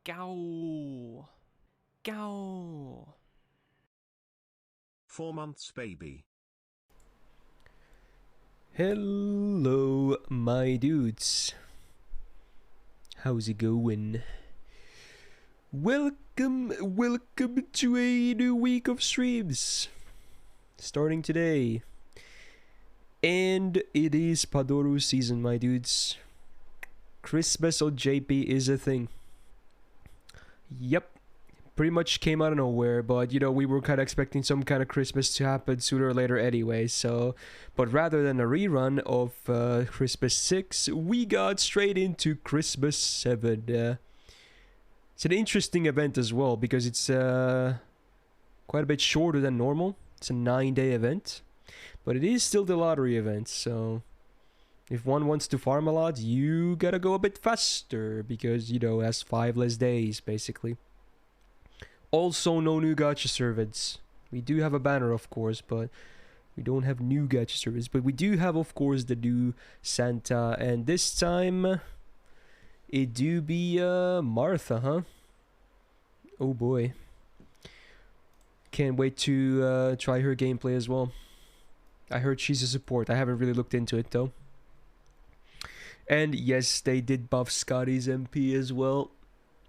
Gow. Gow. 4 months, baby. Hello, my dudes. How's it going? Welcome to a new week of streams. Starting today. And it is Padoru season, my dudes. Christmas on JP is a thing. Yep. Pretty much came out of nowhere, but you know, we were kind of expecting some kind of Christmas to happen sooner or later anyway, so... But rather than a rerun of Christmas 6, we got straight into Christmas 7. It's an interesting event as well, because it's quite a bit shorter than normal. It's a 9-day event, but it is still the lottery event, so... If one wants to farm a lot, you gotta go a bit faster, because, you know, it has 5 less days, basically. Also, no new gacha servants. We do have a banner, of course, but we don't have new gacha servants. But we do have, of course, the new Santa. And this time, it do be Martha, huh? Oh boy. Can't wait to try her gameplay as well. I heard she's a support. I haven't really looked into it, though. And yes, they did buff Skadi's MP as well.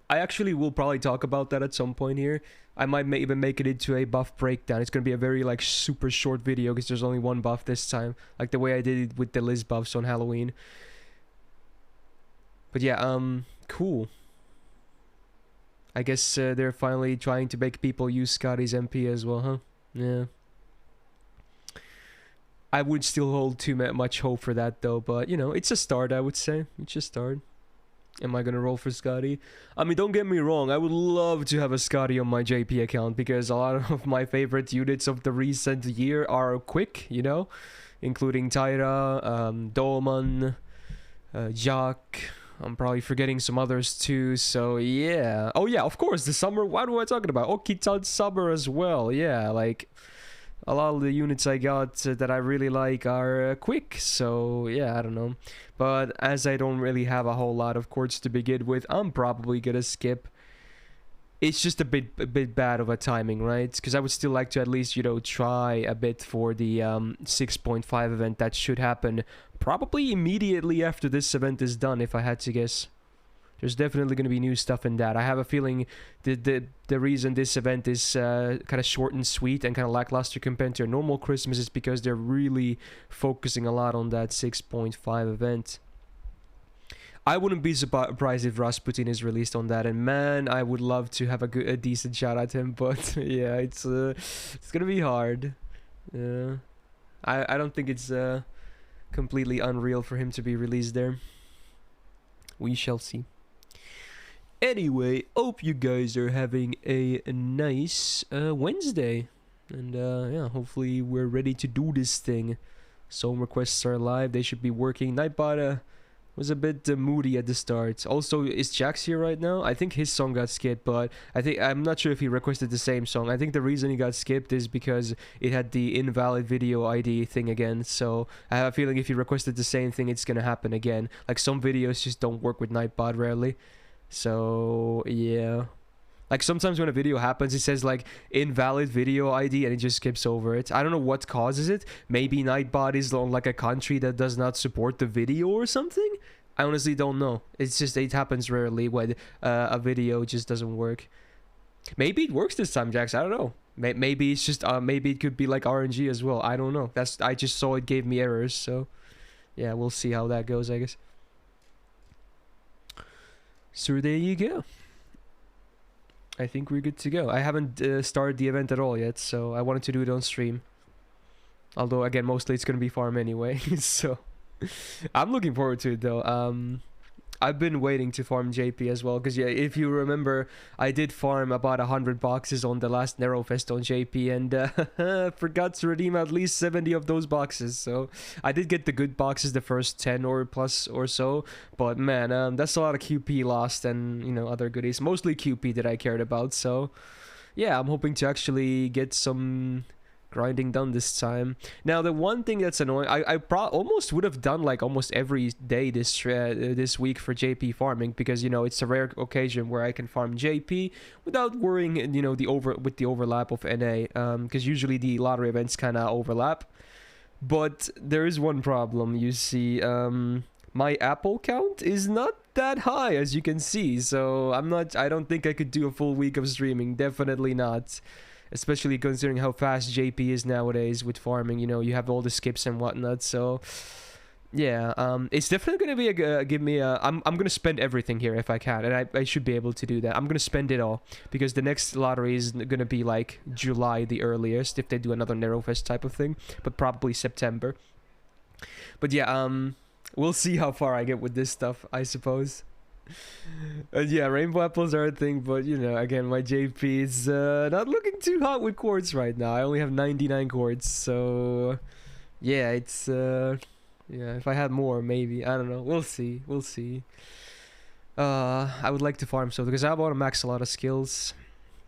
I actually will probably talk about that at some point here. I might even make it into a buff breakdown. It's going to be a very like super short video because there's only one buff this time. Like the way I did it with the Liz buffs on Halloween. But yeah, cool. I guess they're finally trying to make people use Skadi's MP as well, huh? Yeah. I would still hold too much hope for that though, but you know, it's a start, I would say. It's a start. Am I gonna roll for Skadi? I mean, don't get me wrong, I would love to have a Skadi on my JP account because a lot of my favorite units of the recent year are quick, you know? Including Tyra, Dolman, Jack. I'm probably forgetting some others too, so yeah. Oh yeah, of course, the summer, what am I talking about? Okitan Summer as well, yeah, like... A lot of the units I got that I really like are quick, so yeah, I don't know. But as I don't really have a whole lot of courts to begin with, I'm probably gonna skip. It's just a bit bad of a timing, right? Because I would still like to at least, you know, try a bit for the 6.5 event that should happen probably immediately after this event is done, if I had to guess. There's definitely going to be new stuff in that. I have a feeling the reason this event is kind of short and sweet and kind of lackluster compared to a normal Christmas is because they're really focusing a lot on that 6.5 event. I wouldn't be surprised if Rasputin is released on that, and man, I would love to have a decent shot at him, but yeah, it's gonna be hard. I don't think it's completely unreal for him to be released there. We shall see. Anyway, hope you guys are having a nice Wednesday. And yeah, hopefully we're ready to do this thing. Some requests are live. They should be working. Nightbot was a bit moody at the start. Also, is Jax here right now? I think his song got skipped, but I'm not sure if he requested the same song. I think the reason he got skipped is because it had the invalid video ID thing again. So I have a feeling if he requested the same thing, it's gonna happen again. Like some videos just don't work with Nightbot rarely. So yeah, like sometimes when a video happens it says like invalid video ID and it just skips over it. I don't know what causes it. Maybe Nightbot is on like a country that does not support the video or something. I honestly don't know. It's just it happens rarely when a video just doesn't work. Maybe it works this time, Jax. I don't know. Maybe it's just maybe it could be like RNG as well. I don't know. I just saw it gave me errors, so yeah, we'll see how that goes, I guess. So there you go. I think we're good to go. I haven't started the event at all yet, so I wanted to do it on stream. Although, again, mostly it's going to be farm anyway, so... I'm looking forward to it, though. I've been waiting to farm JP as well, because yeah, if you remember, I did farm about 100 boxes on the last Nerofest on JP, and forgot to redeem at least 70 of those boxes, so I did get the good boxes, the first 10 or plus or so, but man, that's a lot of QP lost and, you know, other goodies, mostly QP that I cared about, so yeah, I'm hoping to actually get some grinding done this time. Now the one thing that's annoying, I almost would have done like almost every day this week for JP farming, because you know it's a rare occasion where I can farm JP without worrying, you know, the overlap of NA, because usually the lottery events kind of overlap. But there is one problem, you see. My Apple count is not that high, as you can see, so I don't think I could do a full week of streaming. Definitely not. Especially considering how fast JP is nowadays with farming. You know, you have all the skips and whatnot. So, yeah, it's definitely gonna be I'm gonna spend everything here if I can, and I should be able to do that. I'm gonna spend it all because the next lottery is gonna be like July the earliest if they do another Narrowfest type of thing, but probably September. But yeah, we'll see how far I get with this stuff, I suppose. Yeah, rainbow apples are a thing, but you know, again, my JP is not looking too hot with quartz right now. I only have 99 quartz, so yeah, it's yeah, if I had more, maybe, I don't know. We'll see. I would like to farm so because I want to max a lot of skills.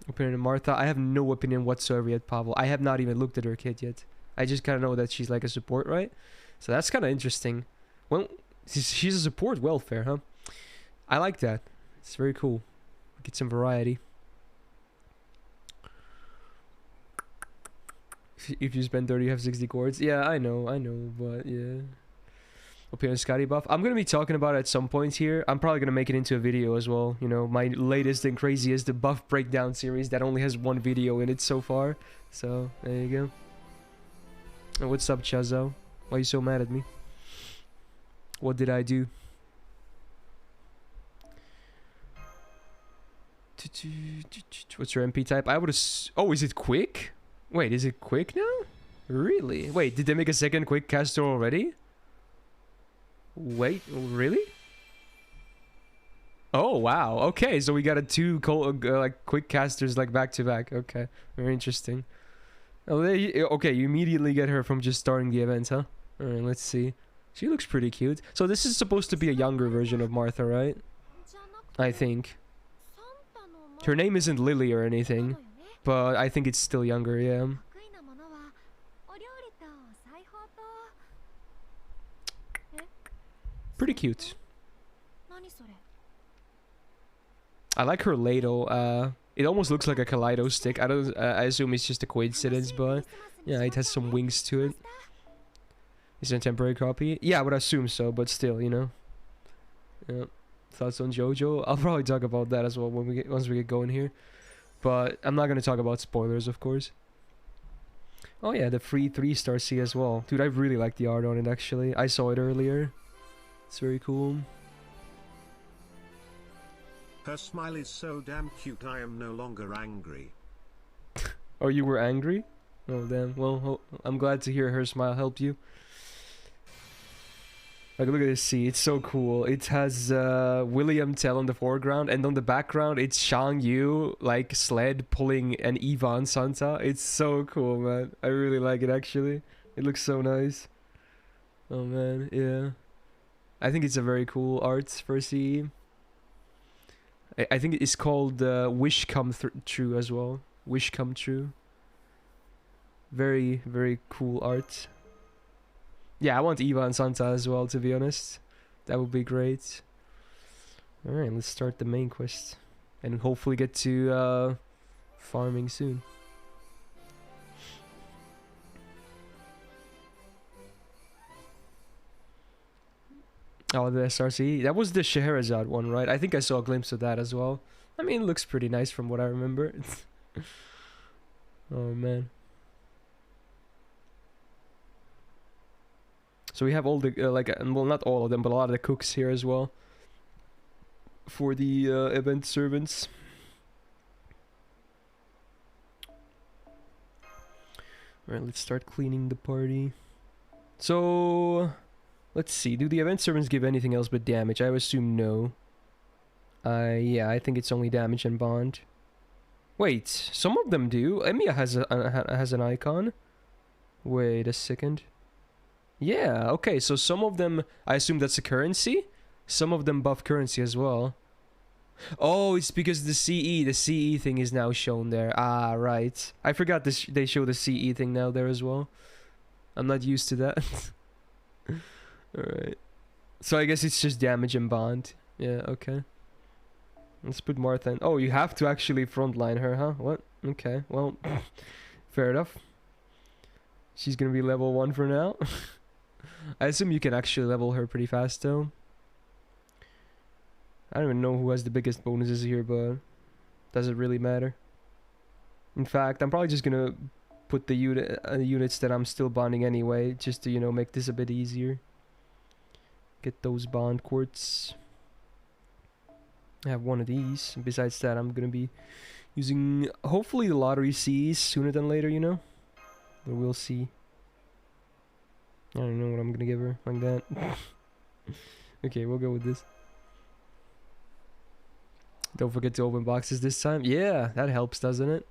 Opinion of Martha, I have no opinion whatsoever yet, Pavel. I have not even looked at her kit yet. I just kind of know that she's like a support, right? So that's kind of interesting. Well, she's a support welfare, huh? I like that. It's very cool. Get some variety. If you spend 30, you have 60 quartz. Yeah, I know, but yeah. Opinion Skadi buff. I'm gonna be talking about it at some point here. I'm probably gonna make it into a video as well. You know, my latest and craziest, the buff breakdown series that only has one video in it so far. So, there you go. And what's up, Chazo? Why are you so mad at me? What did I do? What's your MP type? I would have... Oh, is it quick? Wait, is it quick now? Really? Wait, did they make a second quick caster already? Wait, really? Oh, wow. Okay, so we got a two like quick casters like back to back. Okay, very interesting. Oh, okay, you immediately get her from just starting the event, huh? Alright, let's see. She looks pretty cute. So this is supposed to be a younger version of Martha, right? I think. Her name isn't Lily or anything, but I think it's still younger, yeah. Pretty cute. I like her ladle. It almost looks like a Kaleido stick. I assume it's just a coincidence, but yeah, it has some wings to it. Is it a temporary copy? Yeah, I would assume so, but still, you know. Yeah. Thoughts on JoJo? I'll probably talk about that as well when once we get going here. But I'm not gonna talk about spoilers, of course. Oh yeah, the free 3-star C as well. Dude, I really like the art on it actually. I saw it earlier. It's very cool. Her smile is so damn cute, I am no longer angry. Oh, you were angry? Oh damn. Well, I'm glad to hear her smile helped you. Like, look at this C, it's so cool. It has William Tell in the foreground, and on the background it's Shang Yu, like, sled pulling an Ivan Santa. It's so cool, man. I really like it, actually. It looks so nice. Oh, man, yeah. I think it's a very cool art for C. I think it's called Wish Come True as well. Wish Come True. Very, very cool art. Yeah, I want Eva and Santa as well, to be honest. That would be great. Alright, let's start the main quest. And hopefully get to farming soon. Oh, the SRC? That was the Scheherazade one, right? I think I saw a glimpse of that as well. I mean, it looks pretty nice from what I remember. Oh, man. So we have all the, well, not all of them, but a lot of the cooks here as well. For the event servants. Alright, let's start cleaning the party. So, let's see. Do the event servants give anything else but damage? I would assume no. Yeah, I think it's only damage and bond. Wait, some of them do. Emiya has an icon. Wait a second. Yeah, okay, so some of them, I assume that's a currency. Some of them buff currency as well. Oh, it's because the CE thing is now shown there. Ah, right. I forgot this. They show the CE thing now there as well. I'm not used to that. Alright. So I guess it's just damage and bond. Yeah, okay. Let's put Martha in. Oh, you have to actually frontline her, huh? What? Okay, well, fair enough. She's gonna be level 1 for now. I assume you can actually level her pretty fast though. I don't even know who has the biggest bonuses here, but does it really matter? In fact, I'm probably just gonna put the units that I'm still bonding anyway, just to, you know, make this a bit easier. Get those bond quartz. I have one of these. Besides that, I'm gonna be using hopefully the lottery Cs sooner than later, you know? But we'll see. I don't know what I'm gonna give her like that. Okay, we'll go with this. Don't forget to open boxes this time. Yeah, that helps, doesn't it?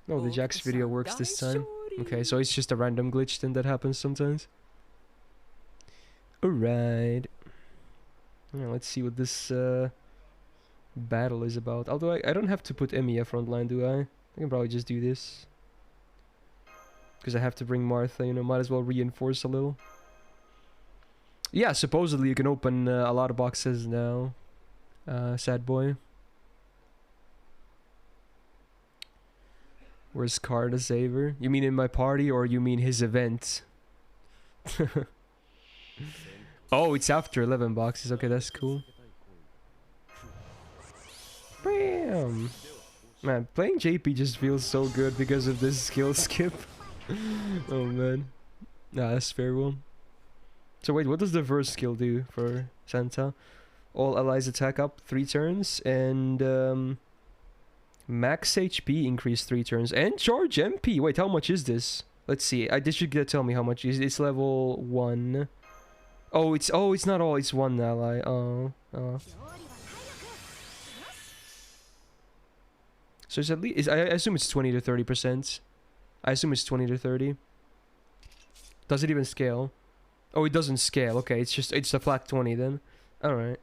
Oh, the Jack's video works this time. Okay, so it's just a random glitch then that happens sometimes. Alright. Yeah, let's see what this battle is about. Although I don't have to put Emiya frontline, do I? I can probably just do this. Because I have to bring Martha, you know, might as well reinforce a little. Yeah, supposedly you can open a lot of boxes now. Sad boy. Where's Carda Saver? You mean in my party or you mean his event? Oh, it's after 11 boxes. Okay, that's cool. Bam! Man, playing JP just feels so good because of this skill skip. Oh man. Nah, that's fair one. So wait, what does the first skill do for Santa? All allies attack up 3 turns and max HP increase 3 turns and charge MP. Wait, how much is this? Let's see. This should tell me how much is. It's level 1. Oh, it's not all. It's 1 ally. Oh. So it's at least. I assume it's 20 to 30%. I assume it's 20 to 30. Does it even scale? Oh, it doesn't scale. Okay, it's a flat 20 then. All right.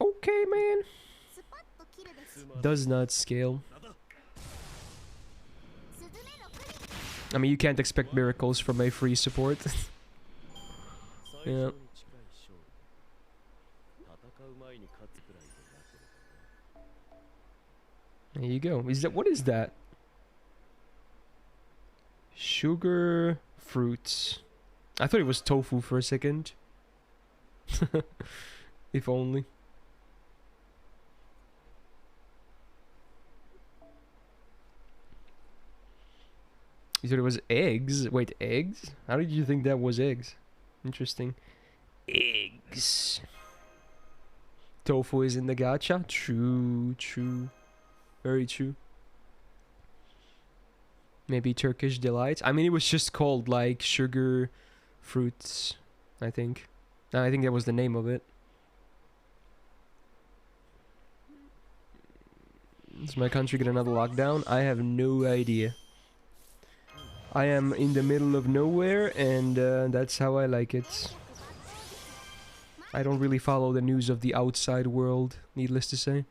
Okay, man. Does not scale. I mean, you can't expect miracles from a free support. Yeah. There you go. What is that? Sugar fruits. I thought it was tofu for a second. If only. You thought it was eggs? Wait, eggs? How did you think that was eggs? Interesting. Eggs. Tofu is in the gacha? True. Very true. Maybe Turkish delight. I mean, it was just called like sugar fruits, I think. I think that was the name of it. Does my country get another lockdown? I have no idea. I am in the middle of nowhere and that's how I like it. I don't really follow the news of the outside world, needless to say.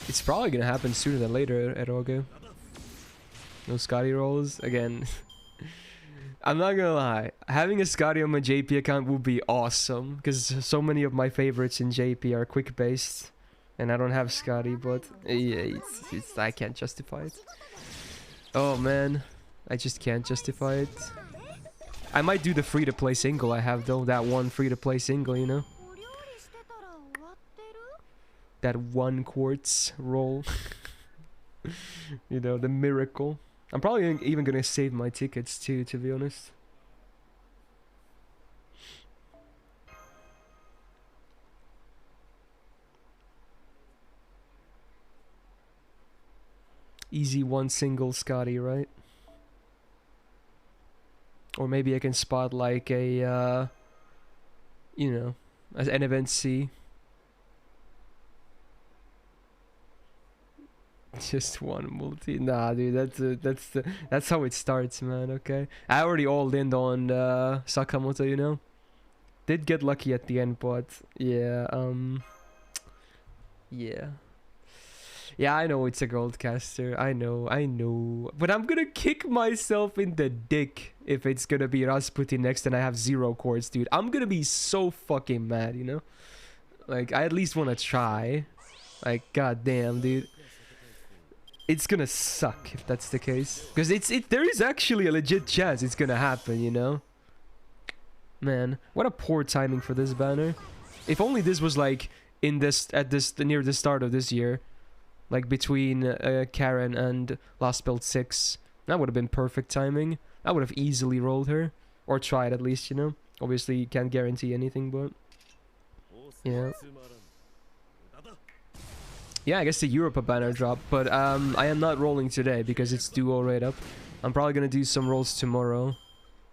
It's probably gonna happen sooner than later at Ogo. No Skadi rolls again. I'm not gonna lie, having a Skadi on my JP account would be awesome because so many of my favorites in JP are quick based, and I don't have Skadi, but yeah, I can't justify it. Oh man, I just can't justify it. I might do the free-to-play single I have though, that one free-to-play single, you know? That 1 quartz roll. You know, the miracle. I'm probably even gonna save my tickets too, to be honest. Easy 1 single Skadi, right? Or maybe I can spot like a, you know, as an event C. Just one multi. Nah, dude, that's how it starts, man. Okay, I already all in on Sakamoto, you know. Did get lucky at the end, but yeah, yeah. Yeah, I know it's a gold caster. I know. But I'm gonna kick myself in the dick if it's gonna be Rasputin next and I have 0 chords, dude. I'm gonna be so fucking mad, you know? Like, I at least wanna try. Like, goddamn, dude. It's gonna suck if that's the case. Because there is actually a legit chance it's gonna happen, you know? Man, what a poor timing for this banner. If only this was like near the start of this year. Like between Karen and Last Build 6. That would have been perfect timing. I would have easily rolled her. Or tried at least, you know. Obviously you can't guarantee anything, but... Yeah. Yeah, I guess the Europa banner dropped. But I am not rolling today because it's duo right up. I'm probably gonna do some rolls tomorrow.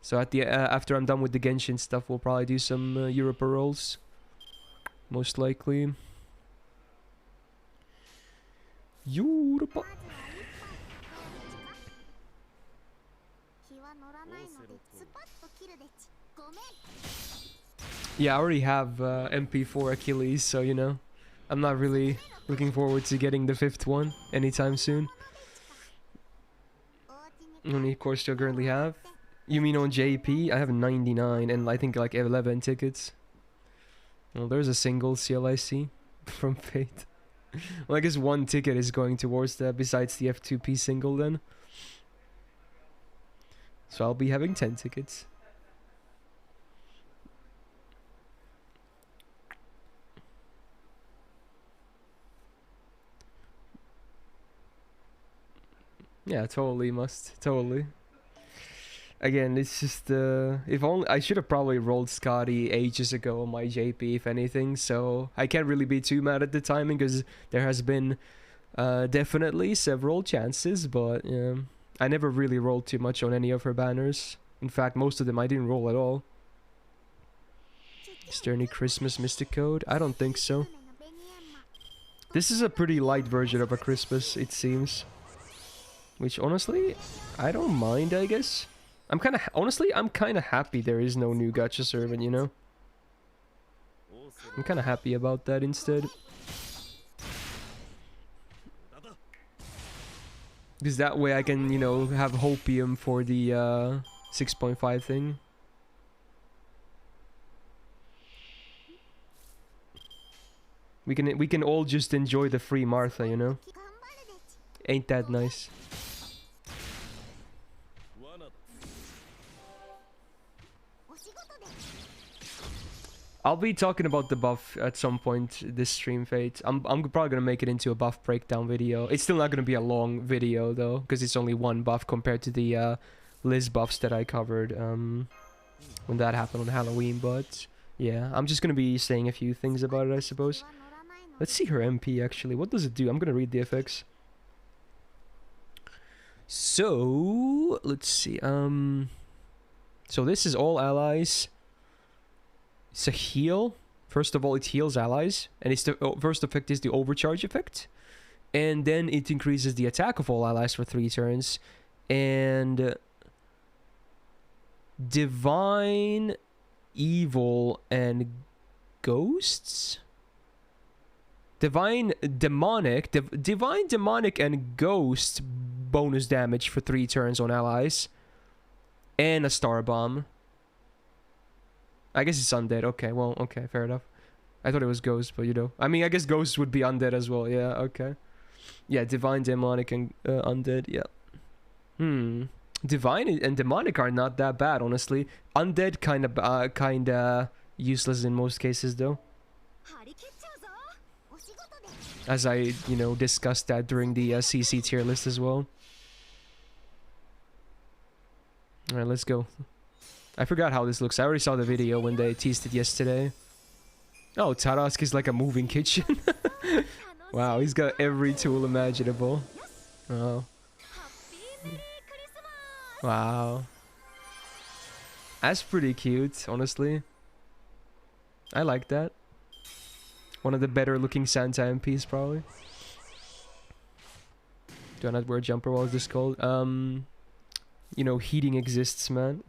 So at the after I'm done with the Genshin stuff, we'll probably do some Europa rolls. Most likely. Europa. Yeah, I already have MP4 Achilles, so you know, I'm not really looking forward to getting the 5th one anytime soon. How many course do I currently have? You mean on JP? I have 99 and I think like 11 tickets. Well, there's a single CLIC from Fate. Well, I guess 1 ticket is going towards that besides the F2P single then. So I'll be having 10 tickets. Yeah, totally must. Totally. Again, it's just if only I should have probably rolled Skadi ages ago on my JP if anything, so I can't really be too mad at the timing because there has been definitely several chances, but yeah, I never really rolled too much on any of her banners. In fact, most of them I didn't roll at all. Is there any Christmas Mystic Code? I don't think so. This is a pretty light version of a Christmas, it seems. Which honestly, I don't mind, I guess. I'm kind of happy there is no new gacha servant, you know? I'm kind of happy about that instead. Because that way I can, you know, have hopium for the 6.5 thing. We can all just enjoy the free Martha, you know? Ain't that nice? I'll be talking about the buff at some point this stream, Fate. I'm probably gonna make it into a buff breakdown video. It's still not gonna be a long video though, because it's only 1 buff compared to the Liz buffs that I covered when that happened on Halloween. But yeah, I'm just gonna be saying a few things about it, I suppose. Let's see her MP actually. What does it do? I'm gonna read the effects. So let's see. So this is all allies. It's a heal. First of all, it heals allies, and it's the first effect is the overcharge effect, and then it increases the attack of all allies for 3 turns, and divine, evil, and ghosts. Divine, demonic, and ghost bonus damage for 3 turns on allies, and a star bomb. I guess it's undead. Okay, well, okay, fair enough. I thought it was ghost, but you know. I mean, I guess ghosts would be undead as well. Yeah, okay. Yeah, divine, demonic, and undead. Yeah. Divine and demonic are not that bad, honestly. Undead kind of useless in most cases, though. As I, you know, discussed that during the CC tier list as well. All right, let's go. I forgot how this looks. I already saw the video when they teased it yesterday. Oh, Tarask is like a moving kitchen. Wow, he's got every tool imaginable. Oh. Wow. That's pretty cute, honestly. I like that. One of the better looking Santa MPs, probably. Do I not wear a jumper? What is this called? You know, heating exists, man.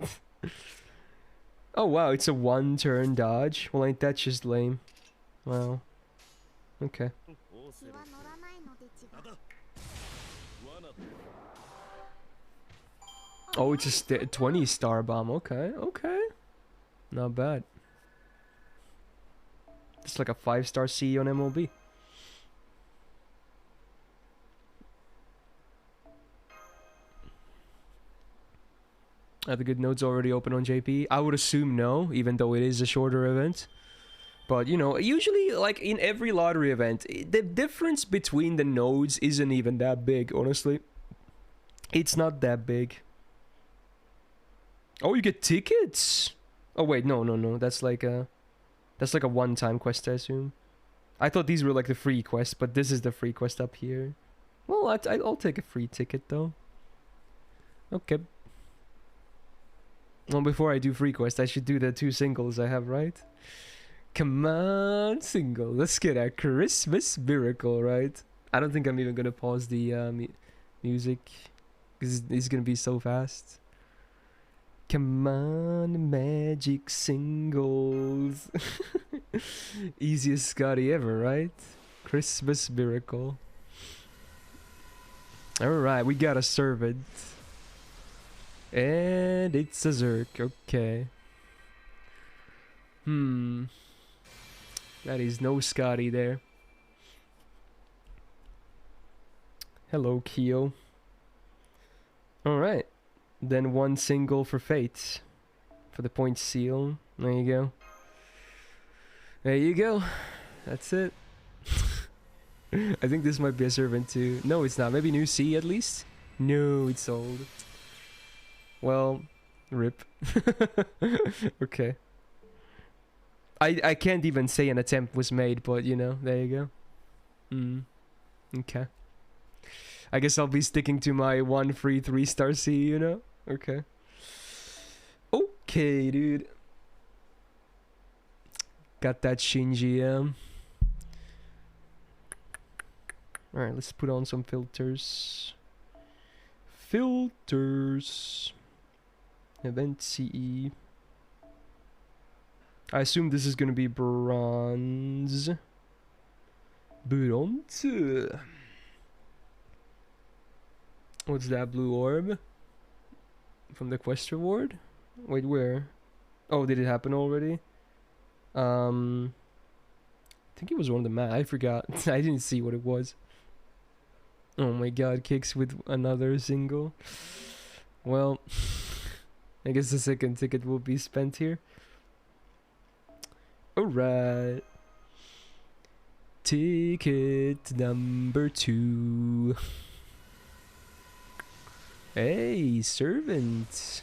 Oh wow, it's a 1-turn dodge. Well, ain't that just lame? Wow. Okay. Oh, it's a 20 star bomb. Okay, okay. Not bad. It's like a 5-star C on MLB. Are the good nodes already open on JP? I would assume no, even though it is a shorter event. But, you know, usually, like, in every lottery event, the difference between the nodes isn't even that big, honestly. It's not that big. Oh, you get tickets! Oh, wait, no. That's like a one-time quest, I assume. I thought these were, like, the free quest, but this is the free quest up here. Well, I'll take a free ticket, though. Okay. Well, before I do free quest, I should do the 2 singles I have, right? Come on, single. Let's get a Christmas miracle, right? I don't think I'm even gonna pause the music, because it's gonna be so fast. Come on, magic singles. Easiest Skadi ever, right? Christmas miracle. Alright, we got a servant. And it's a Zerk, okay. That is no Skadi there. Hello, Keo. Alright. Then 1 single for Fate. For the point seal. There you go. There you go. That's it. I think this might be a servant too. No, it's not. Maybe new C at least? No, it's old. Well, rip. Okay. I can't even say an attempt was made, but you know, there you go. Okay. I guess I'll be sticking to my 1 free 3-star C, you know? Okay. Okay, dude. Got that Shinji, Alright, let's put on some filters. Filters. Event CE. I assume this is gonna be bronze. Bronze. What's that blue orb? From the quest reward? Wait, where? Oh, did it happen already? I think it was on the map. I forgot. I didn't see what it was. Oh my god, kicks with another single. Well, I guess the second ticket will be spent here. Alright. Ticket number 2. Hey, servant.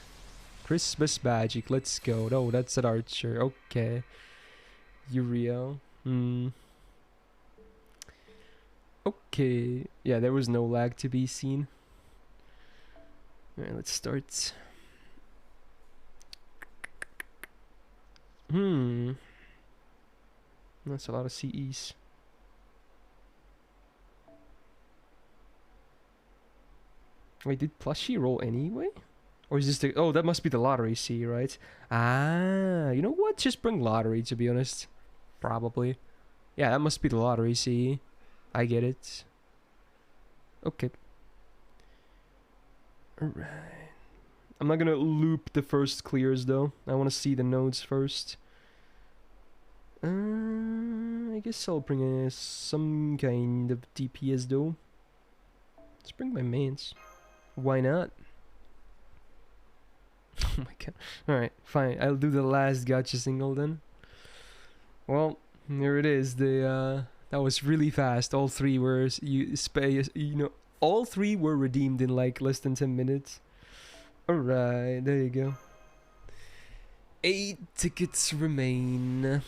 Christmas magic, let's go. Oh, that's an archer. Okay. Uriel. Okay. Yeah, there was no lag to be seen. Alright, let's start. That's a lot of CEs. Wait, did Plushie roll anyway? Or is this the... Oh, that must be the lottery C, right? Ah, you know what? Just bring lottery, to be honest. Probably. Yeah, that must be the lottery C. I get it. Okay. Alright. I'm not gonna loop the first clears, though. I want to see the nodes first. I guess I'll bring some kind of DPS, though. Let's bring my mains. Why not? Oh my god. Alright, fine. I'll do the last gacha single then. Well, here it is. The that was really fast. All 3 were all 3 were redeemed in like less than 10 minutes. Alright, there you go. 8 tickets remain.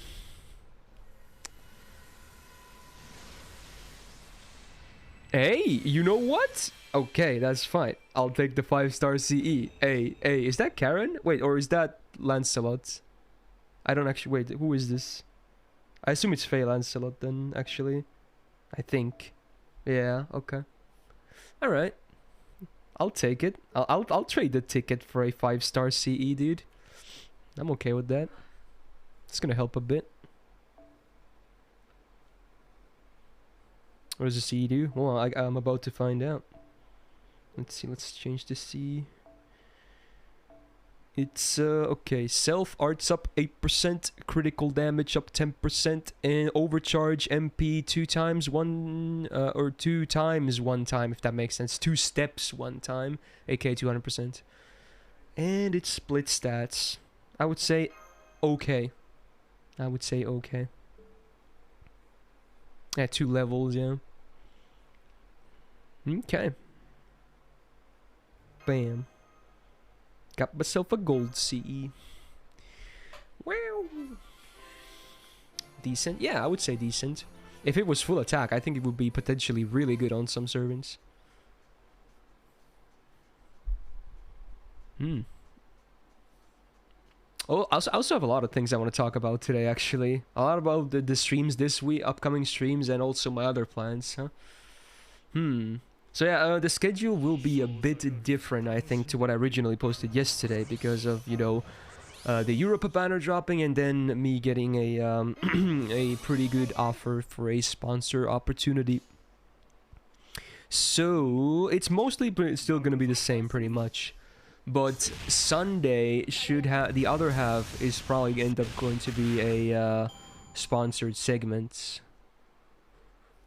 Hey, you know what? Okay, that's fine. I'll take the 5-star CE. Hey, is that Karen? Wait, or is that Lancelot? I don't actually... Wait, who is this? I assume it's Faye Lancelot then, actually. I think. Yeah, okay. All right, I'll take it. I'll trade the ticket for a 5-star CE, dude. I'm okay with that. It's gonna help a bit. What does the CE do? Well, I'm about to find out. Let's see. Let's change the CE. It's okay. Self arts up 8%, critical damage up 10%, and overcharge MP 2 times 1 or 2 times 1 time, if that makes sense. 2 steps 1 time, aka 200%. And it split stats. I would say okay. I would say okay. At 2 levels, yeah. Okay. Bam. Got myself a gold CE. Well, decent. Yeah, I would say decent. If it was full attack, I think it would be potentially really good on some servants. Oh, I also have a lot of things I want to talk about today, actually. A lot about the streams this week, upcoming streams, and also my other plans, huh? So yeah, the schedule will be a bit different, I think, to what I originally posted yesterday because of, you know, the Europa banner dropping and then me getting a a pretty good offer for a sponsor opportunity. So it's mostly still gonna be the same, pretty much. But Sunday should have the other half is probably end up going to be a sponsored segment.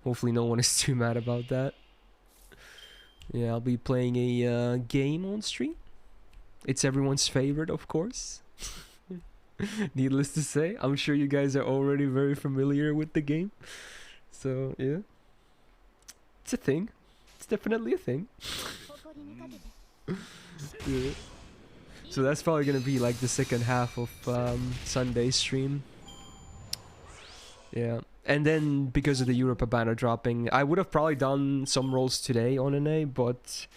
Hopefully, no one is too mad about that. Yeah, I'll be playing a game on stream. It's everyone's favorite, of course. Needless to say, I'm sure you guys are already very familiar with the game. So, yeah. It's a thing. It's definitely a thing. Yeah. So that's probably gonna be like the second half of Sunday's stream. Yeah. And then, because of the Europa banner dropping, I would have probably done some rolls today on NA, but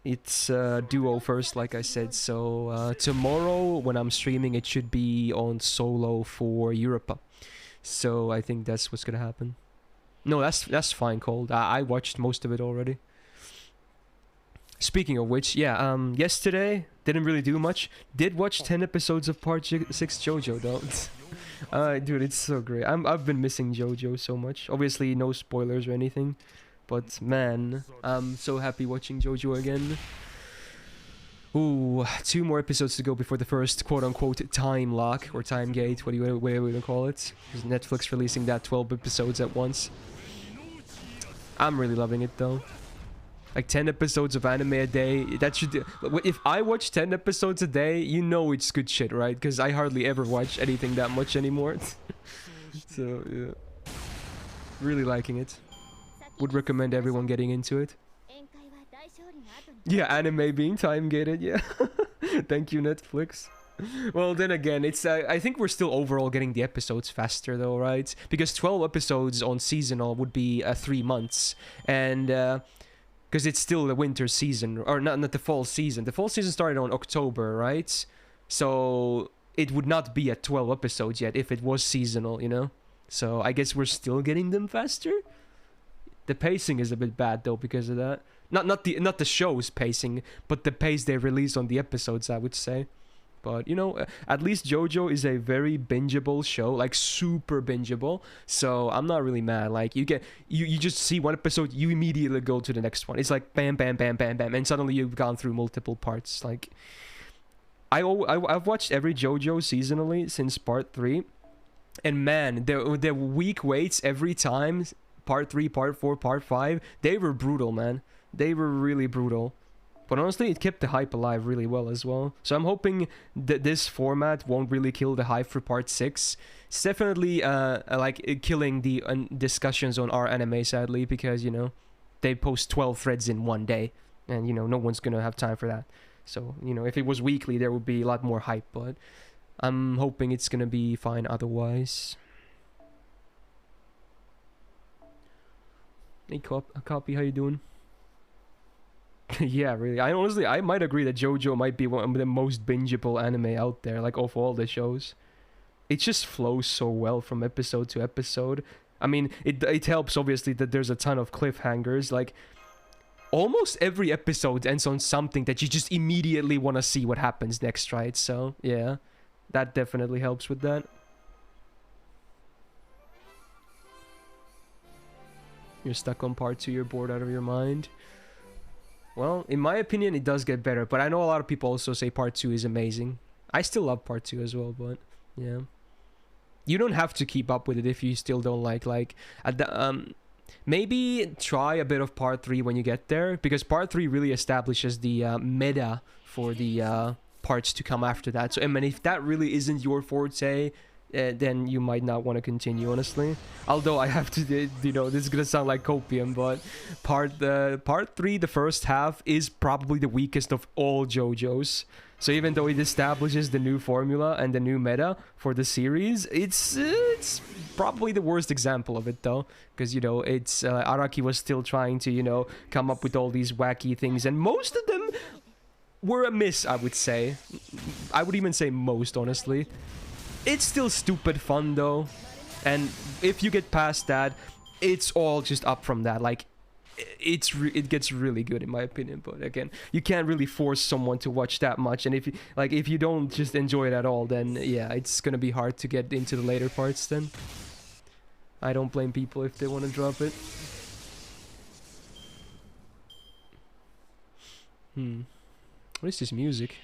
it's duo first, like I said. So tomorrow, when I'm streaming, it should be on solo for Europa. So I think that's what's gonna happen. No, that's fine, Cold. I watched most of it already. Speaking of which, yeah, yesterday, didn't really do much. Did watch 10 episodes of Part 6 JoJo, though. Dude, it's so great. I've been missing JoJo so much. Obviously, no spoilers or anything. But, man, I'm so happy watching JoJo again. Ooh, 2 more episodes to go before the first quote-unquote time lock, or time gate, whatever you want to call it. Netflix releasing that 12 episodes at once. I'm really loving it, though. Like 10 episodes of anime a day, that should... If I watch 10 episodes a day, you know it's good shit, right? Because I hardly ever watch anything that much anymore. So, yeah. Really liking it. Would recommend everyone getting into it. Yeah, anime being time-gated, yeah. Thank you, Netflix. Well, then again, it's I think we're still overall getting the episodes faster, though, right? Because 12 episodes on seasonal would be 3 months. And... because it's still the winter season, or not the fall season. The fall season started on October, right? So it would not be at 12 episodes yet if it was seasonal, you know? So I guess we're still getting them faster? The pacing is a bit bad, though, because of that. Not the show's pacing, but the pace they release on the episodes, I would say. But, you know, at least JoJo is a very bingeable show, like super bingeable. So I'm not really mad. Like you just see one episode, you immediately go to the next one. It's like bam, bam, bam, bam, bam, and suddenly you've gone through multiple parts. Like I've watched every JoJo seasonally since part 3, and man, the week waits every time. Part 3, part 4, part 5, they were brutal, man. They were really brutal. But honestly, it kept the hype alive really well as well. So I'm hoping that this format won't really kill the hype for Part 6. It's definitely like killing the discussions on our anime, sadly, because, you know, they post 12 threads in one day. And, you know, no one's going to have time for that. So, you know, if it was weekly, there would be a lot more hype. But I'm hoping it's going to be fine otherwise. Hey, Copy, how you doing? Yeah, really. I might agree that JoJo might be one of the most bingeable anime out there, like of all the shows. It just flows so well from episode to episode. I mean, it helps obviously that there's a ton of cliffhangers. Like almost every episode ends on something that you just immediately want to see what happens next, right? So yeah, that definitely helps with that. You're stuck on part 2, you're bored out of your mind. Well, in my opinion, it does get better, but I know a lot of people also say part 2 is amazing. I still love part 2 as well, but yeah. You don't have to keep up with it if you still don't like at the, maybe try a bit of part 3 when you get there, because part 3 really establishes the meta for the parts to come after that. So I mean, if that really isn't your forte, then you might not want to continue, honestly. Although I have to, you know, this is gonna sound like copium, but part 3, the first half, is probably the weakest of all JoJo's. So even though it establishes the new formula and the new meta for the series, it's probably the worst example of it, though, because, you know, it's Araki was still trying to, you know, come up with all these wacky things, and most of them were a miss, I would say. I would even say most, honestly. It's still stupid fun, though, and if you get past that, it's all just up from that. Like, it gets really good, in my opinion. But again, you can't really force someone to watch that much, and if you don't just enjoy it at all, then yeah, it's gonna be hard to get into the later parts. Then I don't blame people if they want to drop it. What is this music?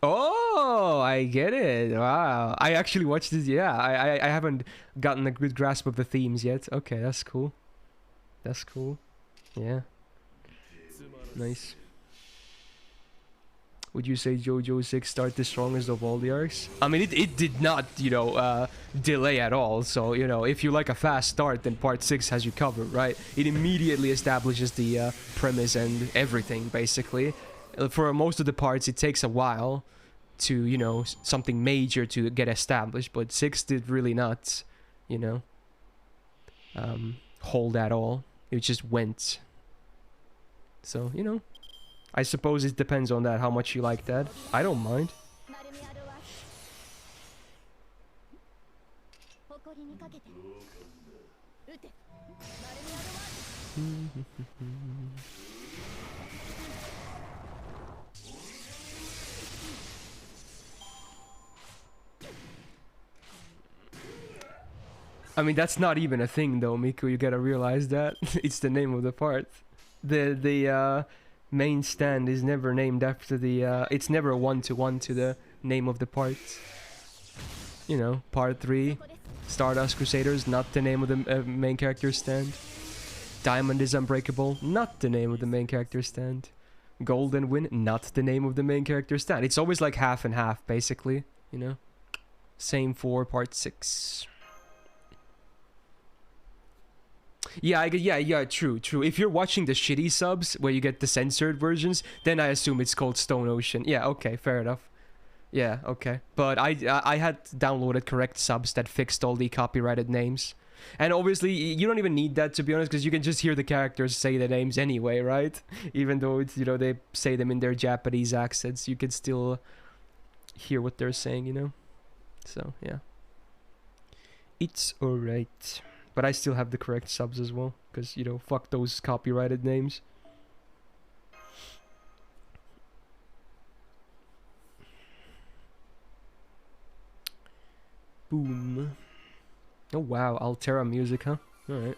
Oh, I get it. Wow, I actually watched this. Yeah, I haven't gotten a good grasp of the themes yet. Okay, that's cool. That's cool. Yeah. Nice. Would you say JoJo 6 started the strongest of all the arcs? I mean, it did not, you know, delay at all. So, you know, if you like a fast start, then part 6 has you covered, right? It immediately establishes the premise and everything, basically. For most of the parts, it takes a while to, you know, something major to get established. But 6 did really not, you know, hold at all. It just went. So, you know, I suppose it depends on that, how much you like that. I don't mind. I mean, that's not even a thing, though, Miku. You gotta realize that. It's the name of the part. The main stand is never named after the... it's never a one-to-one to the name of the part. You know, part 3, Stardust Crusaders, not the name of the main character stand. Diamond is Unbreakable, not the name of the main character stand. Golden Win, not the name of the main character stand. It's always like half and half, basically, you know. Same for part 6. Yeah, yeah, true. If you're watching the shitty subs, where you get the censored versions, then I assume it's called Stone Ocean. Yeah, okay, fair enough. Yeah, okay. But I had downloaded correct subs that fixed all the copyrighted names. And obviously, you don't even need that, to be honest, because you can just hear the characters say the names anyway, right? Even though it's, you know, they say them in their Japanese accents, you can still hear what they're saying, you know? So, yeah. It's alright. But I still have the correct subs as well, because, you know, fuck those copyrighted names. Boom. Oh wow, Altera music, huh? Alright.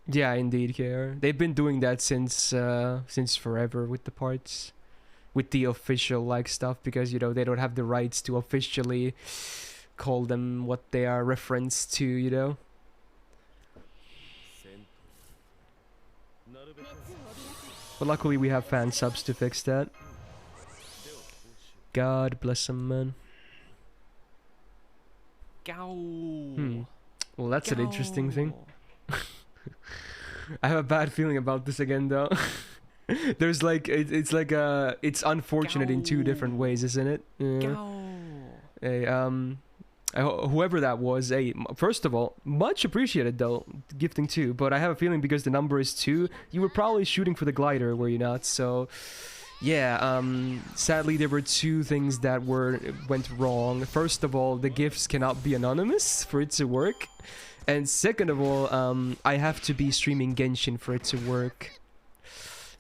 Yeah, indeed, KR. They've been doing that since forever with the parts. With the official like stuff, because, you know, they don't have the rights to officially call them what they are referenced to, you know. But luckily we have fan subs to fix that. God bless them, man. Well, that's an interesting thing. I have a bad feeling about this again, though. There's like it's like it's unfortunate in two different ways, isn't it? Yeah. Hey, whoever that was, hey, first of all, much appreciated though, gifting 2. But I have a feeling because the number is 2, you were probably shooting for the glider, were you not? So, Yeah, sadly there were two things that went wrong. First of all, the gifts cannot be anonymous for it to work. And second of all, I have to be streaming Genshin for it to work.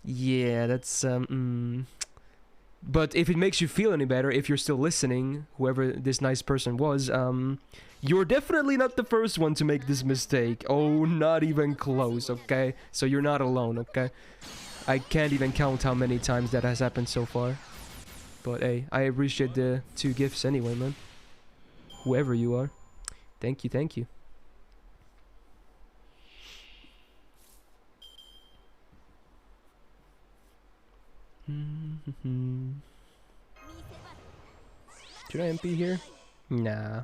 Yeah, that's But if it makes you feel any better, if you're still listening, whoever this nice person was, you're definitely not the first one to make this mistake. Oh, not even close, okay? So you're not alone, okay? I can't even count how many times that has happened so far. But hey, I appreciate the 2 gifts anyway, man. Whoever you are. Thank you, thank you. Should I MP here? Nah.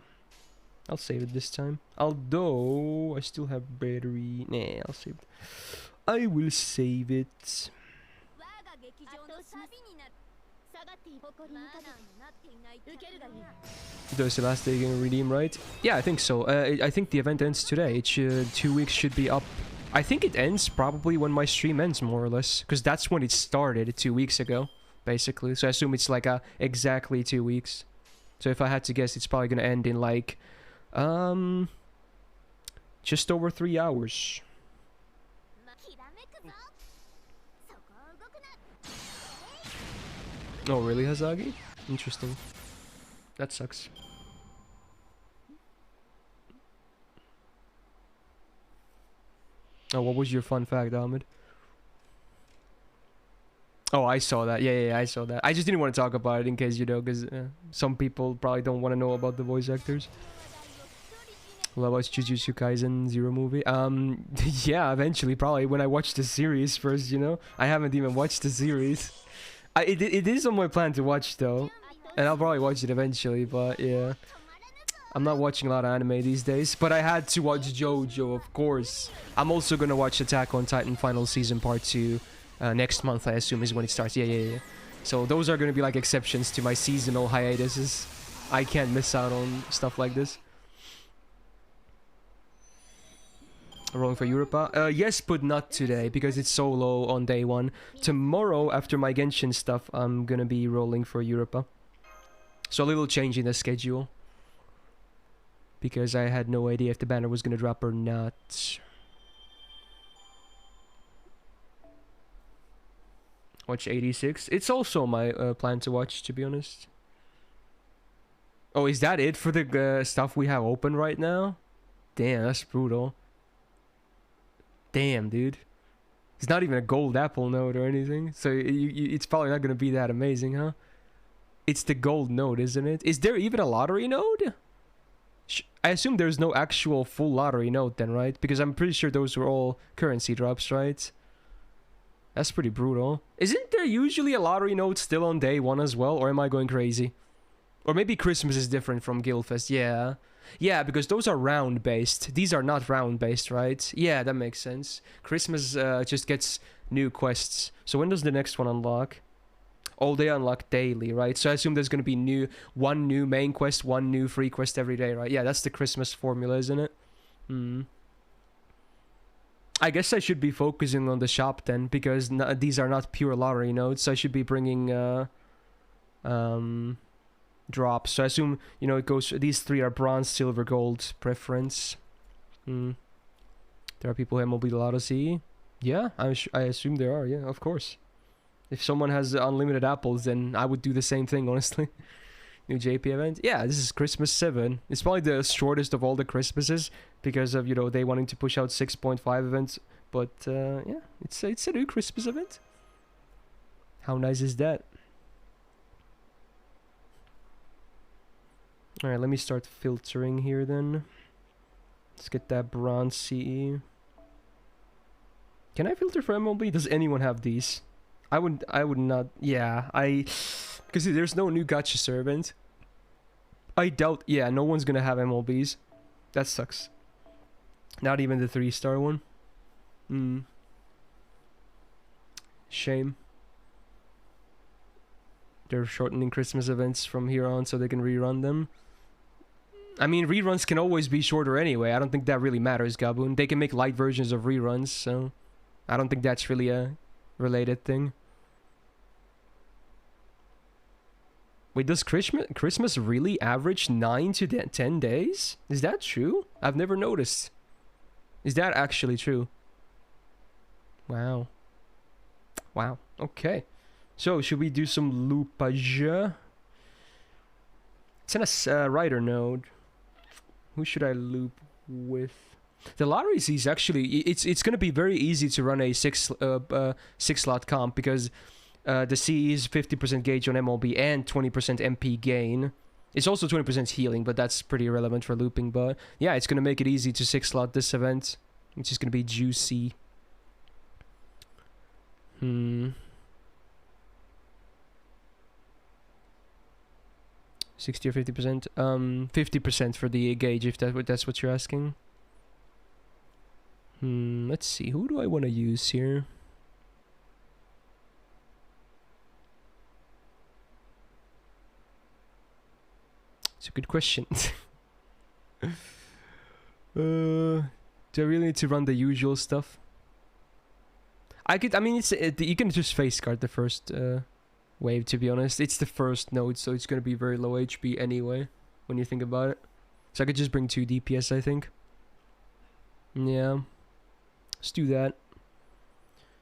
I'll save it this time. Although I still have battery. Nah, I'll save it. I will save it. Does the last day gonna redeem, right? Yeah, I think so. I think the event ends today. It should 2 weeks should be up. I think it ends probably when my stream ends, more or less, because that's when it started 2 weeks ago, basically. So I assume it's like exactly 2 weeks. So if I had to guess, it's probably gonna end in like just over 3 hours. Oh, really, Hazagi? Interesting. That sucks. Oh, what was your fun fact, Ahmed? Oh, I saw that. Yeah, I saw that. I just didn't want to talk about it in case, you know, because some people probably don't want to know about the voice actors. What about Jujutsu Kaisen Zero movie? Yeah, eventually, probably when I watch the series first, you know? I haven't even watched the series. It is on my plan to watch, though. And I'll probably watch it eventually, but yeah. I'm not watching a lot of anime these days, but I had to watch JoJo, of course. I'm also gonna watch Attack on Titan Final Season Part 2 next month, I assume, is when it starts. Yeah. So those are gonna be like exceptions to my seasonal hiatuses. I can't miss out on stuff like this. Rolling for Europa? Yes, but not today, because it's so low on day 1. Tomorrow, after my Genshin stuff, I'm gonna be rolling for Europa. So a little change in the schedule. Because I had no idea if the banner was gonna drop or not. Watch 86. It's also my plan to watch, to be honest. Oh, is that it for the stuff we have open right now? Damn, that's brutal. Damn, dude. It's not even a gold apple node or anything. So it's probably not gonna be that amazing, huh? It's the gold node, isn't it? Is there even a lottery node? I assume there's no actual full lottery node then, right? Because I'm pretty sure those were all currency drops, right? That's pretty brutal. Isn't there usually a lottery node still on day 1 as well? Or am I going crazy? Or maybe Christmas is different from Guildfest. Yeah. Yeah, because those are round-based. These are not round-based, right? Yeah, that makes sense. Christmas just gets new quests. So when does the next one unlock? Oh, they unlock daily, right? So I assume there's going to be one new main quest, one new free quest every day, right? Yeah, that's the Christmas formula, isn't it? I guess I should be focusing on the shop then, because these are not pure lottery nodes. So I should be bringing drops. So I assume, you know, it goes. These 3 are bronze, silver, gold preference. There are people who have MLB Lotto C. Yeah, I assume there are. Yeah, of course. If someone has unlimited apples, then I would do the same thing, honestly. New JP event. Yeah, this is Christmas 7. It's probably the shortest of all the Christmases because of, you know, they wanting to push out 6.5 events. But yeah, it's a new Christmas event. How nice is that? Alright, let me start filtering here then. Let's get that bronze CE. Can I filter for MLB? Does anyone have these? I would not. Yeah, because there's no new gacha servant. I doubt. Yeah, no one's gonna have MLBs. That sucks. Not even the 3-star one. Shame. They're shortening Christmas events from here on so they can rerun them. I mean, reruns can always be shorter anyway. I don't think that really matters, Gaboon. They can make light versions of reruns, so I don't think that's really a related thing. Wait, does Christmas really average 9 to 10 days? Is that true? I've never noticed. Is that actually true? Wow. Wow. Okay. So, should we do some loopage? It's in a writer node. Who should I loop with? The lottery is actually... It's going to be very easy to run a 6-slot comp because the C is 50% gauge on MLB and 20% MP gain. It's also 20% healing, but that's pretty irrelevant for looping. But yeah, it's going to make it easy to 6-slot this event, which is going to be juicy. 60 or 50%? 50% for the gauge, if that's what you're asking. Let's see. Who do I want to use here? It's a good question. Do I really need to run the usual stuff? I mean, you can just face guard the first wave, to be honest. It's the first node, so it's going to be very low HP anyway, when you think about it. So I could just bring 2 DPS, I think. Yeah. Let's do that.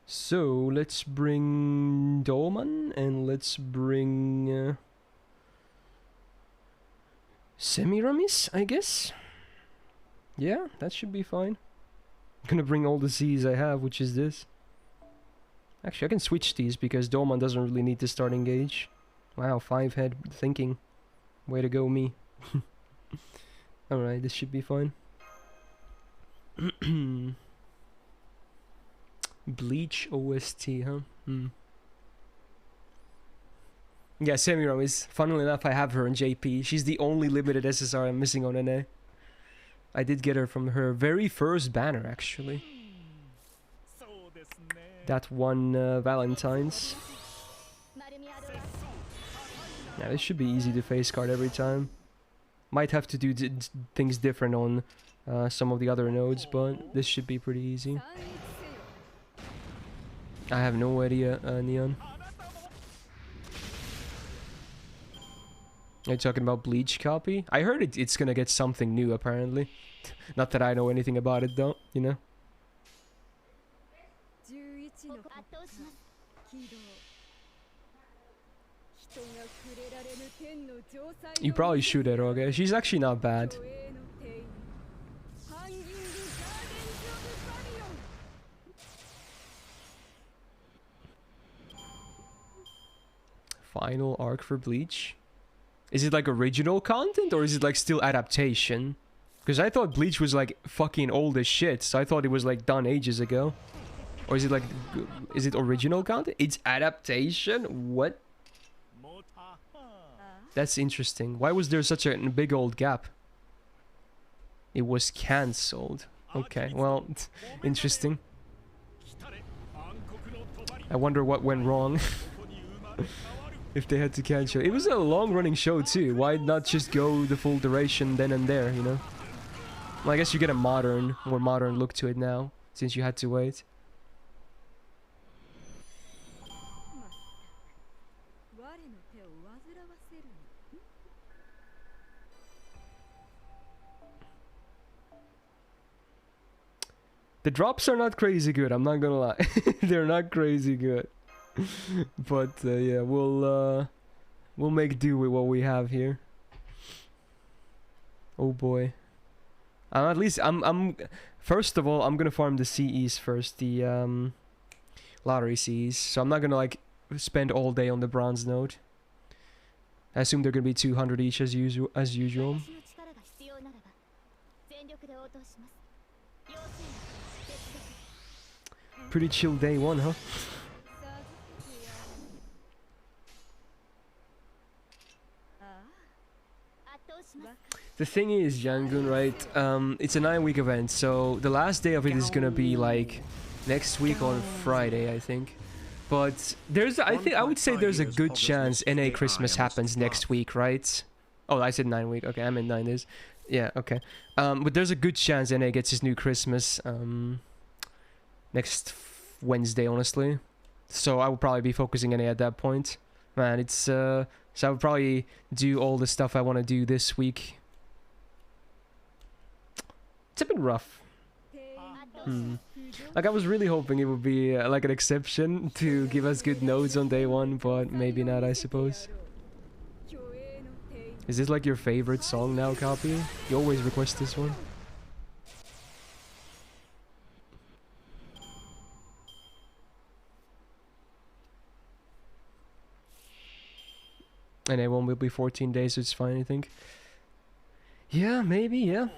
So, let's bring Dolman, and let's bring... Semiramis, I guess? Yeah, that should be fine. I'm gonna bring all the C's I have, which is this. Actually, I can switch these because Dolman doesn't really need to start engage. Wow, 5-head thinking. Way to go, me. Alright, this should be fine. Bleach OST, huh? Yeah, Semiramis. Funnily enough, I have her in JP. She's the only limited SSR I'm missing on NA. I did get her from her very first banner, actually. That one Valentine's. Yeah, this should be easy to face card every time. Might have to do things different on some of the other nodes, but this should be pretty easy. I have no idea, Neon. Are you talking about Bleach copy? I heard it's gonna get something new, apparently. Not that I know anything about it, though, you know? You probably shoot at her, okay? She's actually not bad. Final arc for Bleach. Is it like original content or is it like still adaptation? Because I thought Bleach was like fucking old as shit, so I thought it was like done ages ago. Or is it like, is it original content? It's adaptation? What? That's interesting. Why was there such a big old gap? It was cancelled. Okay, well, interesting. I wonder what went wrong. If they had to cancel. It was a long running show too. Why not just go the full duration then and there, you know? Well, I guess you get a more modern look to it now, since you had to wait. The drops are not crazy good, I'm not gonna lie. They're not crazy good. But yeah, we'll make do with what we have here. Oh boy. At least I'm first of all, I'm gonna farm the CEs first, the lottery CEs. So I'm not gonna like spend all day on the bronze node. I assume they're gonna be 200 each as usual. Pretty chill day one, huh? The thing is, Jangun, right? It's a 9-week event, so the last day of it is gonna be like next week on Friday, I think. But I would say there's a good chance NA Christmas happens next week, right? Oh, I said 9 week. Okay, I meant 9 days. Yeah, okay. But there's a good chance NA gets his new Christmas next Wednesday, honestly. So I will probably be focusing NA at that point. Man, it's So I would probably do all the stuff I want to do this week. It's a bit rough. Like, I was really hoping it would be like an exception to give us good notes on day one, but maybe not, I suppose. Is this like your favorite song now, Copy? You always request this one. And A1 will be 14 days, so it's fine, I think. Yeah, maybe, yeah.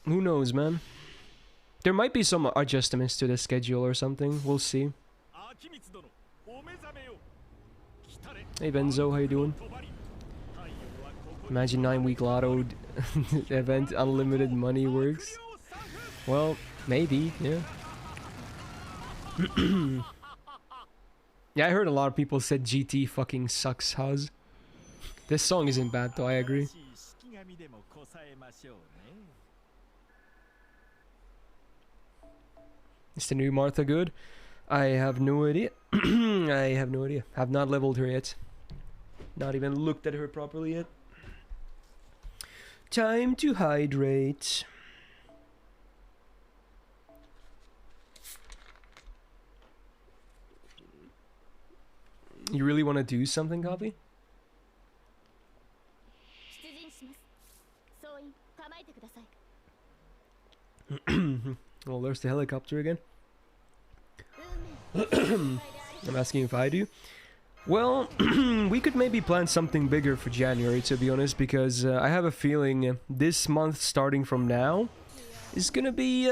Who knows, man? There might be some adjustments to the schedule or something. We'll see. Hey Benzo, how you doing? Imagine 9-week lotto event, unlimited money works. Well, maybe, yeah. Yeah, I heard a lot of people said GT fucking sucks, Huz. This song isn't bad though, I agree. Is the new Martha good? I have no idea. I have no idea. Have not leveled her yet. Not even looked at her properly yet. Time to hydrate. You really want to do something, Copy? Well, there's the helicopter again. I'm asking if I do. Well, we could maybe plan something bigger for January, to be honest, because I have a feeling this month, starting from now, is gonna be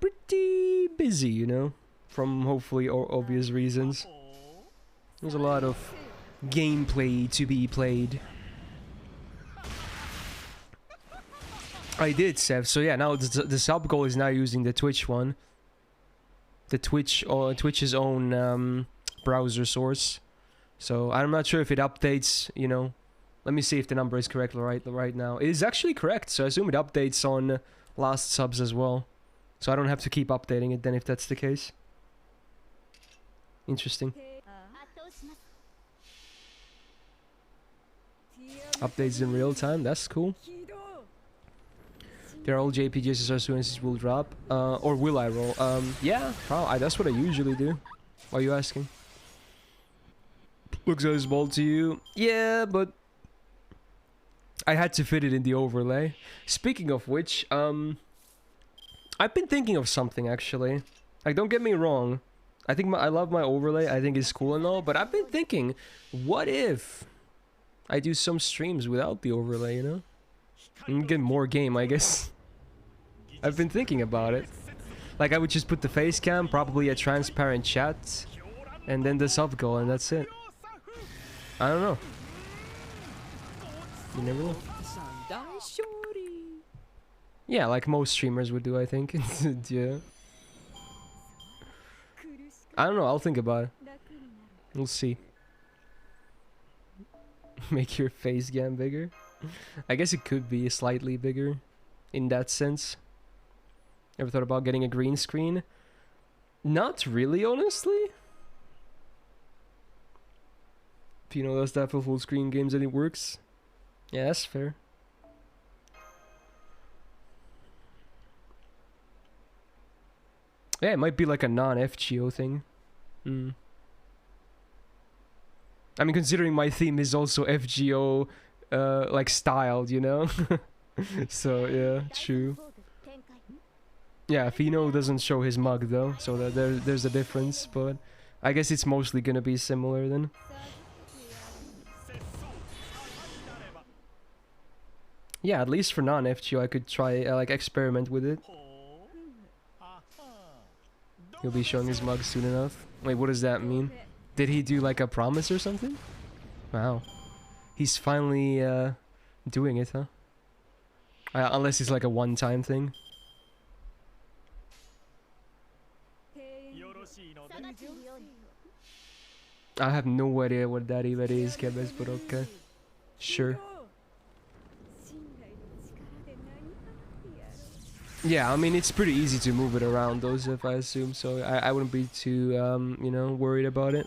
pretty busy, you know? From hopefully obvious reasons. There's a lot of gameplay to be played. I did, Sev. So yeah, now the sub goal is now using the Twitch one. The Twitch or Twitch's own browser source. So I'm not sure if it updates, you know. Let me see if the number is correct right now. It is actually correct, so I assume it updates on last subs as well. So I don't have to keep updating it then if that's the case. Interesting. Updates in real time, that's cool. They're all JPGs as soon as it will drop. Or will I roll? Yeah, probably. That's what I usually do. Why are you asking? Looks so small to you. Yeah, but I had to fit it in the overlay. Speaking of which, I've been thinking of something actually. Like, don't get me wrong. I think I love my overlay. I think it's cool and all. But I've been thinking, what if I do some streams without the overlay, you know? And get more game, I guess. I've been thinking about it. Like, I would just put the face cam, probably a transparent chat, and then the sub goal, and that's it. I don't know. You never know. Yeah, like most streamers would do, I think. Yeah. I don't know, I'll think about it. We'll see. Make your face cam bigger. I guess it could be slightly bigger in that sense. Ever thought about getting a green screen? Not really, honestly. If you know those type of full screen games and it works. Yeah, that's fair. Yeah, it might be like a non-FGO thing. I mean, considering my theme is also FGO like styled, you know? So yeah, true. Yeah, Fino doesn't show his mug though, so that there's a difference, but I guess it's mostly gonna be similar then. Yeah, at least for non-FGO I could try like experiment with it. He'll be showing his mug soon enough. Wait, what does that mean? Did he do like a promise or something? Wow. He's finally doing it, huh? Unless it's like a one-time thing. I have no idea what that even is, Kebes, but okay. Sure. Yeah, I mean, it's pretty easy to move it around, though, if I assume, so I wouldn't be too, you know, worried about it.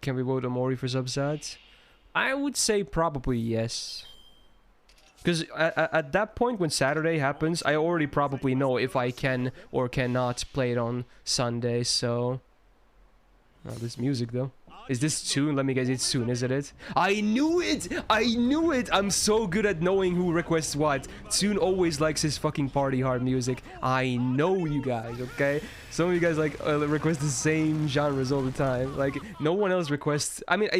Can we vote Omori for subsats? I would say probably yes. Because at that point when Saturday happens, I already probably know if I can or cannot play it on Sunday, so... Oh, this music though. Is this soon? Let me guess, it's soon, isn't it? I knew it! I knew it! I'm so good at knowing who requests what. Tsun always likes his fucking party hard music. I know you guys, okay? Some of you guys like request the same genres all the time. Like, no one else requests... I mean,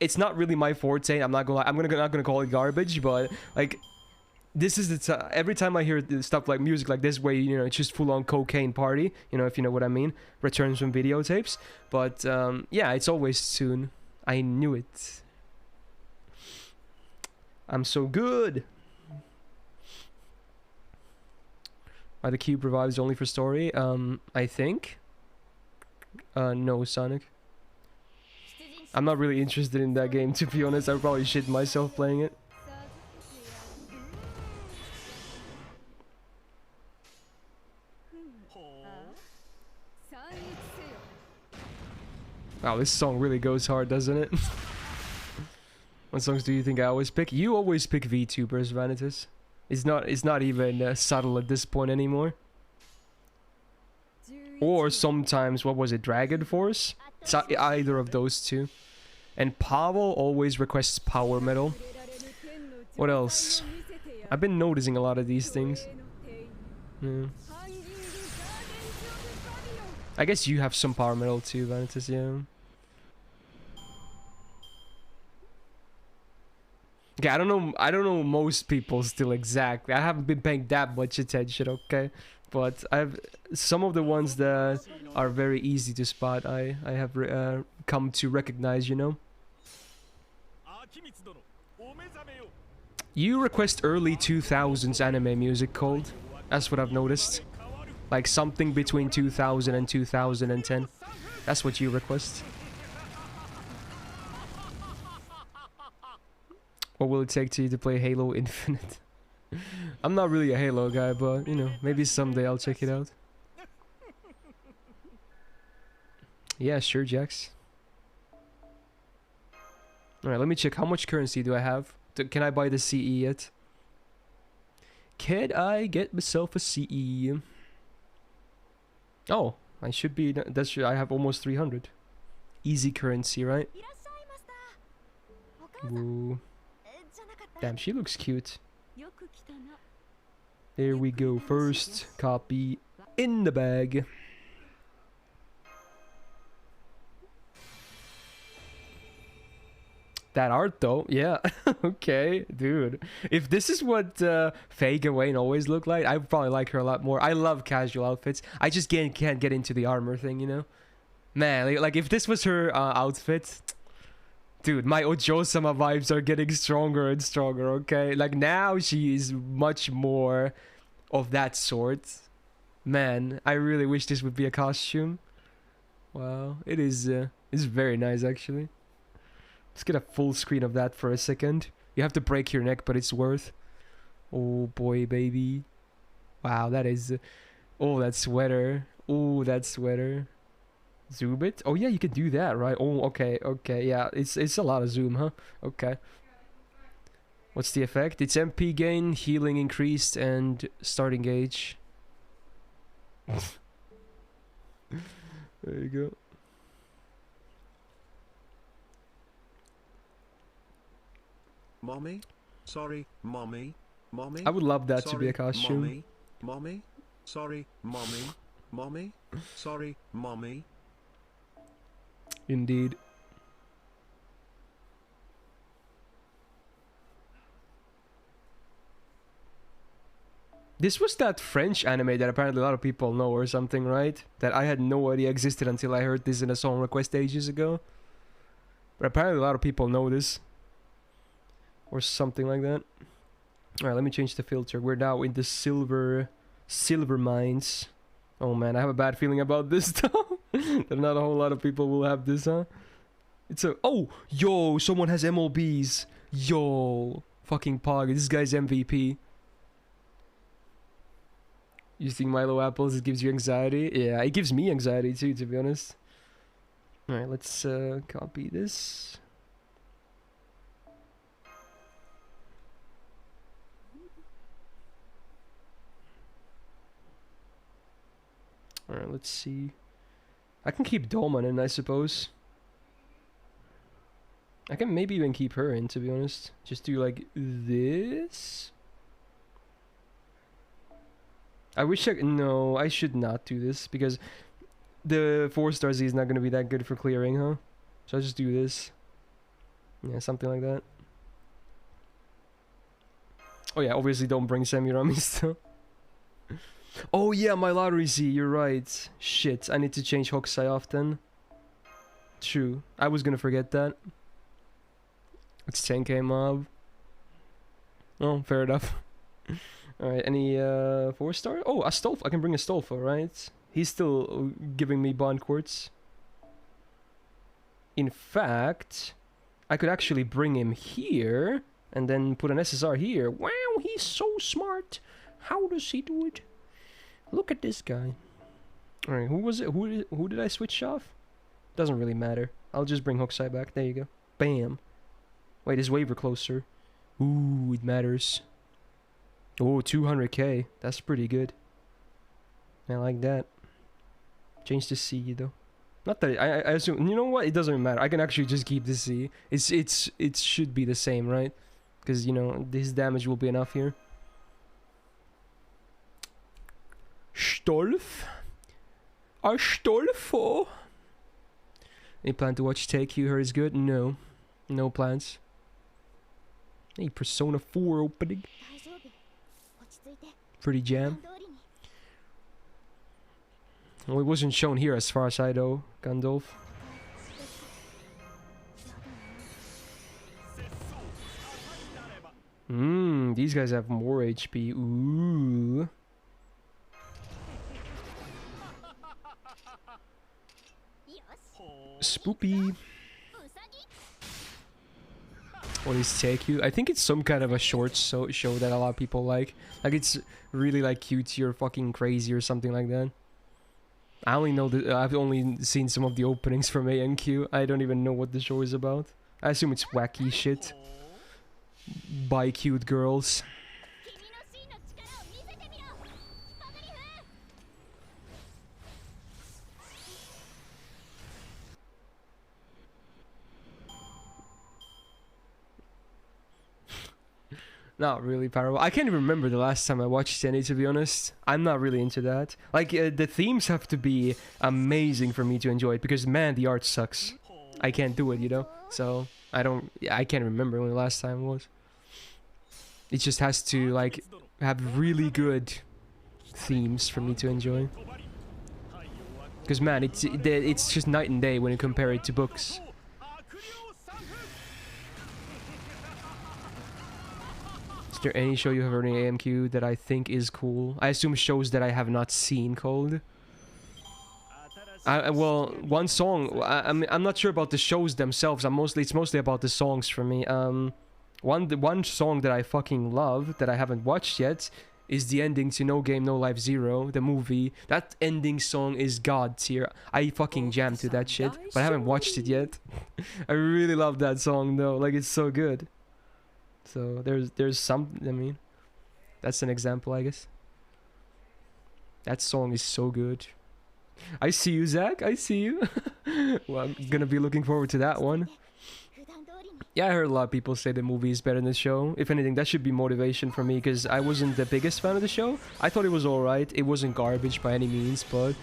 it's not really my forte. I'm not gonna call it garbage, but like... This is the every time I hear stuff like music like this, where you know it's just full on cocaine party, you know, if you know what I mean, returns from videotapes. But yeah, it's always soon. I knew it. I'm so good. Are the cube revives only for story? I think. No, Sonic. I'm not really interested in that game, to be honest. I probably shit myself playing it. Wow, this song really goes hard, doesn't it? What songs do you think I always pick? You always pick VTubers, Vanitas. It's not even subtle at this point anymore. Or sometimes, what was it, Dragon Force? It's either of those two. And Pavel always requests Power Metal. What else? I've been noticing a lot of these things. Yeah. I guess you have some Power Metal too, Vanitas, yeah. Okay, I don't know most people still exactly. I haven't been paying that much attention, okay? But I've some of the ones that are very easy to spot. I have come to recognize, you know. You request early 2000s anime music, Cold. That's what I've noticed. Like something between 2000 and 2010. That's what you request. What will it take to you to play Halo Infinite? I'm not really a Halo guy, but, you know, maybe someday I'll check it out. Yeah, sure, Jax. Alright, let me check. How much currency do I have? Can I buy the CE yet? Can I get myself a CE? Oh, I should be... I have almost 300. Easy currency, right? Woo. Damn, she looks cute. There we go. First copy in the bag. That art though, yeah. Okay, dude. If this is what Faye Gawain always looked like, I would probably like her a lot more. I love casual outfits. I just can't get into the armor thing, you know? Man, like if this was her outfit... Dude, my Ojo-sama vibes are getting stronger and stronger, okay? Like, now she is much more of that sort. Man, I really wish this would be a costume. Wow, it is it's very nice, actually. Let's get a full screen of that for a second. You have to break your neck, but it's worth. Oh, boy, baby. Wow, that is... oh, that sweater. Oh, that sweater. Zoom it? Oh yeah, you can do that, right? Oh, okay, okay, yeah, it's a lot of zoom, huh? Okay. What's the effect? It's MP gain, healing increased, and starting gauge. There you go. Mommy? Sorry, mommy? Mommy? I would love that Sorry, to be a costume. Mommy? Mommy? Sorry, mommy? Mommy? Sorry, mommy? Indeed. This was that French anime that apparently a lot of people know or something, right? That I had no idea existed until I heard this in a song request ages ago. But apparently a lot of people know this. Or something like that. Alright, let me change the filter. We're now in the silver mines. Oh man, I have a bad feeling about this though. That not a whole lot of people will have this, huh? It's a... oh! Yo! Someone has MLBs! Yo! Fucking Pog. This guy's MVP. You think Milo Apples, it gives you anxiety? Yeah, it gives me anxiety too, to be honest. Alright, let's copy this. Alright, let's see. I can keep Dolman in, I suppose. I can maybe even keep her in, to be honest. Just do like this. I wish I... No, I should not do this because the 4-star Z is not going to be that good for clearing, huh? So I'll just do this. Yeah, something like that. Oh yeah, obviously don't bring Semiramis still. Oh yeah, my lottery Z, you're right. Shit, I need to change Hokusai off then. True, I was gonna forget that. It's 10k mob. Oh, fair enough. Alright, any 4-star? Oh, Astolfo, I can bring Astolfo, right? He's still giving me bond quartz. In fact, I could actually bring him here and then put an SSR here. Wow, he's so smart. How does he do it? Look at this guy. Alright, who was it? Who did I switch off? Doesn't really matter. I'll just bring Hokusai back. There you go. Bam. Wait, is Waver closer? Ooh, it matters. Oh, 200k. That's pretty good. I like that. Change to C though. Not that I assume. You know what? It doesn't matter. I can actually just keep the C. It should be the same, right? Because you know this damage will be enough here. Stolf. Astolfo. Any plan to watch Take You? Her is good? No. No plans. Hey, Persona 4 opening. Pretty jam. Well, it wasn't shown here as far as I know, Gandalf. These guys have more HP. Ooh. Spoopy. What is Take You? I think it's some kind of a short show that a lot of people like. Like it's really like cutesy or fucking crazy or something like that. I only know that I've only seen some of the openings from ANQ. I don't even know what the show is about. I assume it's wacky shit by cute girls. Not really powerful. I can't even remember the last time I watched any, to be honest. I'm not really into that. Like, the themes have to be amazing for me to enjoy it, because, man, the art sucks. I can't do it, you know? So, I can't remember when the last time was. It just has to, like, have really good themes for me to enjoy. Because, man, it's just night and day when you compare it to books. Is there any show you have heard in AMQ that I think is cool? I assume shows that I have not seen called. Well, one song. I'm not sure about the shows themselves. It's mostly about the songs for me. One song that I fucking love that I haven't watched yet is the ending to No Game No Life 0, the movie. That ending song is god tier. I fucking jam to that shit, but I haven't watched it yet. I really love that song though. Like it's so good. So there's some, I mean, that's an example, I guess. That song is so good. I see you, Zach. I see you. Well, I'm gonna be looking forward to that one. Yeah, I heard a lot of people say the movie is better than the show. If anything, that should be motivation for me, because I wasn't the biggest fan of the show. I thought it was alright. It wasn't garbage by any means, but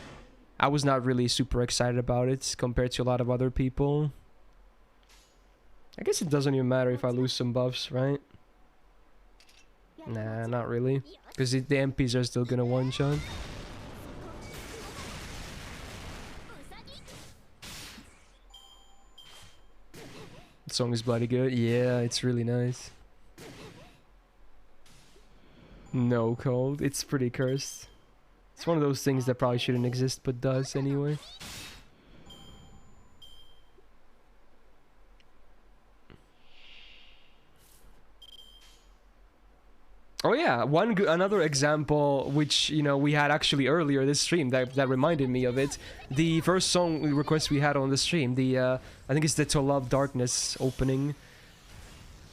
I was not really super excited about it compared to a lot of other people. I guess it doesn't even matter if I lose some buffs, right? Nah, not really. Because the MPs are still gonna one-shot. The song is bloody good. Yeah, it's really nice. No cold. It's pretty cursed. It's one of those things that probably shouldn't exist, but does anyway. Oh yeah, another example which we had actually earlier this stream that reminded me of it. The first song request we had on the stream, the I think it's the To Love Darkness opening.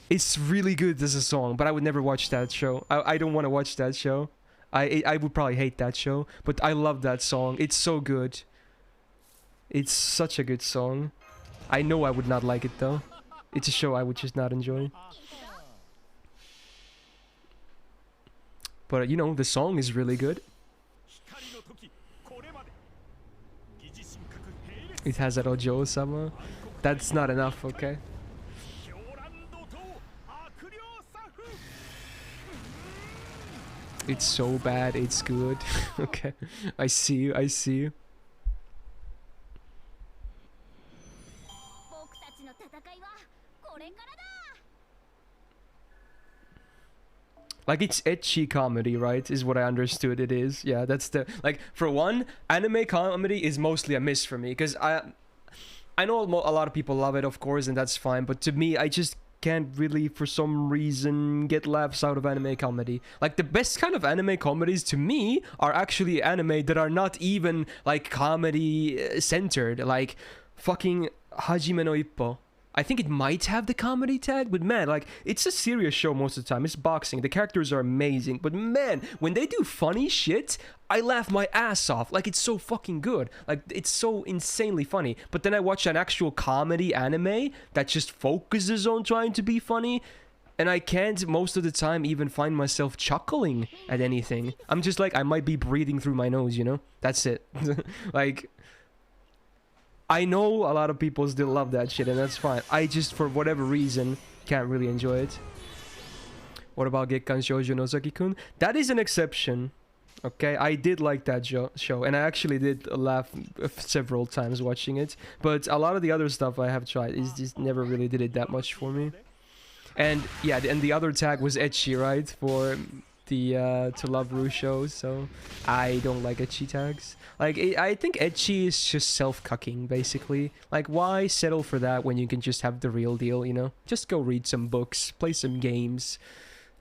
It's really good as a song, but I would never watch that show. I don't want to watch that show. I would probably hate that show, but I love that song. It's so good. It's such a good song. I know I would not like it though. It's a show I would just not enjoy. But the song is really good. It has that Ojo-sama. That's not enough, okay? It's so bad, it's good. Okay, I see you, I see you. Like, it's ecchi comedy, right? Is what I understood it is. Yeah, that's the... Like, for one, anime comedy is mostly a miss for me. Because I know a lot of people love it, of course, and that's fine. But to me, I just can't really, for some reason, get laughs out of anime comedy. Like, the best kind of anime comedies, to me, are actually anime that are not even, like, comedy-centered. Like, fucking Hajime no Ippo. I think it might have the comedy tag, but man, like, it's a serious show most of the time. It's boxing. The characters are amazing. But man, when they do funny shit, I laugh my ass off. Like, it's so fucking good. Like, it's so insanely funny. But then I watch an actual comedy anime that just focuses on trying to be funny, and I can't most of the time even find myself chuckling at anything. I'm just like, I might be breathing through my nose, That's it. Like... I know a lot of people still love that shit, and that's fine. I just, for whatever reason, can't really enjoy it. What about Gekkan Shoujo Nozaki-kun? That is an exception. Okay, I did like that show, and I actually did laugh several times watching it. But a lot of the other stuff I have tried is just never really did it that much for me. And yeah, and the other tag was ecchi, right? For the To Love Ru shows, so I don't like ecchi tags. Like, I think ecchi is just self-cucking, basically. Like, why settle for that when you can just have the real deal, Just go read some books, play some games,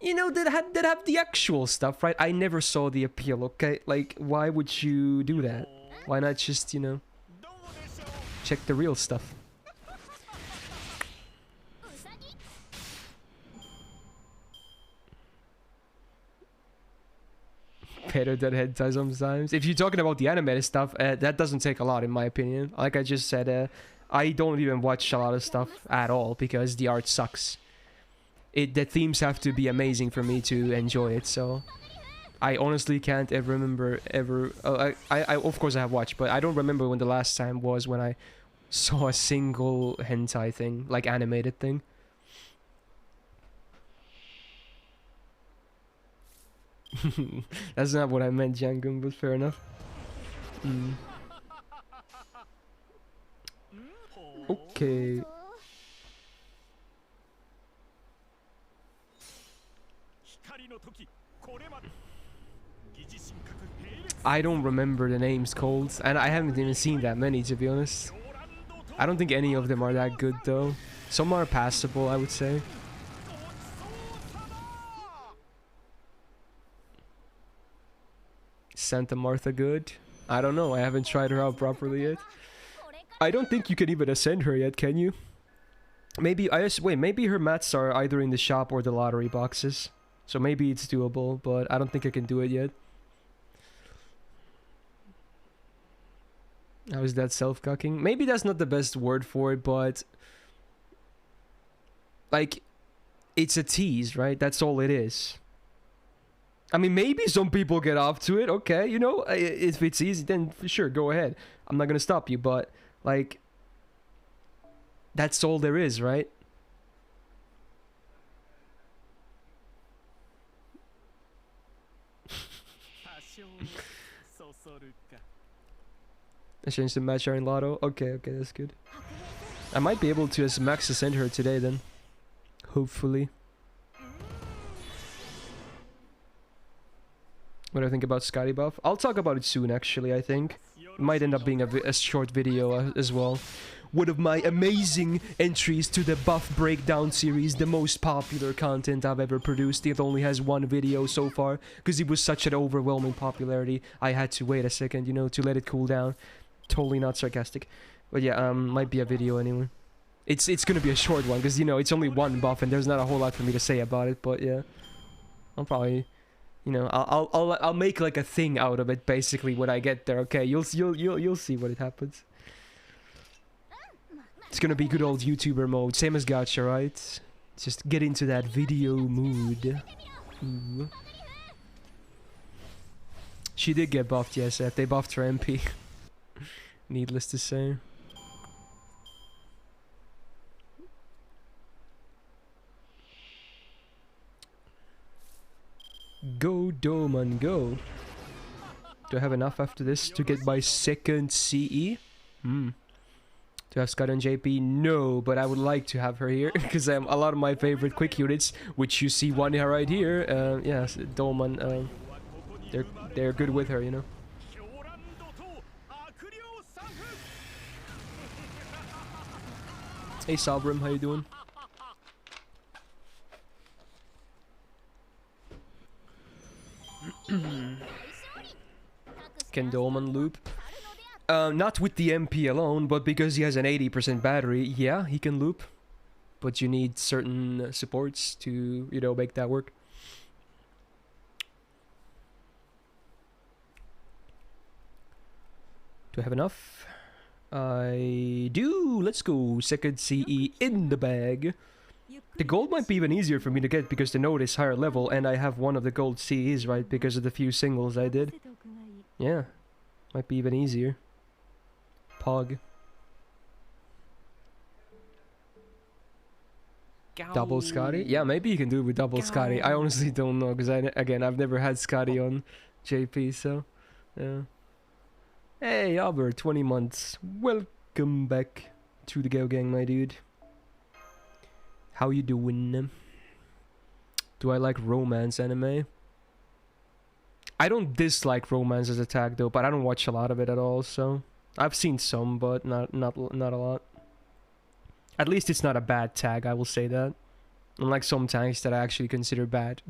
that have the actual stuff, right? I never saw the appeal, okay? Like, why would you do that? Why not just, check the real stuff? Better than hentai sometimes. If you're talking about the animated stuff, that doesn't take a lot in my opinion. Like I just said, I don't even watch a lot of stuff at all because the art sucks. The themes have to be amazing for me to enjoy it, so I honestly can't ever remember I of course I have watched, but I don't remember when the last time was when I saw a single hentai thing, like animated thing. That's not what I meant, Jangun, but fair enough. Okay. I don't remember the names called, and I haven't even seen that many, to be honest. I don't think any of them are that good, though. Some are passable, I would say. Santa Martha good? I don't know, I haven't tried her out properly yet. I don't think you can even ascend her yet, can you? Maybe, maybe her mats are either in the shop or the lottery boxes. So maybe it's doable, but I don't think I can do it yet. How is that self-cucking? Maybe that's not the best word for it, but... like, it's a tease, right? That's all it is. I mean, maybe some people get off to it, okay, if it's easy, then sure, go ahead. I'm not gonna stop you, but, like, that's all there is, right? I changed the match in Lotto. Okay, that's good. I might be able to max ascend her today then. Hopefully. What do I think about Skadi buff? I'll talk about it soon, actually, I think. It might end up being a short video as well. one of my amazing entries to the buff breakdown series, the most popular content I've ever produced. It only has one video so far, because it was such an overwhelming popularity. I had to wait a second, you know, to let it cool down. Totally not sarcastic. But yeah, might be a video anyway. It's gonna be a short one, because, you know, it's only one buff, and there's not a whole lot for me to say about it, but yeah. I'll probably... You know, I'll make like a thing out of it basically when I get there. Okay, you'll see what it happens. It's gonna be good old YouTuber mode, same as Gacha, right? Just get into that video mood. Ooh. She did get buffed, yes. They buffed her MP. Needless to say. Go, Doman, go. Do I have enough after this to get my second CE? Do I have Skadi and JP? No, but I would like to have her here because a lot of my favorite quick units, which you see one here right here. Yes, Doman. They're good with her, you know. Hey Sabrim, how you doing? Can Dolman loop? Not with the MP alone, but because he has an 80% battery, yeah, he can loop. But you need certain supports to, you know, make that work. Do I have enough? I do! Let's go! Second CE in the bag. The gold might be even easier for me to get because the node is higher level and I have one of the gold CEs, right? Because of the few singles I did. Yeah. Might be even easier. Pog. Double Skadi? Yeah, maybe you can do it with double Skadi. I honestly don't know because again, I've never had Skadi on JP, so... Yeah. Hey, Albert, 20 months. Welcome back to the Go Gang, my dude. How you doing? Do I like romance anime? I don't dislike romance as a tag though, but I don't watch a lot of it at all, so... I've seen some, but not a lot. At least it's not a bad tag, I will say that. Unlike some tags that I actually consider bad.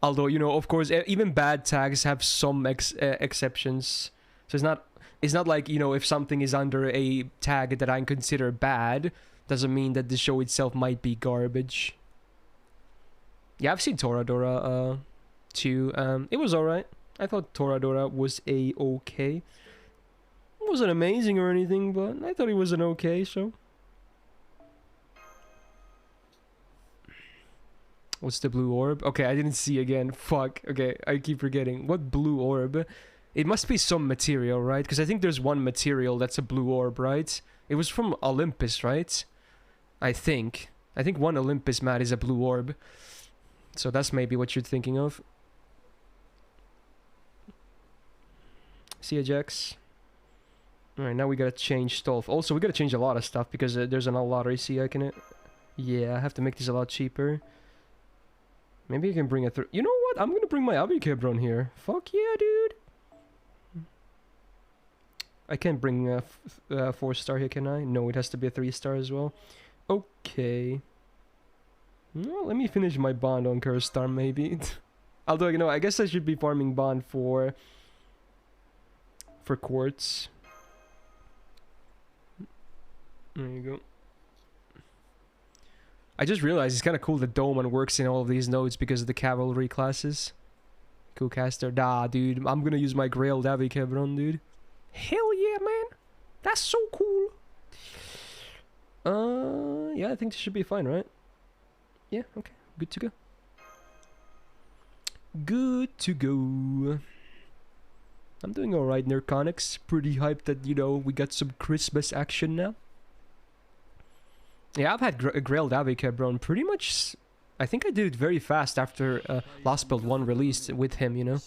Although, you know, of course, even bad tags have some exceptions. So it's not like, you know, if something is under a tag that I consider bad, doesn't mean that the show itself might be garbage. Yeah, I've seen Toradora too. It was alright. I thought Toradora was okay. It wasn't amazing or anything, but I thought it was an okay show. What's the blue orb? Okay, I didn't see again. Fuck. Okay, I keep forgetting. What blue orb? It must be some material, right? Because I think there's one material that's a blue orb, right? It was from Olympus, right? I think one Olympus mat is a blue orb. So that's maybe what you're thinking of. See ya, Jax. Alright, now we gotta change stuff. Also, we gotta change a lot of stuff because there's an lottery. See, I can... Yeah, I have to make this a lot cheaper. Maybe I can bring a... You know what? I'm gonna bring my Abikebron here. Fuck yeah, dude. I can't bring a 4-star here, can I? No, it has to be a 3-star as well. Okay. Well, let me finish my bond on Curse Star, maybe. Although, you know, I guess I should be farming bond for quartz. There you go. I just realized it's kind of cool that Doman works in all of these nodes because of the cavalry classes. Cool caster. Nah, dude. I'm gonna use my Grail Abikebron, dude. Hell yeah, man. That's so cool. Yeah, I think this should be fine, right? Yeah, okay. Good to go. Good to go. I'm doing alright, Nerconics. Pretty hyped that, you know, we got some Christmas action now. Yeah, I've had Grailed Abikebron pretty much... I think I did it very fast after Last Build 1 released with him, you know.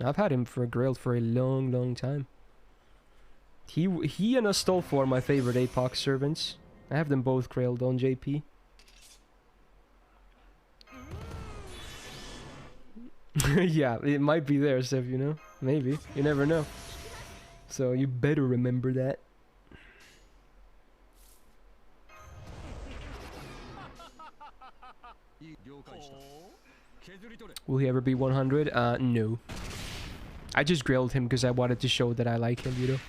I've had him for Grailed for a long, long time. He and Astolfo are my favorite APOC servants. I have them both Grailed on JP. Yeah, it might be there, Sev, you know? Maybe. You never know. So you better remember that. Will he ever be 100? No. I just grilled him because I wanted to show that I like him, you know.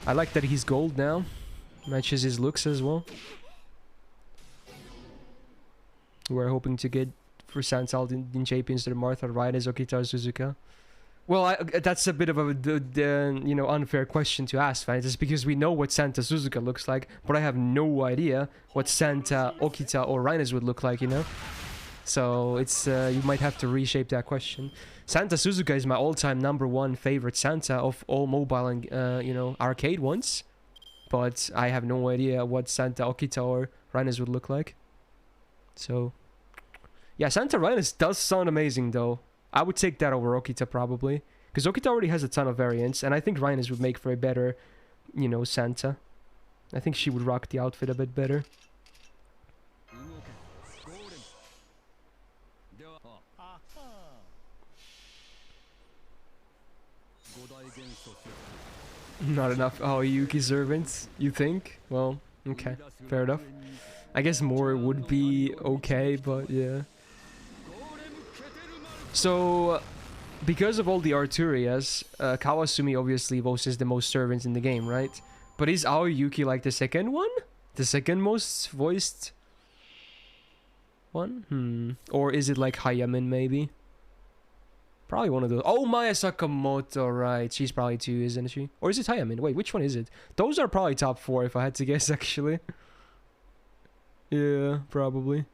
I like that he's gold now. Matches his looks as well. We're hoping to get for Sansalt in champions to the Martha, Ryan, Okita, Suzuka. Well, that's a bit of a you know, unfair question to ask, right? It's because we know what Santa Suzuka looks like, but I have no idea what Santa, Okita, or Rhinus would look like, you know? So it's you might have to reshape that question. Santa Suzuka is my all-time #1 favorite Santa of all mobile and you know, arcade ones, but I have no idea what Santa, Okita, or Rhinus would look like. So yeah, Santa Rhinus does sound amazing though. I would take that over Okita probably, because Okita already has a ton of variants, and I think Rhinus would make for a better, you know, Santa. I think she would rock the outfit a bit better. Not enough Aoyuki servants, you think? Well, okay, fair enough. I guess more would be okay, but yeah. So, because of all the Arturias, Kawasumi obviously voices the most servants in the game, right? But is Aoyuki like the second one? The second most voiced one? Or is it like Hayamin maybe? Probably one of those. Oh, Maya Sakamoto, right. She's probably 2, isn't she? Or is it Hayamin? Wait, which one is it? Those are probably top 4 if I had to guess, actually. Yeah, probably.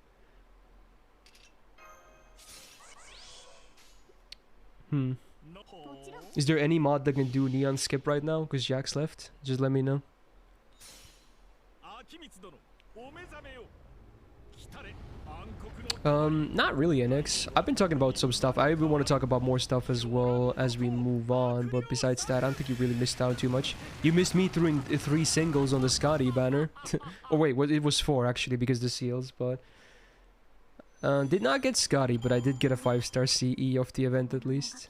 Is there any mod that can do Neon Skip right now? Because Jack's left. Just let me know. Not really, NX. I've been talking about some stuff. I even want to talk about more stuff as well as we move on. But besides that, I don't think you really missed out too much. You missed me throwing 3 singles on the Skadi banner. Oh wait, well, it was 4 actually because the seals. But did not get Skadi, but I did get a 5-star CE of the event at least.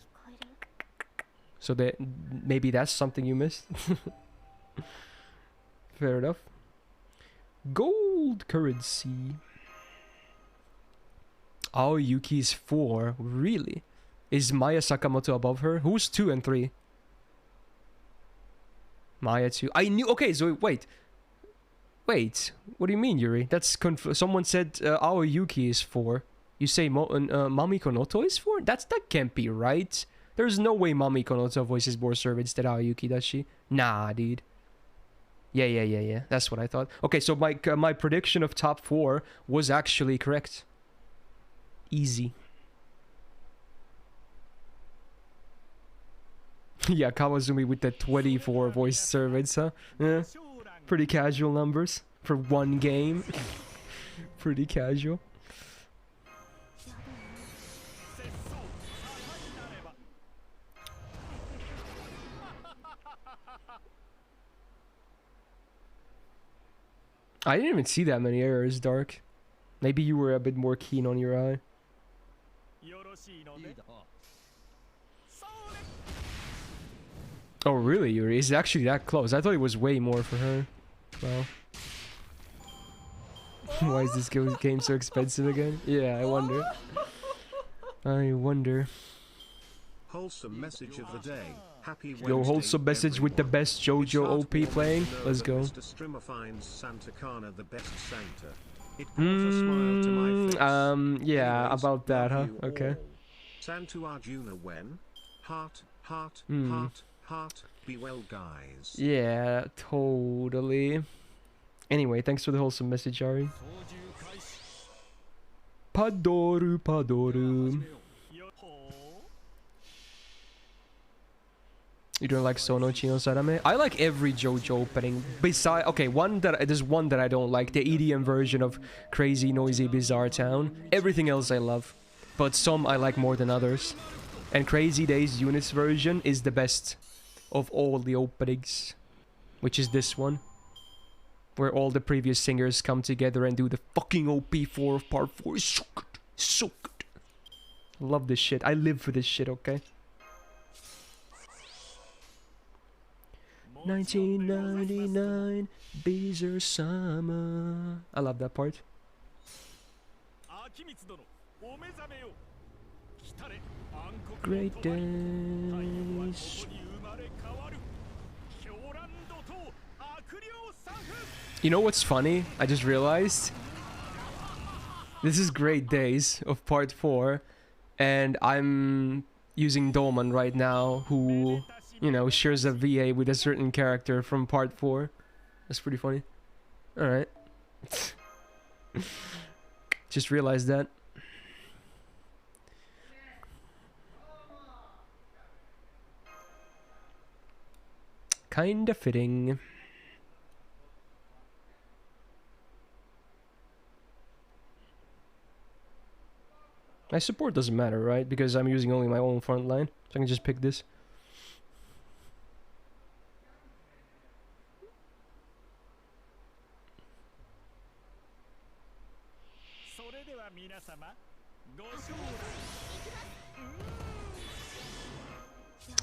So that maybe that's something you missed. Fair enough. Gold currency. Aoyuki's 4. Really? Is Maya Sakamoto above her? Who's 2 and 3? Maya 2. I knew. Okay, so wait. Wait. What do you mean, Yuri? That's someone said Aoyuki is 4. You say Mamiko Noto is 4? That can't be right. There's no way Mamiko Noto voices more servants than Aoyuki, does she? Nah, dude. Yeah. That's what I thought. Okay, so my prediction of top 4 was actually correct. Easy. Yeah, Kawasumi with the 24 voice servants, huh? Yeah. Pretty casual numbers for one game. Pretty casual. I didn't even see that many errors, Dark. Maybe you were a bit more keen on your eye. Oh really, Yuri? Is it actually that close? I thought it was way more for her. Well. Why is this game so expensive again? Yeah, I wonder. I wonder. Wholesome message of the day. Happy Wednesday, yo, wholesome message with the best JoJo OP playing. Let's go. Mr. Strimmer finds Santa Kana the best Santa. It brought a smile to my face. Yeah, Anyways, about that, huh? love you Okay. all. Santu Arjuna when? Heart, heart, heart, be well, guys. Yeah, totally. Anyway, thanks for the wholesome message, Ari. Padoru, Padoru. You don't like Sono Chino Sarame? I like every JoJo opening. Besides, okay, there's one that I don't like, the EDM version of Crazy Noisy Bizarre Town. Everything else I love, but some I like more than others. And Crazy Days Units version is the best of all the openings, which is this one, where all the previous singers come together and do the fucking OP4 of part 4. It's so good, so good. Love this shit. I live for this shit, okay? 1999, Beezer Summer. I love that part. Great days. You know what's funny? I just realized. This is Great Days of part 4. And I'm using Dolman right now, who, you know, shares a VA with a certain character from part 4. That's pretty funny. Alright. Just realized that. Kinda fitting. My support doesn't matter, right? Because I'm using only my own front line. So I can just pick this.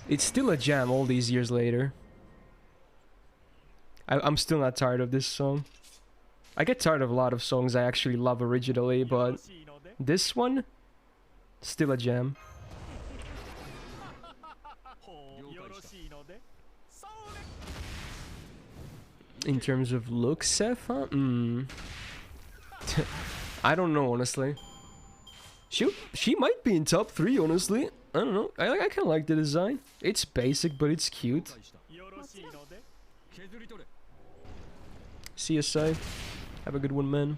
It's still a jam all these years later. I'm still not tired of this song. I get tired of a lot of songs I actually love originally, but this one, still a jam. In terms of looks, Seth, huh? I don't know, honestly. She might be in top 3, honestly. I don't know. I kind of like the design. It's basic, but it's cute. CSI. Have a good one, man.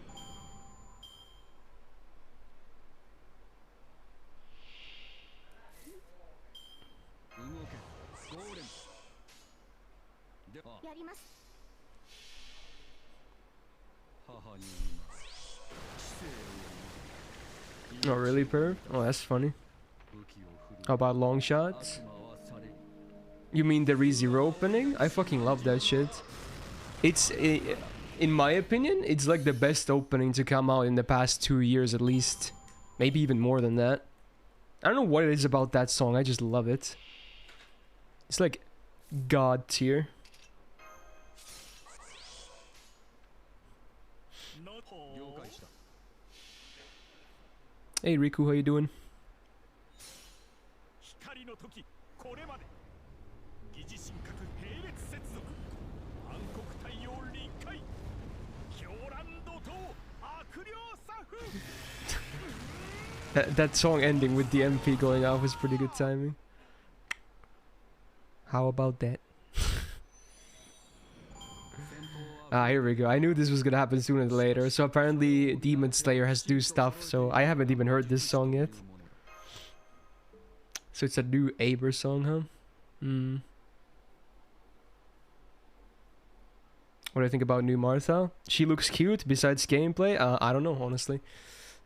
Oh, really, Perv? Oh, that's funny. How about long shots? You mean the ReZero opening? I fucking love that shit. It's, in my opinion, it's like the best opening to come out in the past 2 years at least. Maybe even more than that. I don't know what it is about that song, I just love it. It's like God tier. Hey Riku, how you doing? That song ending with the MP going off was pretty good timing. How about that? Ah, here we go. I knew this was gonna happen sooner than later. So apparently Demon Slayer has new stuff, so I haven't even heard this song yet. So it's a new Aber song, huh? What do I think about new Martha? She looks cute besides gameplay. I don't know, honestly.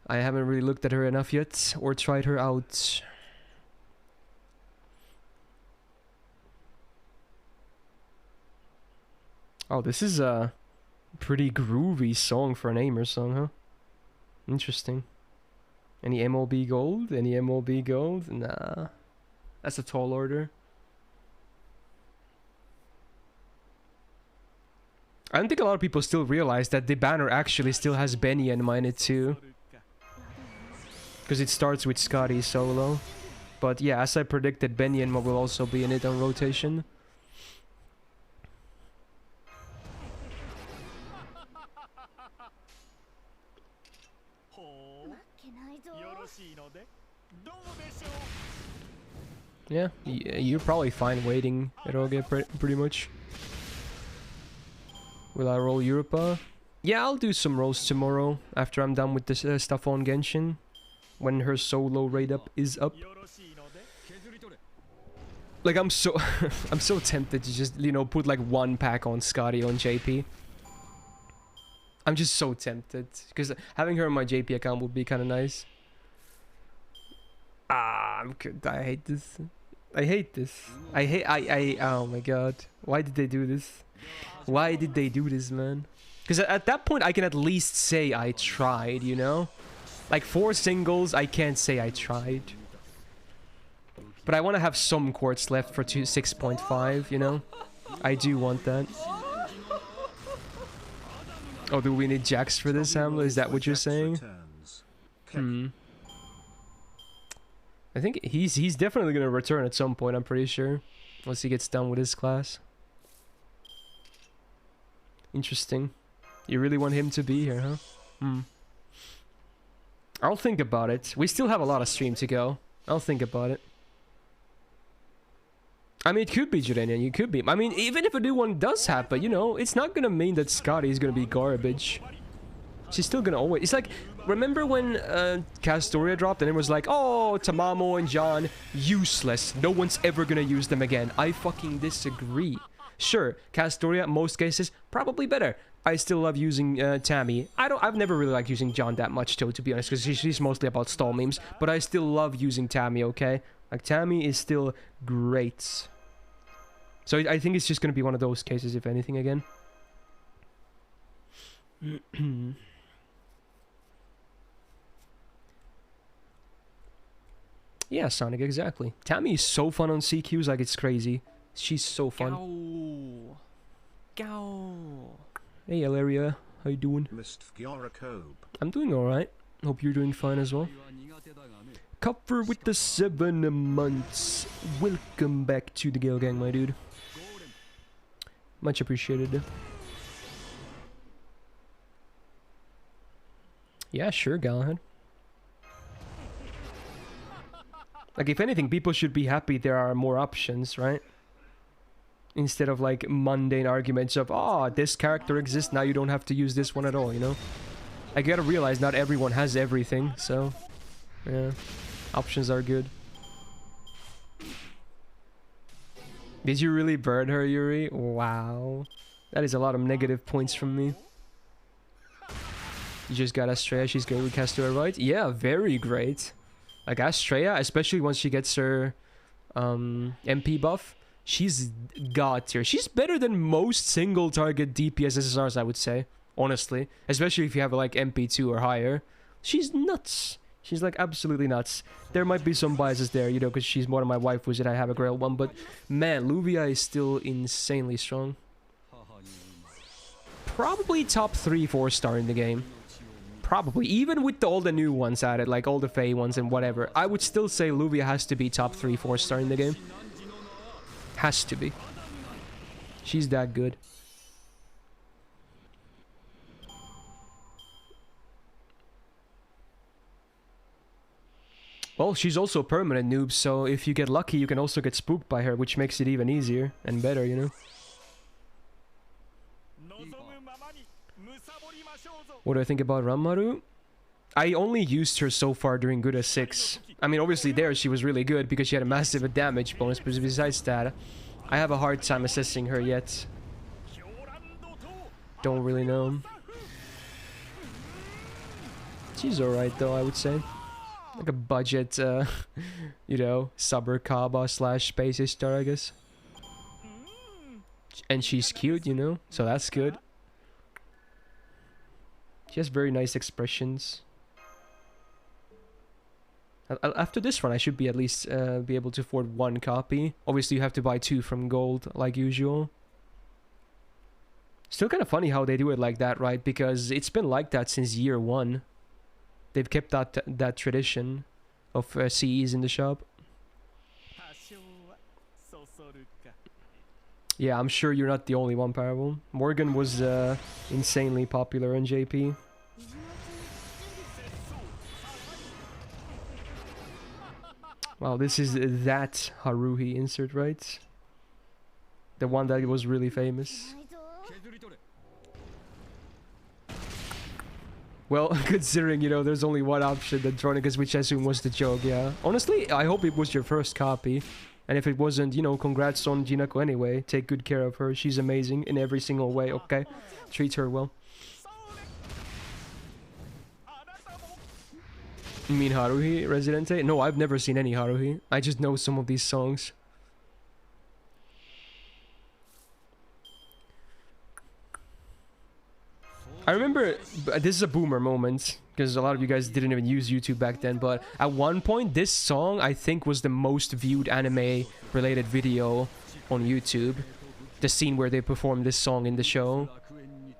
I haven't really looked at her enough yet or tried her out. Oh, this is a pretty groovy song for an Aimer song, huh? Interesting. Any MLB gold? Any MLB gold? Nah. That's a tall order. I don't think a lot of people still realize that the banner actually still has Benny and mine it too. Because it starts with Skadi solo. But yeah, as I predicted, Benny and will also be in it on rotation. Yeah, you're probably fine waiting at all get pretty much. Will I roll Europa? Yeah, I'll do some rolls tomorrow after I'm done with this stuff on Genshin. When her solo raid up is up. Like I'm so I'm so tempted to just, you know, put like 1 pack on Skadi on JP. I'm just so tempted because having her on my JP account would be kind of nice. I hate this. I hate this. Oh my god. Why did they do this? Why did they do this, man? Because at that point I can at least say I tried, you know? Like 4 singles, I can't say I tried. But I want to have some quartz left for 6.5, you know? I do want that. Oh, do we need Jax for this, Hamlet? Is that what you're saying? Hmm. I think he's definitely gonna return at some point, I'm pretty sure. Once he gets done with his class. Interesting. You really want him to be here, huh? Hmm. I'll think about it. We still have a lot of stream to go. I'll think about it. I mean, it could be Jurenian, you could be. I mean, even if a new one does happen, you know, it's not gonna mean that Skadi is gonna be garbage. She's still gonna always... It's like, remember when Castoria dropped and it was like, oh, Tamamo and John, useless. No one's ever gonna use them again. I fucking disagree. Sure, Castoria, in most cases, probably better. I still love using Tammy. I've never really liked using John that much, though, to be honest, because she's mostly about stall memes. But I still love using Tammy, okay? Like, Tammy is still great. So I think it's just gonna be one of those cases, if anything, again. Yeah, Sonic, exactly. Tammy is so fun on CQs, like it's crazy. She's so fun. Hey, Alaria, how you doing? I'm doing alright. Hope you're doing fine as well. Cover with the 7 months. Welcome back to the Gale Gang, my dude. Much appreciated. Yeah, sure, Galahad. Like, if anything, people should be happy there are more options, right? Instead of, like, mundane arguments of, oh, this character exists, now you don't have to use this one at all, you know? I gotta realize not everyone has everything, so... Yeah. Options are good. Did you really burn her, Yuri? Wow. That is a lot of negative points from me. You just got Astrea, she's going to cast her, right? Yeah, very great. Like Astrea, especially once she gets her MP buff, she's god tier. She's better than most single target DPS SSRs, I would say. Honestly. Especially if you have like MP2 or higher. She's nuts. She's like absolutely nuts. There might be some biases there, you know, because she's one of my waifus and I have a Grail one. But man, Luvia is still insanely strong. Probably top 3-4 star in the game. Probably. Even with all the new ones added, like all the Fae ones and whatever. I would still say Luvia has to be top 3-4 star in the game. Has to be. She's that good. Well, she's also a permanent noob, so if you get lucky, you can also get spooked by her, which makes it even easier and better, you know? What do I think about Ranmaru? I only used her so far during Good as 6. I mean, obviously there she was really good because she had a massive damage bonus, but besides that, I have a hard time assessing her yet. Don't really know. She's alright though, I would say. Like a budget, you know, Subber Kaba slash Space Star, I guess. And she's cute, you know, so that's good. She has very nice expressions. After this run, I should be at least be able to afford 1 copy. Obviously, you have to buy 2 from gold, like usual. Still kind of funny how they do it like that, right? Because it's been like that since year 1. They've kept that tradition of CEs in the shop. Yeah, I'm sure you're not the only one, Parable. Morgan was insanely popular in JP. Wow, this is that Haruhi insert, right? The one that was really famous. Well, considering, you know, there's only one option, the Tronicus, which I assume was the joke, yeah. Honestly, I hope it was your first copy. And if it wasn't, you know, congrats on Jinako anyway. Take good care of her. She's amazing in every single way, okay? Treat her well. You mean Haruhi, Residente? No, I've never seen any Haruhi. I just know some of these songs. I remember, this is a boomer moment, because a lot of you guys didn't even use YouTube back then, but at one point, this song, I think, was the most viewed anime-related video on YouTube. The scene where they performed this song in the show.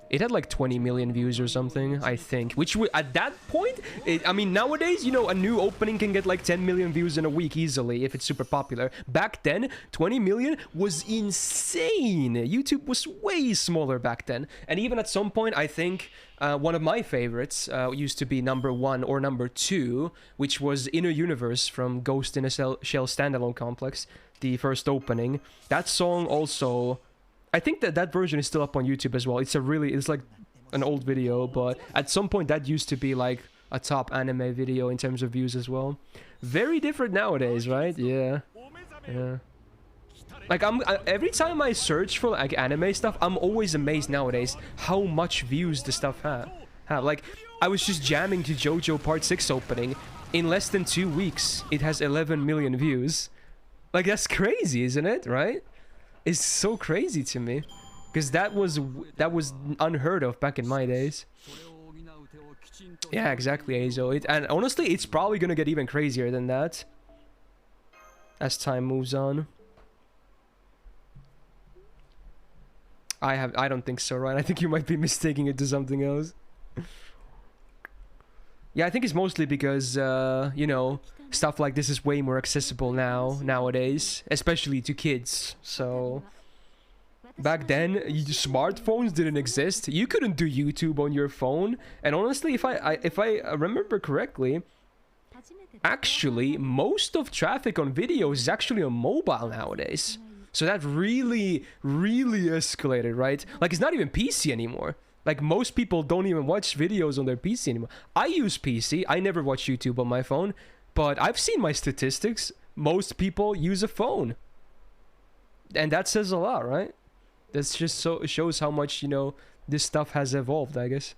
It had like 20 million views or something, I think. Which at that point, I mean, nowadays, you know, a new opening can get like 10 million views in a week easily if it's super popular. Back then, 20 million was insane. YouTube was way smaller back then. And even at some point, I think one of my favorites used to be #1 or #2, which was Inner Universe from Ghost in a Shell Standalone Complex, the first opening. That song also... I think that version is still up on YouTube as well. It's like an old video, but at some point that used to be like a top anime video in terms of views as well. Very different nowadays, right? Yeah. Yeah. Like every time I search for like anime stuff, I'm always amazed nowadays how much views the stuff have. Like I was just jamming to JoJo Part 6 opening. In less than 2 weeks, it has 11 million views. Like that's crazy, isn't it? Right? It's so crazy to me, because that was unheard of back in my days. Yeah, exactly, Azo. And honestly, it's probably gonna get even crazier than that as time moves on. I don't think so, right? I think you might be mistaking it to something else. Yeah, I think it's mostly because you know, stuff like this is way more accessible nowadays, especially to kids. So back then, smartphones didn't exist. You couldn't do YouTube on your phone. And honestly, if I remember correctly, actually most of traffic on videos is actually on mobile nowadays. So that really escalated, right? Like it's not even PC anymore. Like, most people don't even watch videos on their PC anymore. I use PC. I never watch YouTube on my phone. But I've seen my statistics. Most people use a phone. And that says a lot, right? That's just so... It shows how much, you know, this stuff has evolved, I guess.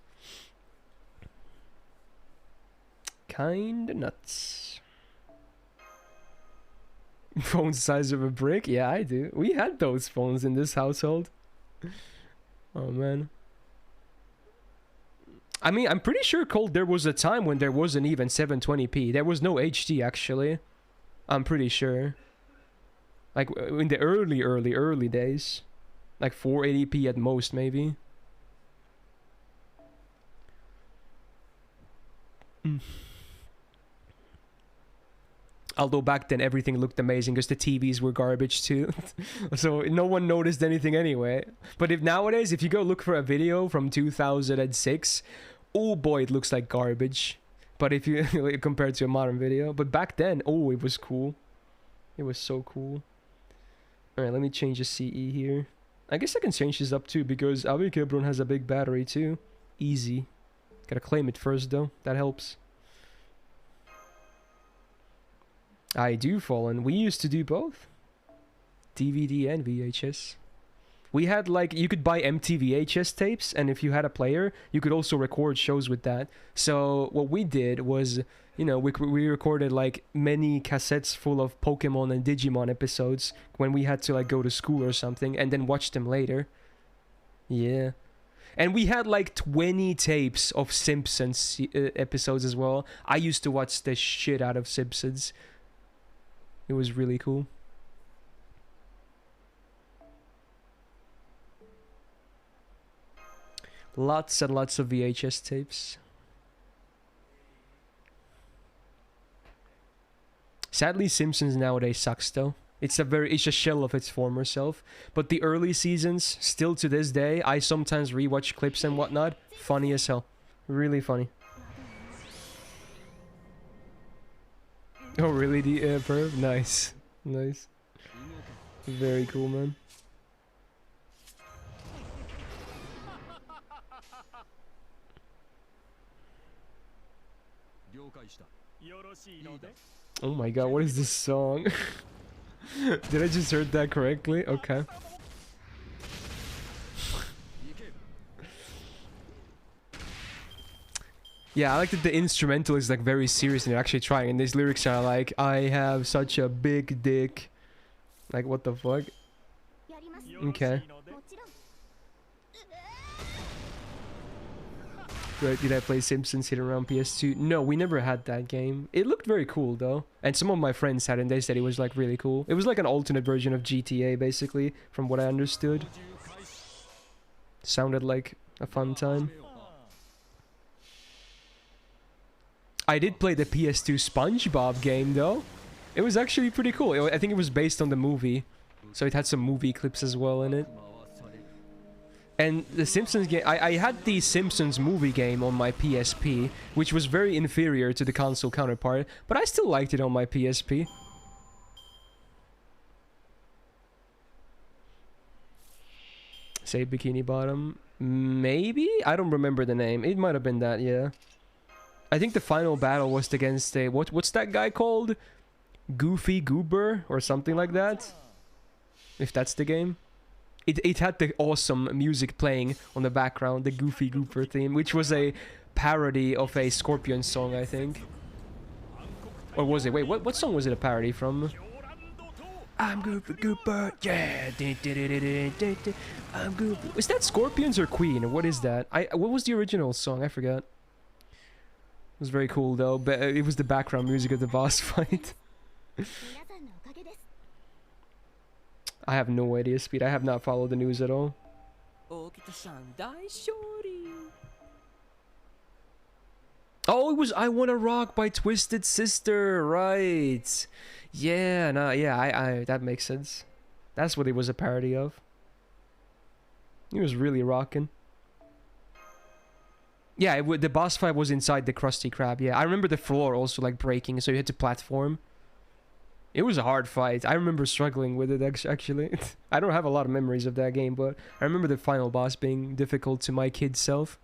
Kinda nuts. Phone size of a brick? Yeah, I do. We had those phones in this household. Oh, man. I mean, I'm pretty sure, Colt, there was a time when there wasn't even 720p. There was no HD, actually. I'm pretty sure. Like, in the early days. Like, 480p at most, maybe. Although back then everything looked amazing because the TVs were garbage too. So no one noticed anything anyway. But if nowadays, if you go look for a video from 2006, oh boy, it looks like garbage. But if you compare it to a modern video. But back then, oh, it was cool. It was so cool. Alright, let me change the CE here. I guess I can change this up too because Avikebron has a big battery too. Easy. Gotta claim it first though. That helps. I do, Fallen. We used to do both. DVD and VHS. We had, like, you could buy empty VHS tapes, and if you had a player, you could also record shows with that. So what we did was, you know, we recorded, like, many cassettes full of Pokemon and Digimon episodes when we had to, like, go to school or something, and then watch them later. Yeah. And we had, like, 20 tapes of Simpsons episodes as well. I used to watch the shit out of Simpsons. It was really cool. Lots and lots of VHS tapes. Sadly, Simpsons nowadays sucks though. It's a shell of its former self. But the early seasons, still to this day, I sometimes rewatch clips and whatnot. Funny as hell. Really funny. Oh really, the perv? Nice. Nice. Very cool, man. Oh my god, what is this song? Did I just heard that correctly? Okay. Yeah, I like that the instrumental is like very serious and they're actually trying, and these lyrics are like, I have such a big dick. Like, what the fuck? Did I play Simpsons Hit Around PS2? No, we never had that game. It looked very cool though. And some of my friends had it and they said it was like really cool. It was like an alternate version of GTA basically, from what I understood. Sounded like a fun time. I did play the PS2 SpongeBob game though. It was actually pretty cool. I think it was based on the movie. So it had some movie clips as well in it. And the Simpsons game, I had the Simpsons movie game on my PSP, which was very inferior to the console counterpart, but I still liked it on my PSP. Say Bikini Bottom? Maybe? I don't remember the name. It might have been that, yeah. I think the final battle was against a... What's that guy called? Goofy Goober? Or something like that? If that's the game. It had the awesome music playing on the background, the Goofy Goober theme, which was a parody of a Scorpion song, I think. Or was it? Wait, what song was it a parody from? I'm Goofy Goober, yeah. I'm Goofy. Is that Scorpions or Queen? Or what is that? What was the original song? I forgot. It was very cool though, but it was the background music of the boss fight. I have no idea, Speed. I have not followed the news at all. Oh, it was I Wanna Rock by Twisted Sister, right? Yeah, no, yeah, that makes sense. That's what it was a parody of. He was really rocking. Yeah, the boss fight was inside the Krusty Krab. Yeah, I remember the floor also like breaking, so you had to platform. It was a hard fight. I remember struggling with it, actually. I don't have a lot of memories of that game, but I remember the final boss being difficult to my kid self.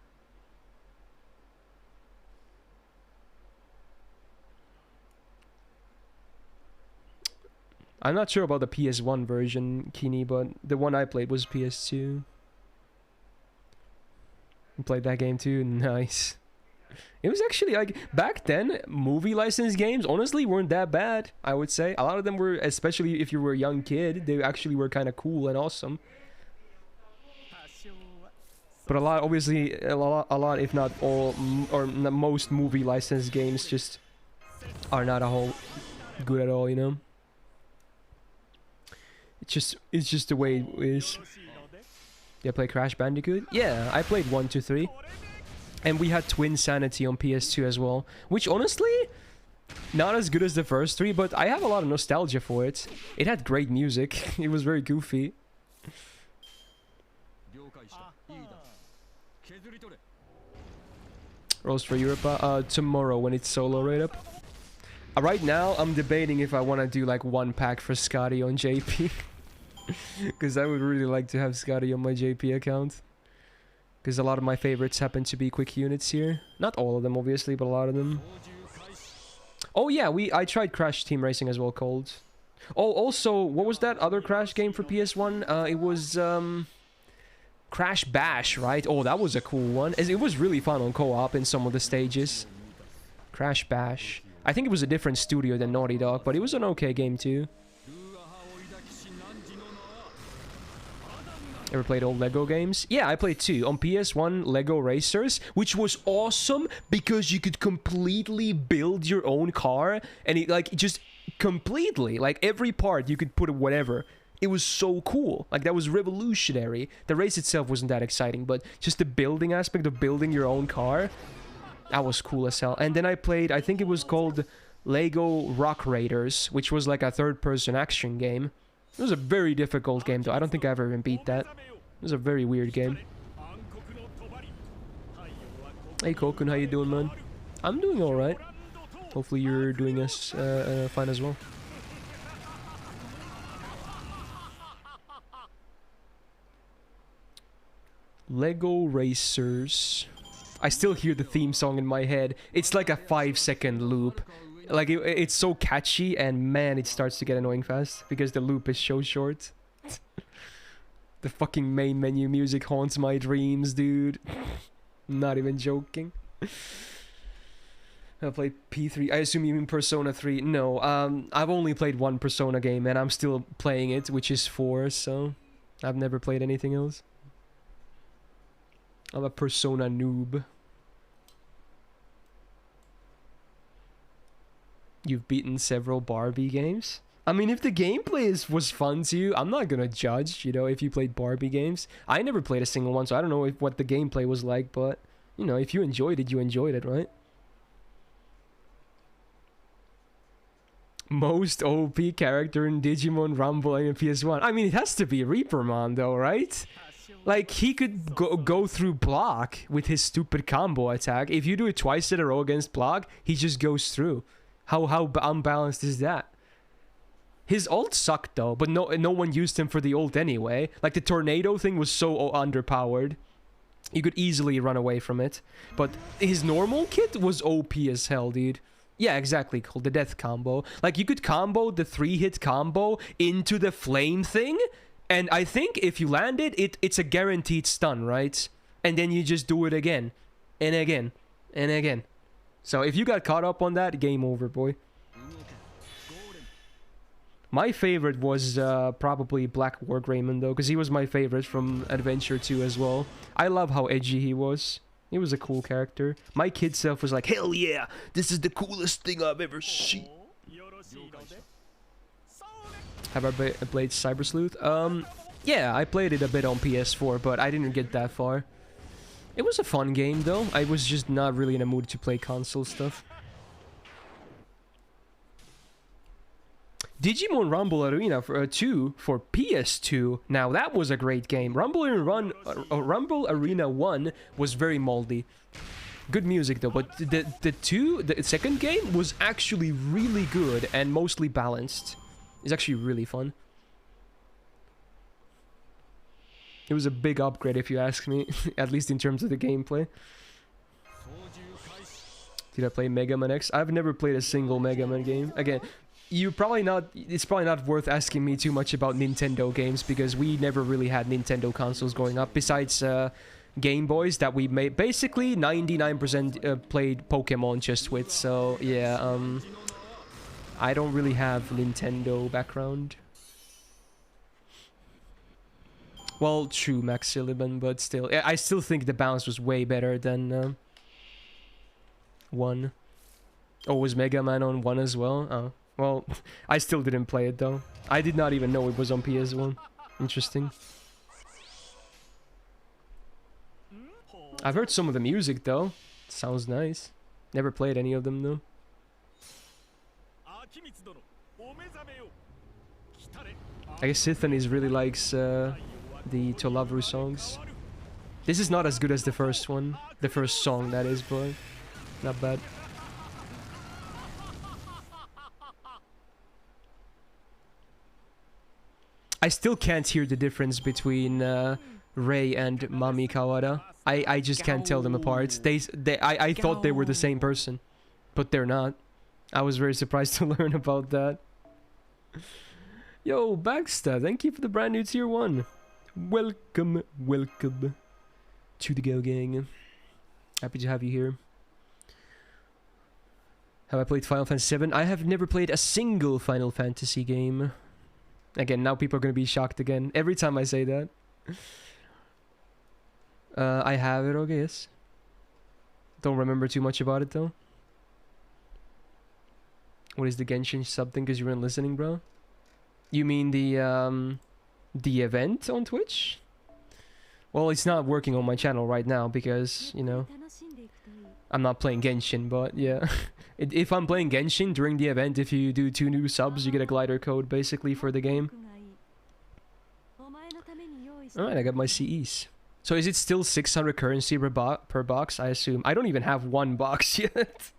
I'm not sure about the PS1 version, Kini, but the one I played was PS2. You played that game too? Nice. It was actually, like, back then, movie license games honestly weren't that bad, I would say. A lot of them were, especially if you were a young kid, they actually were kind of cool and awesome. But a lot, obviously, a lot, if not all, or most movie license games just are not a whole good at all, you know? It's just the way it is. Did I play Crash Bandicoot? Yeah, I played 1, 2, 3. And we had Twin Sanity on PS2 as well, which honestly, not as good as the first 3, but I have a lot of nostalgia for it. It had great music. It was very goofy. Roast for Europa? Tomorrow when it's solo right up. Right now, I'm debating if I want to do like 1 pack for Skadi on JP. Because I would really like to have Skadi on my JP account. Because a lot of my favorites happen to be quick units here. Not all of them, obviously, but a lot of them. Oh yeah, I tried Crash Team Racing as well, Cold. Oh, also, what was that other Crash game for PS1? It was, Crash Bash, right? Oh, that was a cool one. It was really fun on co-op in some of the stages. Crash Bash. I think it was a different studio than Naughty Dog, but it was an okay game too. Ever played old Lego games? Yeah, I played 2. On PS1, Lego Racers, which was awesome because you could completely build your own car. And it, like, just completely, like, every part you could put whatever. It was so cool. Like, that was revolutionary. The race itself wasn't that exciting, but just the building aspect of building your own car, that was cool as hell. And then I played, I think it was called Lego Rock Raiders, which was like a third-person action game. It was a very difficult game, though. I don't think I ever even beat that. It was a very weird game. Hey, Kokun, how you doing, man? I'm doing alright. Hopefully you're doing us fine as well. Lego Racers. I still hear the theme song in my head. It's like a 5-second loop. Like, it's so catchy, and man, it starts to get annoying fast, because the loop is so short. The fucking main menu music haunts my dreams, dude. Not even joking. I played P3. I assume you mean Persona 3. No, I've only played 1 Persona game, and I'm still playing it, which is 4, so I've never played anything else. I'm a Persona noob. You've beaten several Barbie games. I mean, if the gameplay was fun to you, I'm not gonna judge, you know, if you played Barbie games. I never played a single one, so I don't know what the gameplay was like, but, you know, if you enjoyed it, you enjoyed it, right? Most OP character in Digimon Rumble and PS1. I mean, it has to be Reapermon, though, right? Like, he could go through block with his stupid combo attack. If you do it twice in a row against block, he just goes through. How unbalanced is that? His ult sucked though, but no one used him for the ult anyway. Like the tornado thing was so underpowered. You could easily run away from it. But his normal kit was OP as hell, dude. Yeah, exactly, called the death combo. Like you could combo the 3-hit combo into the flame thing, and I think if you land it, it's a guaranteed stun, right? And then you just do it again, and again, and again. So if you got caught up on that, game over, boy. My favorite was probably Black War Greymon, though, because he was my favorite from Adventure 2 as well. I love how edgy he was. He was a cool character. My kid self was like, hell yeah, this is the coolest thing I've ever seen. Have I played Cyber Sleuth? Yeah, I played it a bit on PS4, but I didn't get that far. It was a fun game, though. I was just not really in a mood to play console stuff. Digimon Rumble Arena for 2 for PS2. Now that was a great game. Rumble Arena 1 was very moldy. Good music though, but the second game was actually really good and mostly balanced. It's actually really fun. It was a big upgrade if you ask me, at least in terms of the gameplay. Did I play Mega Man X? I've never played a single Mega Man game. Again, it's probably not worth asking me too much about Nintendo games because we never really had Nintendo consoles growing up besides Game Boys that we made. Basically 99% played Pokemon just with, so yeah, I don't really have Nintendo background. Well, true, Max Sullivan, but still, I still think the balance was way better than 1. Oh, was Mega Man on 1 as well? Oh. Well, I still didn't play it though. I did not even know it was on PS1. Interesting. I've heard some of the music though. Sounds nice. Never played any of them though. I guess Sithanis really likes the Tolavru songs. This is not as good as the first one. The first song, that is, but not bad. I still can't hear the difference between Rei and Mami Kawada. I just can't tell them apart. I thought they were the same person, but they're not. I was very surprised to learn about that. Yo, Baxter, thank you for the brand new tier 1. Welcome to the Go Gang. Happy to have you here. Have I played Final Fantasy VII? I have never played a single Final Fantasy game. Again, now people are going to be shocked again. Every time I say that. I have it, okay, yes. Don't remember too much about it, though. What is the Genshin sub thing? Because you weren't listening, bro? You mean the event on Twitch? Well, it's not working on my channel right now because, you know, I'm not playing Genshin, but yeah. If I'm playing Genshin during the event, if you do 2 new subs, you get a glider code basically for the game. Alright, I got my CEs. So is it still 600 currency per box? I assume. I don't even have 1 box yet.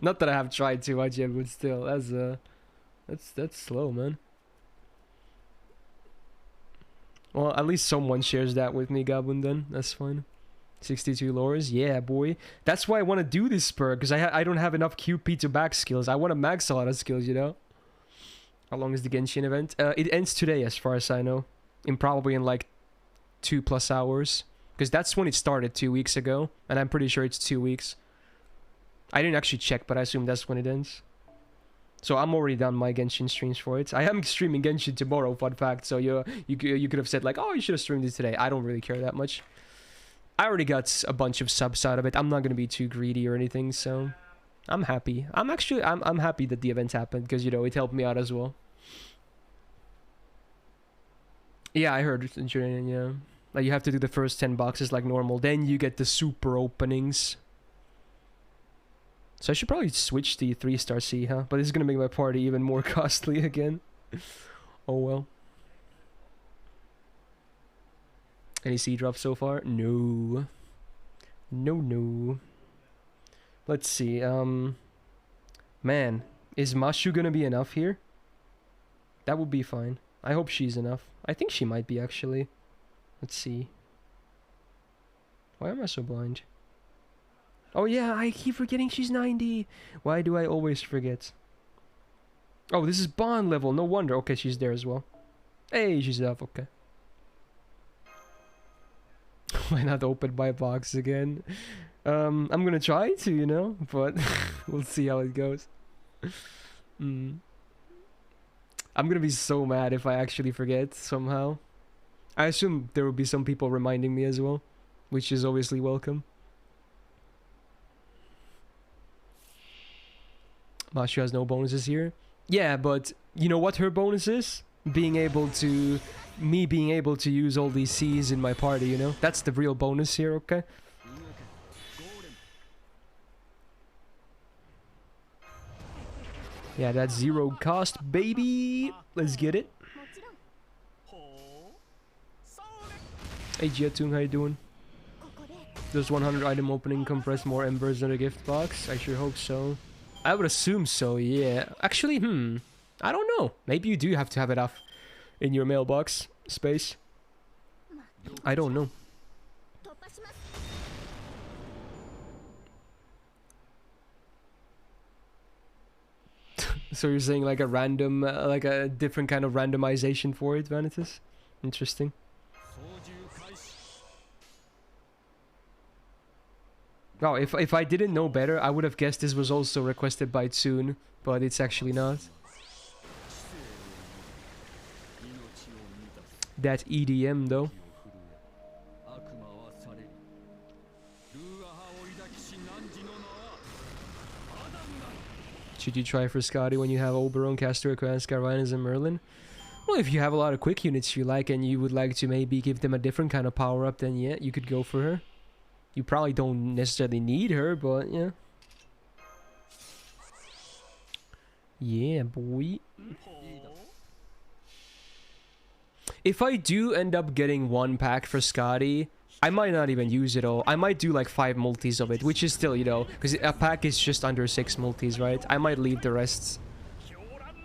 Not that I have tried too much yet, but still, that's slow, man. Well, at least someone shares that with me, Gabun, then. That's fine. 62 lores? Yeah, boy. That's why I want to do this spur, because I don't have enough QP to max skills. I want to max a lot of skills, you know? How long is the Genshin event? It ends today, as far as I know. Probably in like 2+ hours. Because that's when it started 2 weeks ago. And I'm pretty sure it's 2 weeks. I didn't actually check, but I assume that's when it ends. So I'm already done my Genshin streams for it. I am streaming Genshin tomorrow, fun fact. So you could have said like, oh, you should have streamed it today. I don't really care that much. I already got a bunch of subs out of it. I'm not going to be too greedy or anything, so I'm happy. I'm happy that the event happened because, you know, it helped me out as well. Yeah, I heard it, yeah. Like, you have to do the first 10 boxes like normal, then you get the super openings. So I should probably switch the 3-star C, huh? But this is gonna make my party even more costly again. Oh well. Any C drops so far? No. No. Let's see, man, is Mashu gonna be enough here? That would be fine. I hope she's enough. I think she might be, actually. Let's see. Why am I so blind? Oh yeah, I keep forgetting she's 90. Why do I always forget? Oh, this is bond level. No wonder. Okay, she's there as well. Hey, she's up. Okay. Why not open my box again? I'm gonna try to, you know, but we'll see how it goes. I'm gonna be so mad if I actually forget somehow. I assume there will be some people reminding me as well, which is obviously welcome. Mashu has no bonuses here. Yeah, but you know what her bonus is? Being able to use all these C's in my party, you know? That's the real bonus here, okay? Yeah, that's 0 cost, baby! Let's get it. Hey Jiatung, how you doing? Does 100 item opening compress more embers than a gift box? I sure hope so. I would assume so, yeah. Actually, I don't know. Maybe you do have to have it off in your mailbox space. I don't know. So you're saying like a random, like a different kind of randomization for it, Vanitas? Interesting. Wow, if I didn't know better, I would have guessed this was also requested by Tsun, but it's actually not. That EDM though. Should you try for Skadi when you have Oberon, Castor, Kranskar, Rhinos, and Merlin? Well, if you have a lot of quick units you like and you would like to maybe give them a different kind of power up, then yeah, you could go for her. You probably don't necessarily need her, but yeah. Yeah, boy. If I do end up getting one pack for Skadi, I might not even use it all. I might do like 5 multis of it, which is still, you know, because a pack is just under 6 multis, right? I might leave the rest.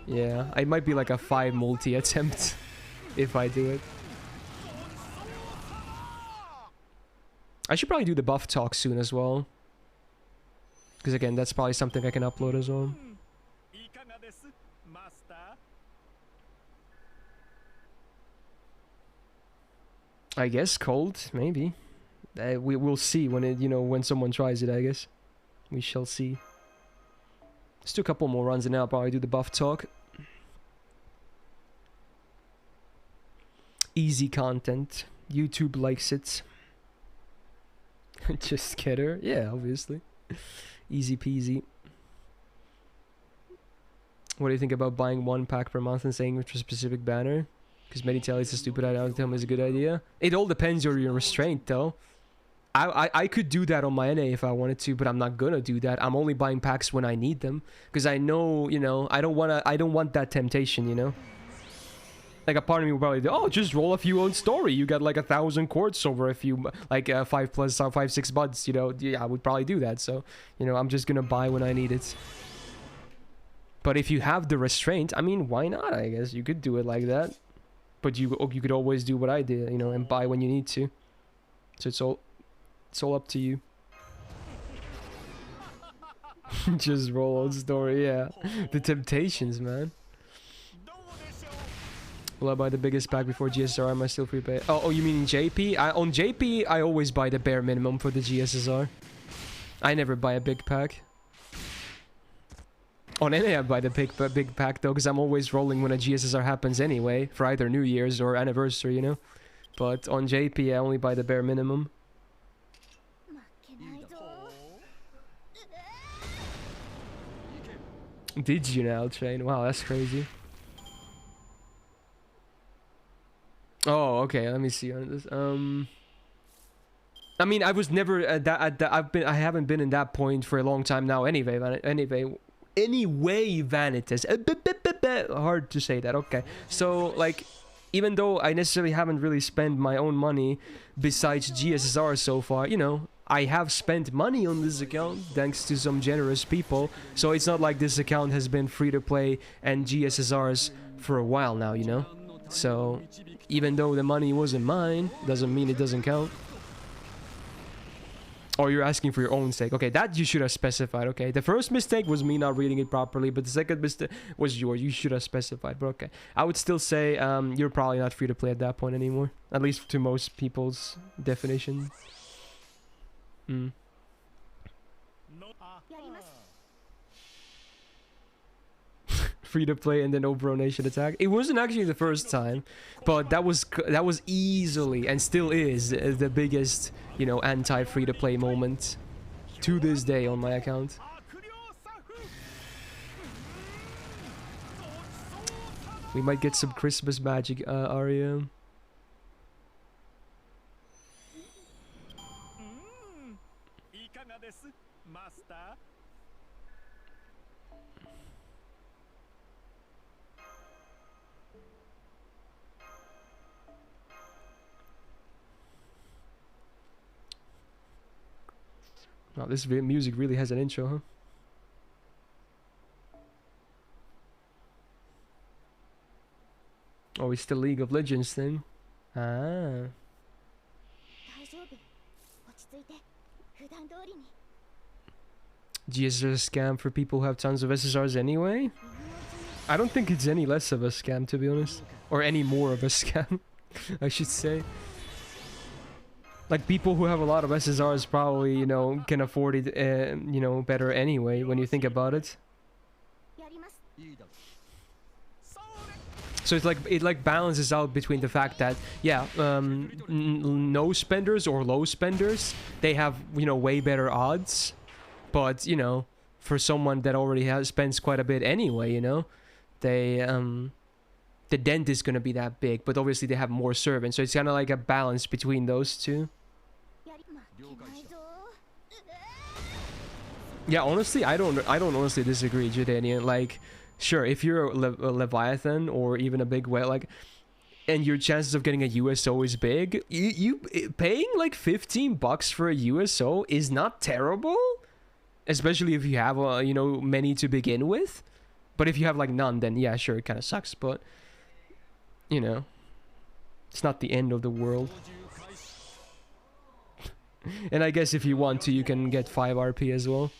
Yeah, it might be like a 5 multi attempt if I do it. I should probably do the buff talk soon as well. Because again, that's probably something I can upload as well. I guess cold, maybe. We'll see when it, you know, when someone tries it, I guess. We shall see. Let's do a couple more runs and then I'll probably do the buff talk. Easy content. YouTube likes it. Just get her. Yeah, obviously. Easy peasy. What do you think about buying 1 pack per month and saying which a specific banner? Because many tell it's a stupid idea, tell me it's a good idea. It all depends on your restraint, though. I could do that on my NA if I wanted to, but I'm not gonna do that. I'm only buying packs when I need them, because I know, you know, I don't want that temptation, you know. Like a part of me will probably do, oh, just roll a few on story. You got like 1,000 quartz over a few, like 5 plus 5 6 buds, you know. Yeah, I would probably do that. So, you know, I'm just gonna buy when I need it. But if you have the restraint, I mean, why not? I guess you could do it like that. But you could always do what I did, you know, and buy when you need to. So it's all up to you. Just roll on story, yeah. The temptations, man. Will I buy the biggest pack before GSR? Am I still free pay? Oh, you mean JP? On JP, I always buy the bare minimum for the GSSR. I never buy a big pack. On NA, I buy the big pack though, because I'm always rolling when a GSSR happens anyway, for either New Year's or anniversary, you know. But on JP, I only buy the bare minimum. Did you now, Train? Wow, that's crazy. Oh, okay. Let me see on this. I mean, I was never at that. I haven't been in that point for a long time now. Anyway, Vanitas. Hard to say that. Okay. So like, even though I necessarily haven't really spent my own money besides GSSR so far, you know, I have spent money on this account thanks to some generous people. So it's not like this account has been free to play and GSSRs for a while now, you know. So even though the money wasn't mine, doesn't mean it doesn't count. Oh, you're asking for your own sake. Okay, that you should have specified. Okay, the first mistake was me not reading it properly, but the second mistake was yours. You should have specified. But okay, I would still say you're probably not free to play at that point anymore. At least to most people's definition. Free to play and then overall nation attack. It wasn't actually the first time, but that was easily and still is the biggest, you know, anti-free to play moment to this day on my account. We might get some Christmas magic, Aria. Oh, this music really has an intro, huh? Oh, it's the League of Legends thing. Ah. GSR scam for people who have tons of SSRs anyway? I don't think it's any less of a scam, to be honest. Or any more of a scam, I should say. Like, people who have a lot of SSRs probably, you know, can afford it, you know, better anyway, when you think about it. So it's like, it like balances out between the fact that, yeah, no spenders or low spenders, they have, you know, way better odds. But, you know, for someone that already spends quite a bit anyway, you know, they, the dent is gonna be that big, but obviously they have more servants, so it's kind of like a balance between those two. Yeah, honestly, I don't honestly disagree, Jordanian. Like, sure, if you're a Leviathan or even a big whale, like, and your chances of getting a USO is big, you paying like $15 for a USO is not terrible, especially if you have you know, many to begin with. But if you have like none, then yeah, sure, it kind of sucks, but you know, it's not the end of the world. And I guess if you want to, you can get 5 RP as well.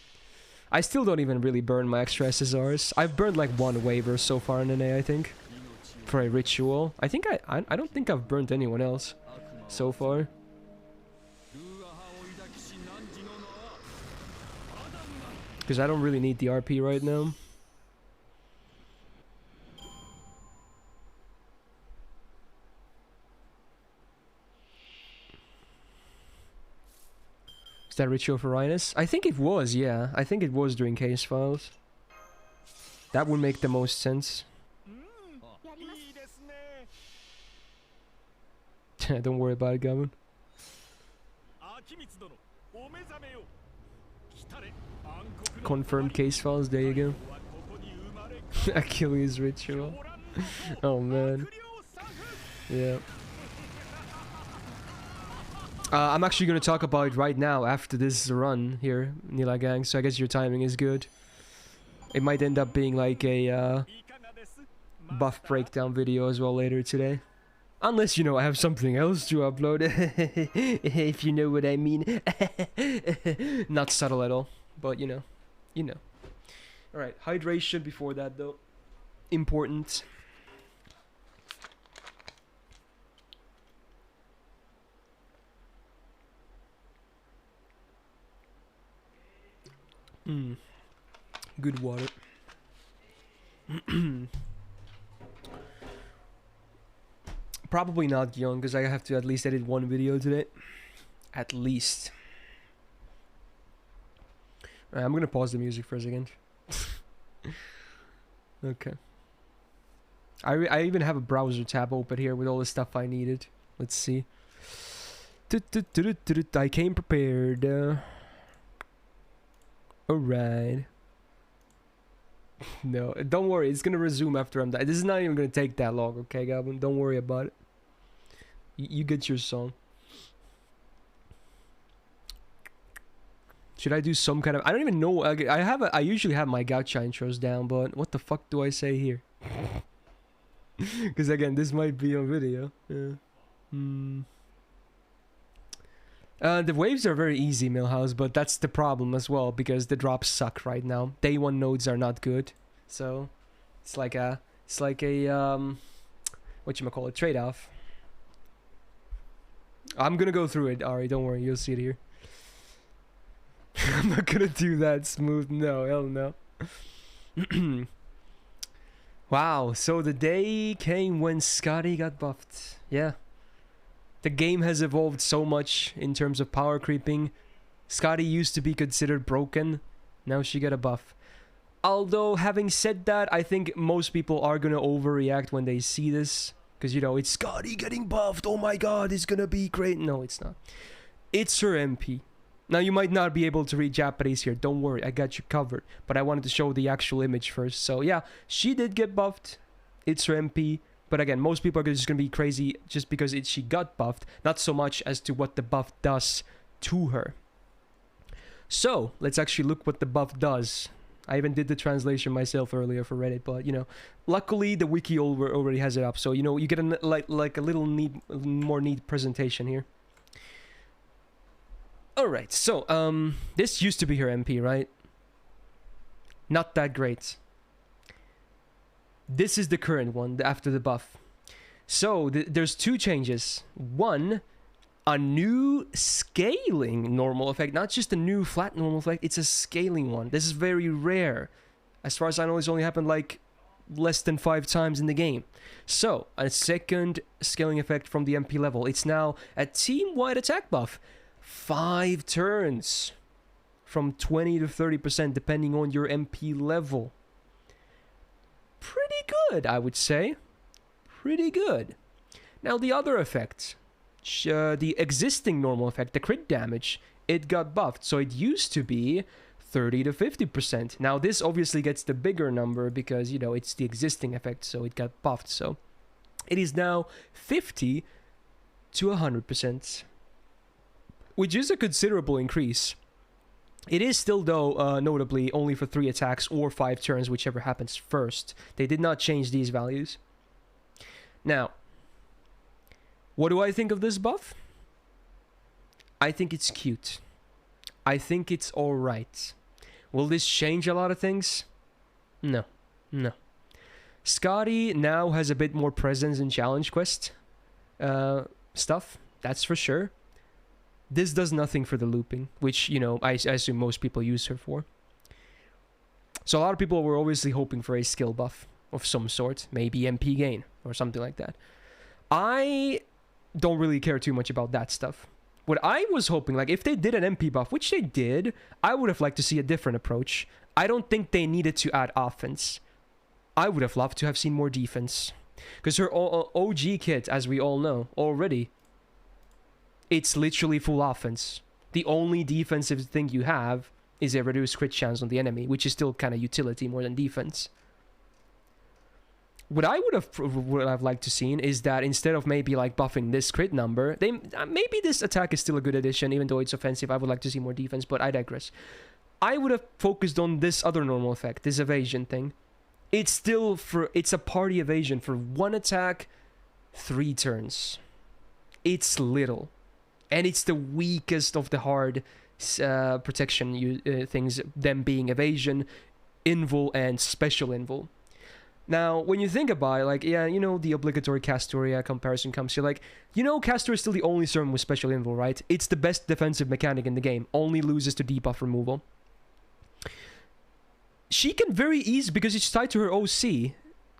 I still don't even really burn my extra SSRs. I've burned like 1 waiver so far in NA, I think, for a ritual. I think I don't think I've burnt anyone else so far. Because I don't really need the RP right now. Is that ritual for Rhinus? I think it was, yeah. I think it was during case files. That would make the most sense. Don't worry about it, Gavin. Confirmed case files, there you go. Achilles ritual. Oh man. Yeah. I'm actually going to talk about it right now after this run here, Nila Gang, so I guess your timing is good. It might end up being like a buff breakdown video as well later today. Unless, you know, I have something else to upload, if you know what I mean. Not subtle at all, but you know. You know. Alright, hydration before that though. Important. Good water. Probably not young, because I have to at least edit 1 video today. At least. I'm gonna pause the music for a second. Okay. I even have a browser tab open here with all the stuff I needed. Let's see. I came prepared. Alright. No, don't worry. It's gonna resume after I'm done. This is not even gonna take that long, okay, Goblin? Don't worry about it. You get your song. Should I do some kind of... I don't even know. I usually have my gacha intros down, but what the fuck do I say here? Because again, this might be a video. Yeah. The waves are very easy, Millhouse, but that's the problem as well, because the drops suck right now. Day 1 nodes are not good. So it's like a whatchamacallit, trade-off. I'm gonna go through it, Ari, don't worry, you'll see it here. I'm not gonna do that smooth. No, hell no. Wow, so the day came when Skadi got buffed. Yeah. The game has evolved so much in terms of power creeping. Skadi used to be considered broken. Now she got a buff. Although, having said that, I think most people are gonna overreact when they see this. Because, you know, it's Skadi getting buffed. Oh my god, it's gonna be great. No, it's not. It's her MP. Now, you might not be able to read Japanese here. Don't worry, I got you covered. But I wanted to show the actual image first. So, yeah, she did get buffed. It's her MP. But again, most people are just going to be crazy just because she got buffed. Not so much as to what the buff does to her. So, let's actually look what the buff does. I even did the translation myself earlier for Reddit. But, you know, luckily the wiki already has it up. So, you know, you get like a little more neat presentation here. Alright, so, this used to be her MP, right? Not that great. This is the current one, after the buff. So, there's two changes. One, a new scaling normal effect. Not just a new flat normal effect, it's a scaling one. This is very rare. As far as I know, it's only happened like less than 5 times in the game. So, a second scaling effect from the MP level. It's now a team-wide attack buff. 5 turns. From 20 to 30% depending on your MP level. Pretty good, I would say. Pretty good. Now the other effect, the existing normal effect, the crit damage, it got buffed. So it used to be 30 to 50%. Now this obviously gets the bigger number because, you know, it's the existing effect, so it got buffed. So it is now 50 to 100%, which is a considerable increase. It is still, though, notably only for 3 attacks or 5 turns, whichever happens first. They did not change these values. Now, what do I think of this buff? I think it's cute. I think it's alright. Will this change a lot of things? No. No. Skadi now has a bit more presence in Challenge Quest stuff, that's for sure. This does nothing for the looping, which, you know, I assume most people use her for. So a lot of people were obviously hoping for a skill buff of some sort, maybe MP gain or something like that. I don't really care too much about that stuff. What I was hoping, like, if they did an MP buff, which they did, I would have liked to see a different approach. I don't think they needed to add offense. I would have loved to have seen more defense. Because her OG kit, as we all know, already, it's literally full offense. The only defensive thing you have is a reduced crit chance on the enemy, which is still kind of utility more than defense. What I would have liked to seen is that instead of maybe like buffing this crit number, maybe this attack is still a good addition, even though it's offensive. I would like to see more defense, but I digress. I would have focused on this other normal effect, this evasion thing. It's a party evasion for 1 attack, 3 turns. It's little. And it's the weakest of the hard protection things, them being evasion, invul, and special invul. Now, when you think about it, like, yeah, you know, the obligatory Castoria comparison comes here. Like, you know, Castoria is still the only sermon with special invul, right? It's the best defensive mechanic in the game. Only loses to debuff removal. She can very easily, because it's tied to her OC,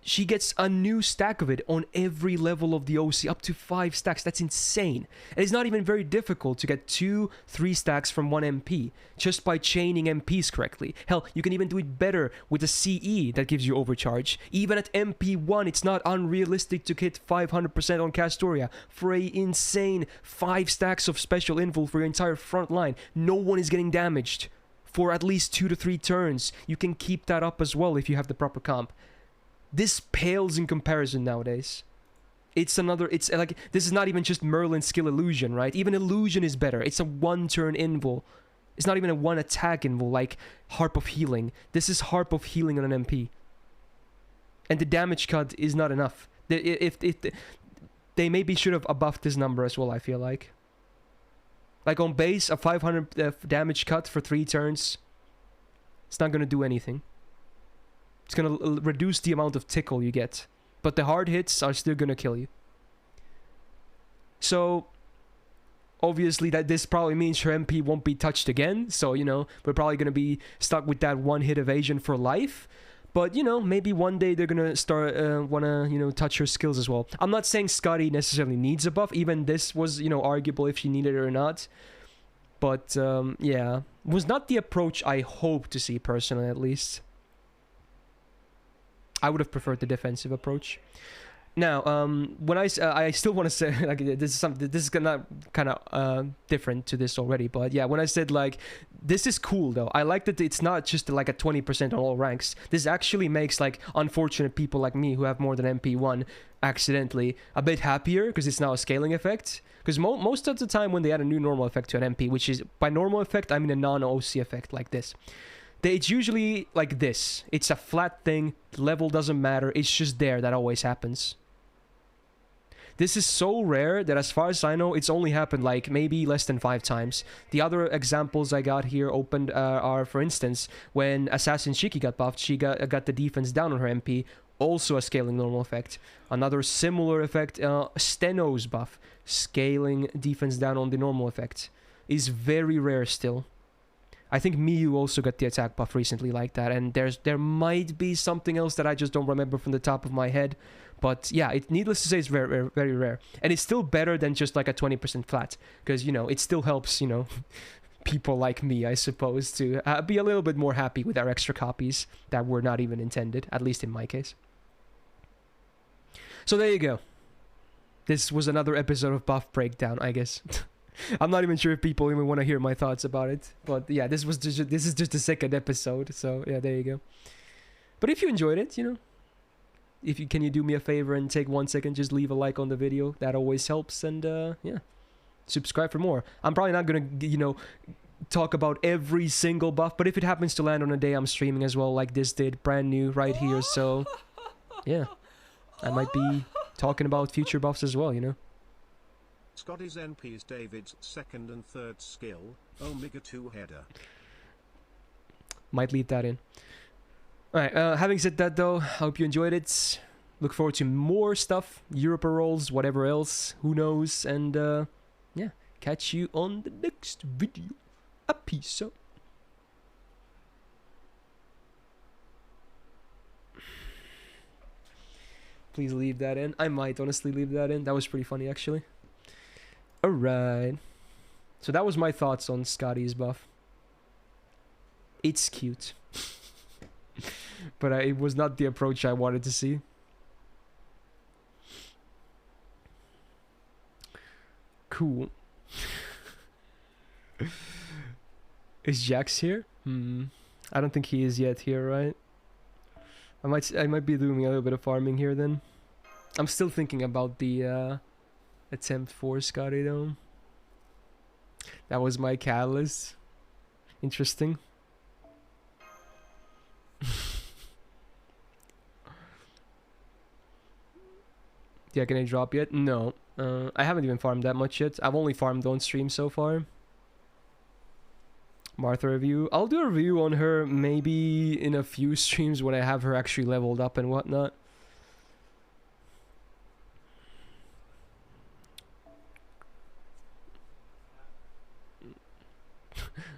she gets a new stack of it on every level of the OC, up to 5 stacks. That's insane. And it's not even very difficult to get 2-3 stacks from 1 MP just by chaining MPs correctly. Hell, you can even do it better with a CE that gives you overcharge. Even at MP1, it's not unrealistic to hit 500% on Castoria for a insane 5 stacks of special invul for your entire front line. No one is getting damaged for at least 2 to 3 turns. You can keep that up as well if you have the proper comp. This pales in comparison nowadays. It's like, this is not even just Merlin's skill illusion, right? Even illusion is better. It's a 1-turn invul. It's not even a 1-attack invul like Harp of Healing. This is Harp of Healing on an MP. And the damage cut is not enough. They maybe should have buffed this number as well, I feel like. Like on base, a 500 damage cut for 3 turns, it's not going to do anything. It's going to reduce the amount of tickle you get. But the hard hits are still going to kill you. So, obviously that this probably means her MP won't be touched again. So, you know, we're probably going to be stuck with that 1-hit evasion for life. But, you know, maybe one day they're going to start, want to, you know, touch her skills as well. I'm not saying Skadi necessarily needs a buff. Even this was, you know, arguable if she needed it or not. But, yeah. Was not the approach I hope to see personally, at least. I would have preferred the defensive approach. Now, when I still want to say, like, this is gonna kind of different to this already, but yeah, when I said, like, this is cool though. I like that it's not just like a 20% on all ranks. This actually makes, like, unfortunate people like me who have more than MP1 accidentally a bit happier, because it's now a scaling effect. Because most of the time when they add a new normal effect to an MP, which is, by normal effect, I mean a non-OC effect like this, it's usually like this. It's a flat thing, level doesn't matter, it's just there, that always happens. This is so rare that as far as I know, it's only happened like maybe less than 5 times. The other examples I got here opened are, for instance, when Assassin Shiki got buffed, she got the defense down on her MP, also a scaling normal effect. Another similar effect, Steno's buff, scaling defense down on the normal effect, is very rare still. I think Miyu also got the attack buff recently like that, and there might be something else that I just don't remember from the top of my head. But yeah, needless to say, it's very, very, very rare. And it's still better than just like a 20% flat, because, you know, it still helps, you know, people like me, I suppose, to be a little bit more happy with our extra copies that were not even intended, at least in my case. So there you go. This was another episode of Buff Breakdown, I guess. I'm not even sure if people even want to hear my thoughts about it, but yeah, this is just the second episode, so yeah, there you go. But if you enjoyed it, you know, can you do me a favor and take 1 second, just leave a like on the video? That always helps, and yeah, subscribe for more. I'm probably not gonna, you know, talk about every single buff, but if it happens to land on a day I'm streaming as well, like this did, brand new right here, so yeah, I might be talking about future buffs as well, you know. Skadi's NP is David's 2nd and 3rd skill, Omega 2 header. Might leave that in. Alright, having said that though, hope you enjoyed it. Look forward to more stuff, Europa rolls, whatever else, who knows, and yeah, catch you on the next video. A peace out. Please leave that in. I might honestly leave that in. That was pretty funny actually. Alright. So that was my thoughts on Skadi's buff. It's cute. But it was not the approach I wanted to see. Cool. Is Jax here? I don't think he is yet here, right? I might be doing a little bit of farming here then. I'm still thinking about the attempt for Skadi though. That was my catalyst. Interesting. Yeah, can I drop yet? No. I haven't even farmed that much yet. I've only farmed on stream so far. Martha review. I'll do a review on her maybe in a few streams when I have her actually leveled up and whatnot.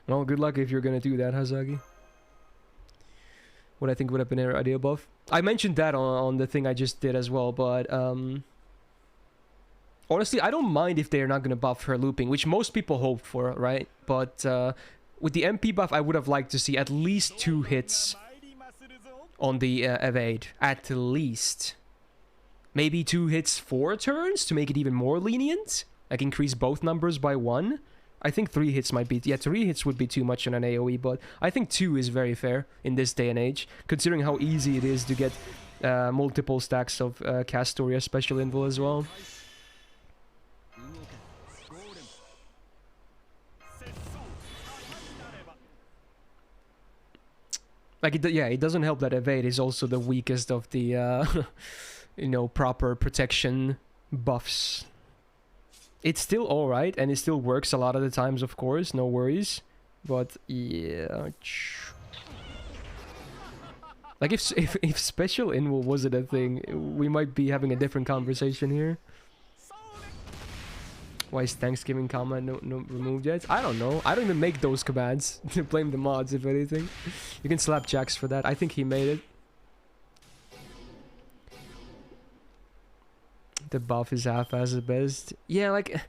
Well, good luck if you're gonna do that, Hazagi. what I think would have been her ideal buff. I mentioned that on the thing I just did as well, but honestly, I don't mind if they're not going to buff her looping, which most people hope for, right? But with the MP buff, I would have liked to see at least 2 hits on the evade. At least. Maybe 2 hits 4 turns to make it even more lenient. Like increase both numbers by 1. I think 3 hits might be... Yeah, 3 hits would be too much on an AoE, but I think 2 is very fair in this day and age, considering how easy it is to get multiple stacks of Castoria special invo as well. Like, it doesn't help that evade is also the weakest of the, you know, proper protection buffs. It's still alright, and it still works a lot of the times, of course, no worries. But, yeah... Like, if special invo wasn't a thing, we might be having a different conversation here. Why is Thanksgiving command no removed yet? I don't know. I don't even make those commands. Blame the mods, if anything. You can slap Jax for that. I think he made it. The buff is half-ass at best. Yeah, like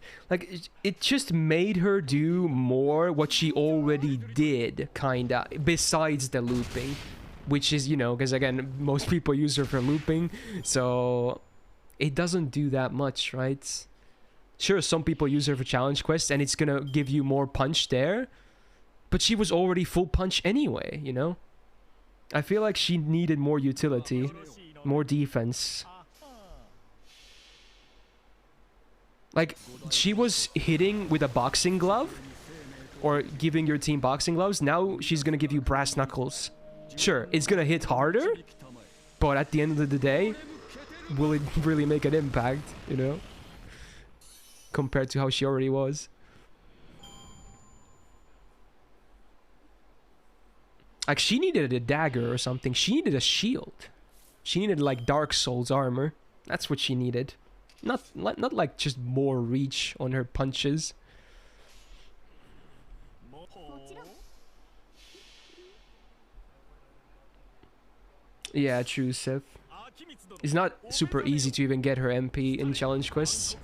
it just made her do more what she already did, kinda, besides the looping. Which is, you know, because again, most people use her for looping, so it doesn't do that much, right? Sure, some people use her for challenge quests, and it's gonna give you more punch there, but she was already full punch anyway, you know? I feel like she needed more utility, more defense. Like, she was hitting with a boxing glove, or giving your team boxing gloves. Now she's gonna give you brass knuckles. Sure, it's gonna hit harder, but at the end of the day, will it really make an impact, you know? Compared to how she already was. Like, she needed a dagger or something. She needed a shield. She needed, like, Dark Souls armor. That's what she needed. Not like just more reach on her punches. Yeah, true, Sif. It's not super easy to even get her MP in challenge quests.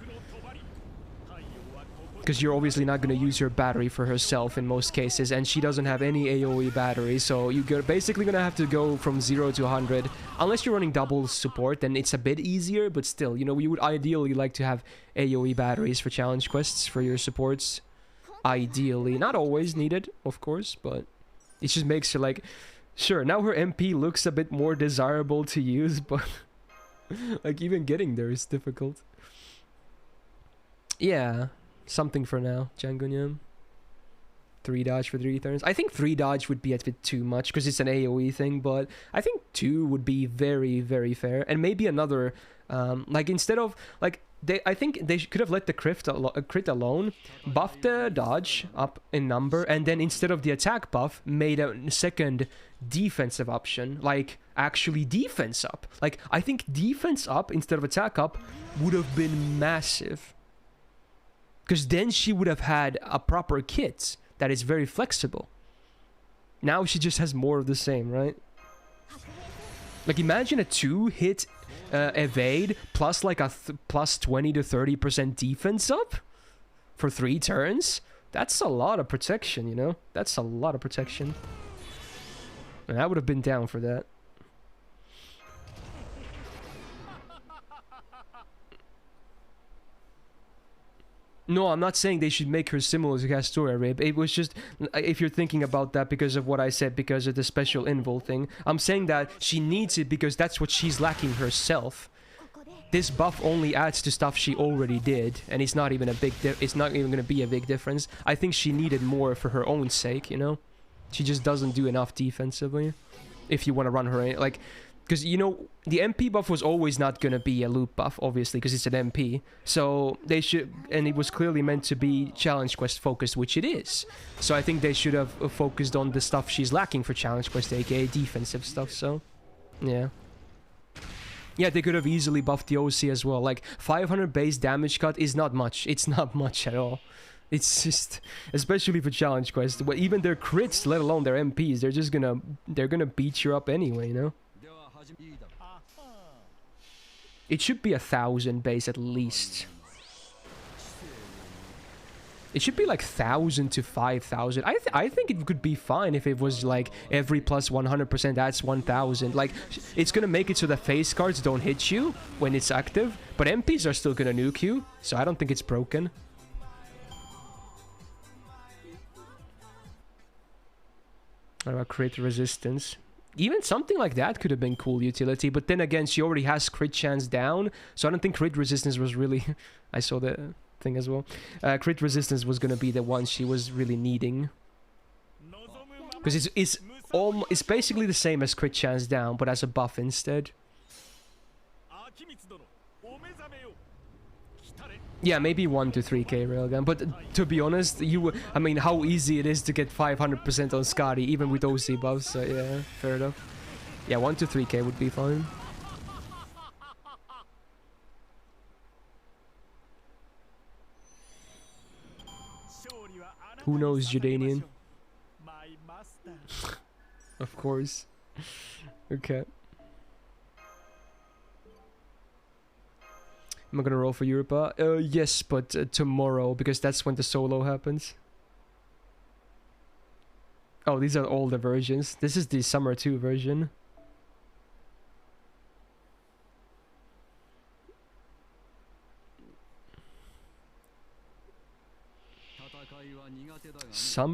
Because you're obviously not going to use your battery for herself in most cases, and she doesn't have any AoE battery, so you're basically going to have to go from 0 to 100. Unless you're running double support, then it's a bit easier, but still, you know, you would ideally like to have AoE batteries for challenge quests for your supports. Ideally. Not always needed, of course, but it just makes her like... Sure, now her MP looks a bit more desirable to use, but... like, even getting there is difficult. Yeah... Something for now, Jangunyam. 3 dodge for 3 turns. I think 3 dodge would be a bit too much because it's an AoE thing, but I think 2 would be very, very fair. And maybe another, like instead of, like, I think they could have let the crit alone, buff the dodge up in number, and then instead of the attack buff, made a second defensive option, like actually defense up. Like, I think defense up instead of attack up would have been massive. Because then she would have had a proper kit that is very flexible. Now she just has more of the same, right? Like, imagine a 2-hit evade plus like a plus 20 to 30% defense up for 3 turns. That's a lot of protection, you know? That's a lot of protection. And I would have been down for that. No, I'm not saying they should make her similar to Castoria, Rib. It was just, if you're thinking about that because of what I said, because of the special invul thing, I'm saying that she needs it because that's what she's lacking herself. This buff only adds to stuff she already did, and it's not even a big it's not even going to be a big difference. I think she needed more for her own sake, you know? She just doesn't do enough defensively. If you want to run her, like... Because, you know, the MP buff was always not going to be a loop buff, obviously, because it's an MP. So, they should... And it was clearly meant to be challenge quest focused, which it is. So, I think they should have focused on the stuff she's lacking for challenge quest, aka defensive stuff, so... Yeah. Yeah, they could have easily buffed the OC as well. Like, 500 base damage cut is not much. It's not much at all. It's just, especially for challenge quests, well, even their crits, let alone their MPs, they're gonna beat you up anyway, you know? It should be 1,000 base at least. It should be like 1,000 to 5,000. I think it could be fine if it was like every plus 100% adds 1,000. Like, it's gonna make it so that face cards don't hit you when it's active, but MPs are still gonna nuke you, so I don't think it's broken. What about crit resistance? Even something like that could have been cool utility, but then again, she already has crit chance down, so I don't think crit resistance was really... I saw the thing as well. Crit resistance was gonna be the one she was really needing. Because it's basically the same as crit chance down, but as a buff instead. Yeah, maybe 1 to 3k railgun, but to be honest, I mean, how easy it is to get 500% on Skadi, even with OC buffs, so yeah, fair enough. Yeah, 1 to 3k would be fine. Who knows Jordanian? Of course. Okay. Am I gonna roll for Europa? Yes, but tomorrow, because that's when the solo happens. Oh, these are all the versions. This is the Summer 2 version.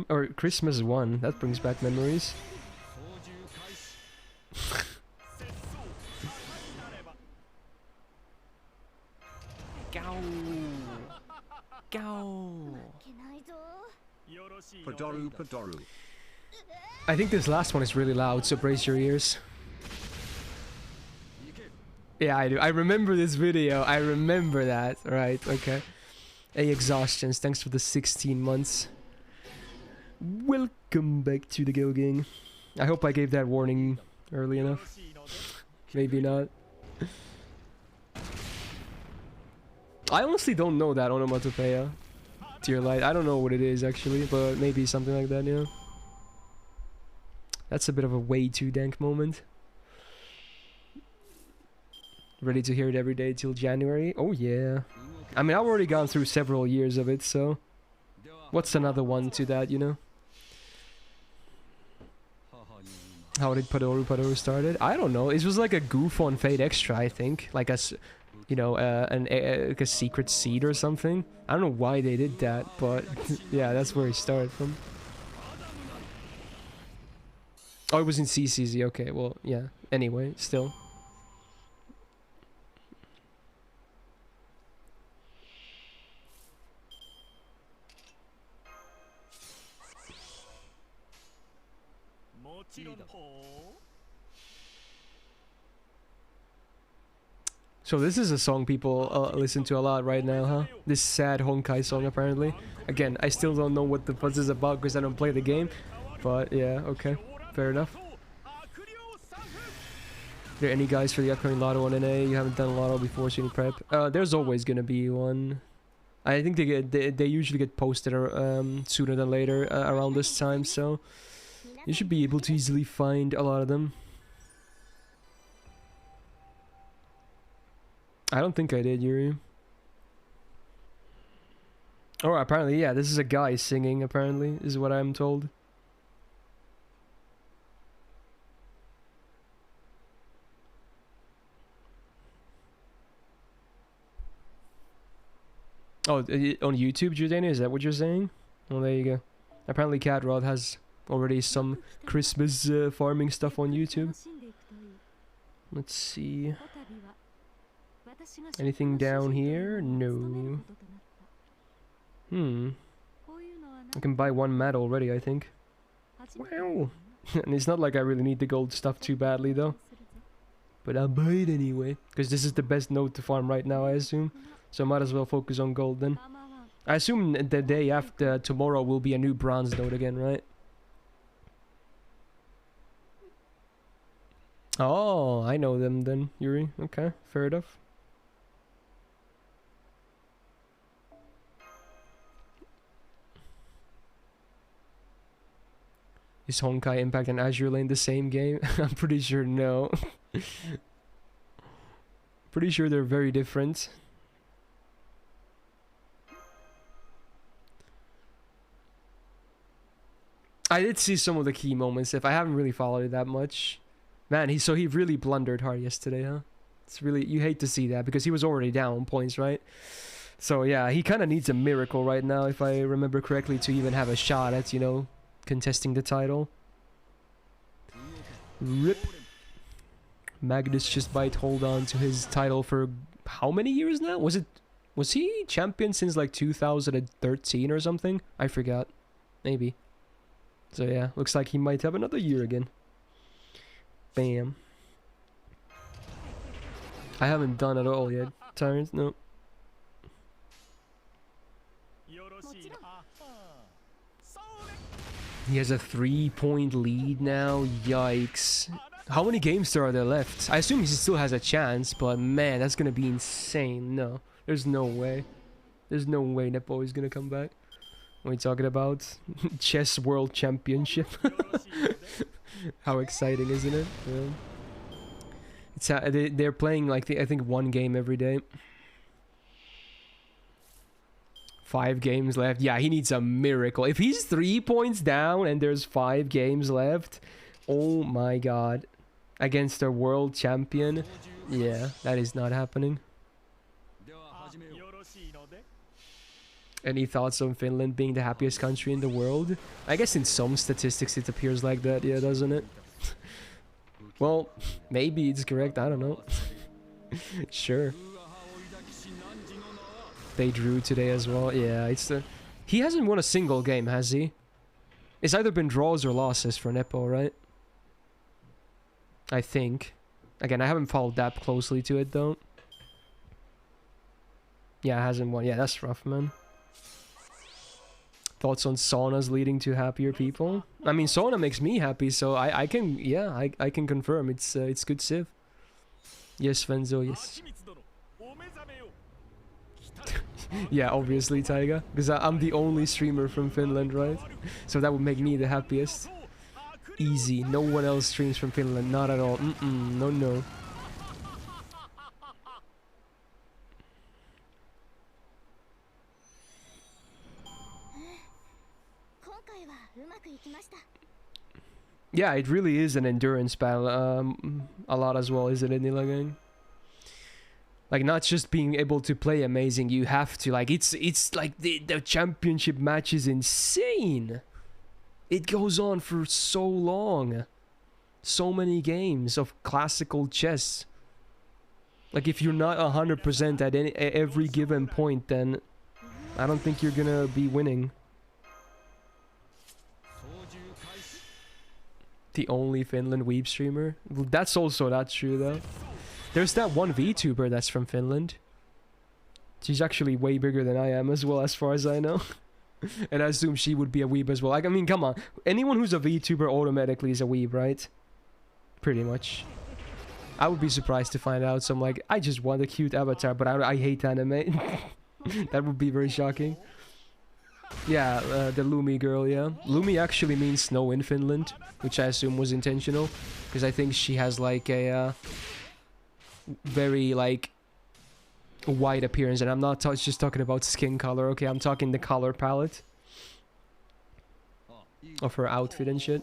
Or Christmas 1, that brings back memories. Padoru. I think this last one is really loud, so brace your ears. Yeah, I do. I remember this video. I remember that. Right, okay. Hey, Exhaustions, thanks for the 16 months. Welcome back to the Go Gang. I hope I gave that warning early enough. Maybe not. I honestly don't know that onomatopoeia. Dear Light. I don't know what it is actually, but maybe something like that, yeah. That's a bit of a way too dank moment. Ready to hear it every day till January? Oh yeah. I mean, I've already gone through several years of it, so... What's another one to that, you know? How did Padoru started? I don't know. It was like a goof on Fate Extra, I think. Like a... You know, like a secret seed or something. I don't know why they did that, but yeah, that's where he started from. Oh, it was in CCZ. Okay, well, yeah. Anyway, still. So this is a song people listen to a lot right now, huh? This sad Honkai song, apparently. Again, I still don't know what the fuzz is about because I don't play the game. But yeah, okay. Fair enough. Are there any guys for the upcoming Lotto on NA? You haven't done a Lotto before, so you need prep? There's always gonna be one. I think they usually get posted sooner than later around this time, so... You should be able to easily find a lot of them. I don't think I did, Yuri. Oh, apparently, yeah, this is a guy singing, apparently, is what I'm told. Oh, on YouTube, Jordania, is that what you're saying? Well, there you go. Apparently, Cadrod has already some Christmas farming stuff on YouTube. Let's see. Anything down here? No. I can buy one mat already, I think. Wow. And it's not like I really need the gold stuff too badly, though. But I'll buy it anyway. Because this is the best node to farm right now, I assume. So I might as well focus on gold then. I assume the day after tomorrow will be a new bronze node again, right? Oh, I know them then, Yuri. Okay, fair enough. Is Honkai Impact and Azure Lane the same game? I'm pretty sure no. Pretty sure they're very different. I did see some of the key moments. If I haven't really followed it that much, man, he really blundered hard yesterday, huh? It's really, you hate to see that because he was already down points, right? So yeah, he kind of needs a miracle right now, if I remember correctly, to even have a shot at, you know, contesting the title. Rip. Magnus just might hold on to his title for how many years now? Was he champion since like 2013 or something? I forgot. Maybe. So yeah, looks like he might have another year again. Bam. I haven't done it all yet. Turns? No. He has a 3-point lead now. Yikes. How many games are there left? I assume he still has a chance, but man, that's gonna be insane. No, there's no way. There's no way Nepo is gonna come back. What are we talking about? Chess World Championship. How exciting, isn't it? Yeah. It's they're playing like I think 1 game every day. 5 games left. Yeah, he needs a miracle. If he's 3 points down and there's 5 games left, oh my god. Against a world champion? Yeah, that is not happening. Any thoughts on Finland being the happiest country in the world? I guess in some statistics it appears like that, yeah, doesn't it? Well, maybe it's correct, I don't know. Sure. They drew today as well. Yeah, it's the... He hasn't won a single game, has he? It's either been draws or losses for Nepo, right? I think. Again, I haven't followed that closely to it, though. Yeah, it hasn't won. Yeah, that's rough, man. Thoughts on saunas leading to happier people? I mean, sauna makes me happy, so I can... Yeah, I can confirm. It's good Civ. Yes, Venzo, yes. Yeah, obviously, Taiga. Because I'm the only streamer from Finland, right? So that would make me the happiest. Easy. No one else streams from Finland. Not at all. No, no. Yeah, it really is an endurance battle. A lot as well, isn't it, Nilagang? Like, not just being able to play amazing, you have to, like, it's like the championship match is insane. It goes on for so long. So many games of classical chess. Like, if you're not 100% at every given point, then I don't think you're gonna be winning. The only Finland weeb streamer? That's also not true, though. There's that one VTuber that's from Finland. She's actually way bigger than I am as well, as far as I know. And I assume she would be a weeb as well. Like, I mean, come on. Anyone who's a VTuber automatically is a weeb, right? Pretty much. I would be surprised to find out some, like, I just want a cute avatar, but I hate anime. That would be very shocking. Yeah, the Lumi girl, yeah. Lumi actually means snow in Finland, which I assume was intentional. Because I think she has, like, a... very, like, white appearance, and I'm not just talking about skin color, okay? I'm talking the color palette of her outfit and shit.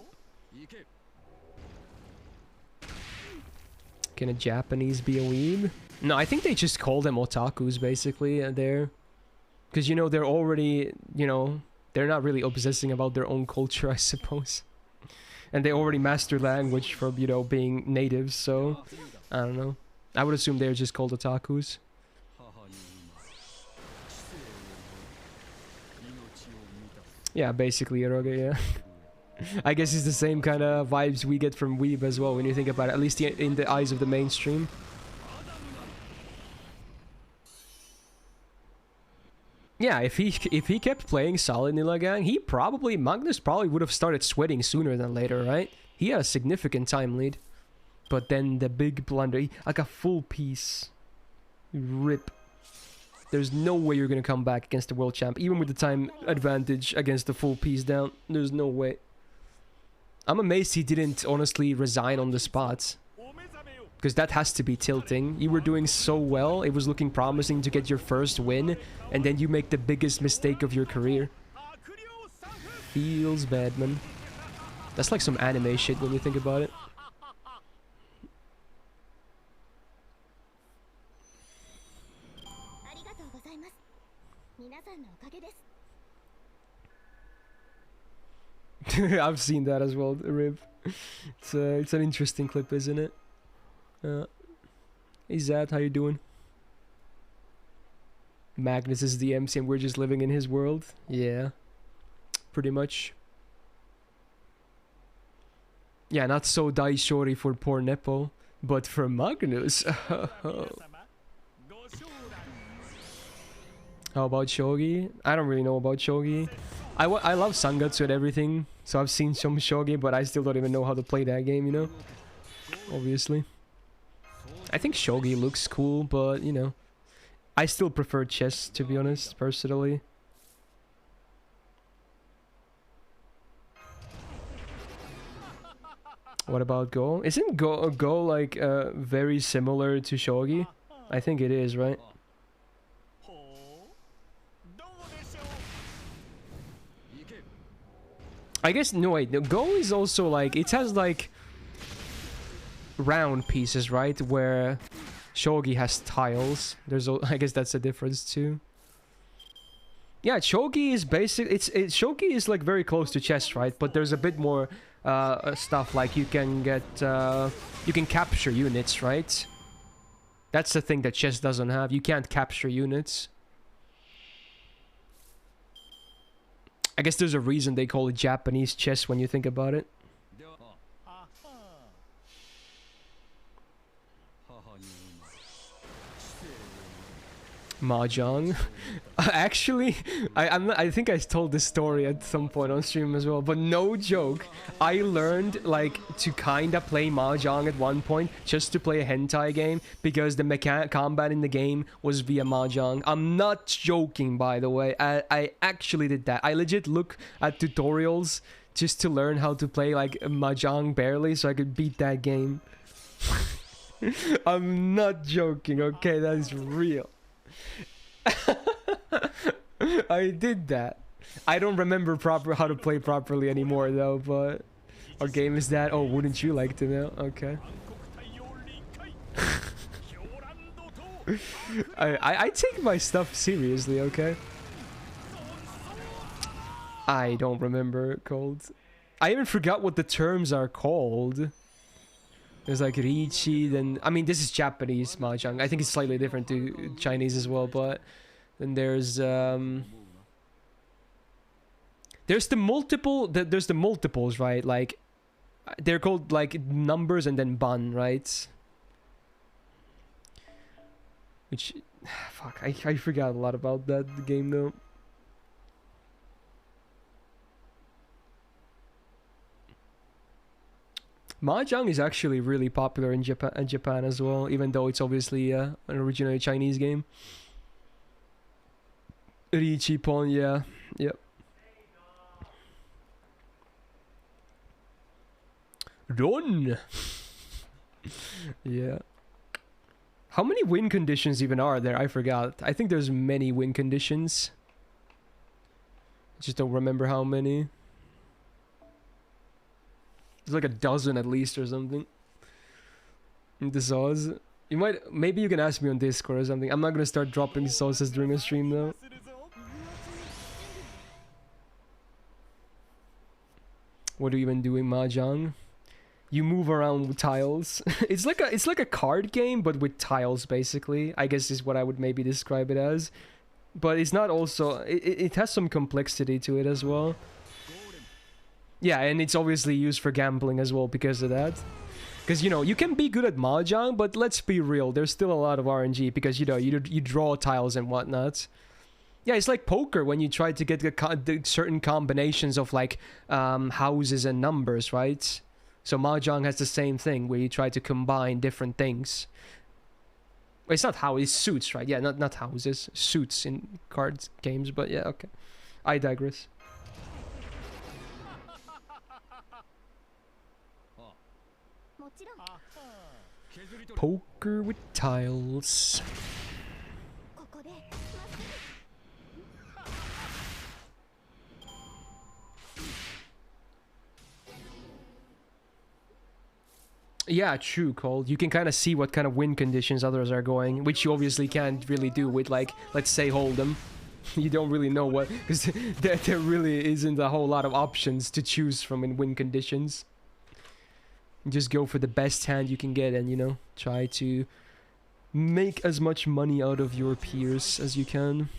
Can a Japanese be a weeb? No, I think they just call them otakus, basically, there. Because, you know, they're already, you know, they're not really obsessing about their own culture, I suppose. And they already master language from, you know, being natives, so... I don't know. I would assume they're just called otakus. Yeah, basically, Eroge, yeah. I guess it's the same kind of vibes we get from weeb as well, when you think about it, at least in the eyes of the mainstream. Yeah, if he kept playing solid Nilagang, Magnus probably would have started sweating sooner than later, right? He had a significant time lead. But then the big blunder, like a full piece. Rip. There's no way you're gonna come back against the world champ, even with the time advantage against the full piece down. There's no way. I'm amazed he didn't honestly resign on the spot. Because that has to be tilting. You were doing so well, it was looking promising to get your first win, and then you make the biggest mistake of your career. Feels bad, man. That's like some anime shit when you think about it. I've seen that as well, Rib. It's an interesting clip, isn't it? Hey Zad, how you doing? Magnus is the MC and we're just living in his world. Yeah, pretty much. Yeah, not so daishori for poor Nepo, but for Magnus. How about Shogi? I don't really know about Shogi. I love Sangatsu and everything, so I've seen some Shogi, but I still don't even know how to play that game, you know? Obviously. I think Shogi looks cool, but, you know, I still prefer chess, to be honest, personally. What about Go? Isn't Go like very similar to Shogi? I think it is, right? I guess, no wait, no, Go is also like, it has like round pieces, right? Where Shogi has tiles. I guess that's the difference too. Yeah, Shogi is basic. Shogi is like very close to chess, right? But there's a bit more stuff like you can get, you can capture units, right? That's the thing that chess doesn't have. You can't capture units. I guess there's a reason they call it Japanese chess when you think about it. Mahjong. Actually, I think I told this story at some point on stream as well, but no joke, I learned like to kinda play Mahjong at one point just to play a hentai game because the combat in the game was via Mahjong. I'm not joking, by the way. I actually did that. I legit look at tutorials just to learn how to play like Mahjong barely so I could beat that game. I'm not joking, okay? That is real. I did that. I don't remember how to play properly anymore though, but our game is that. Oh, wouldn't you like to know? Okay. I take my stuff seriously, okay? I don't remember called. I even forgot what the terms are called. There's like Riichi, then... I mean, this is Japanese Mahjong. I think it's slightly different to Chinese as well, but... Then there's... There's the multiples, right? Like, they're called, like, numbers and then ban, right? Which... Fuck, I forgot a lot about that game, though. Mahjong is actually really popular in Japan as well, even though it's obviously an originally Chinese game. Riichi Pon, yeah. Yep. Run! Yeah. How many win conditions even are there? I forgot. I think there's many win conditions. I just don't remember how many. There's like a dozen at least or something. The sauce. You might... Maybe you can ask me on Discord or something. I'm not gonna start dropping sauces during a stream though. What are you even doing, Mahjong? You move around with tiles. It's like a card game, but with tiles, basically. I guess is what I would maybe describe it as. But it's not also... It has some complexity to it as well. Yeah, and it's obviously used for gambling as well because of that. Because, you know, you can be good at Mahjong, but let's be real. There's still a lot of RNG because, you know, you draw tiles and whatnot. Yeah, it's like poker when you try to get the certain combinations of, like, houses and numbers, right? So Mahjong has the same thing where you try to combine different things. It's not how, it's suits, right? Yeah, not houses. Suits in card games, but yeah, okay. I digress. Poker with tiles. Yeah, true, Cole. You can kind of see what kind of win conditions others are going, which you obviously can't really do with, like, let's say, Hold'em. You don't really know what, because there really isn't a whole lot of options to choose from in win conditions. You just go for the best hand you can get and, you know, try to make as much money out of your peers as you can.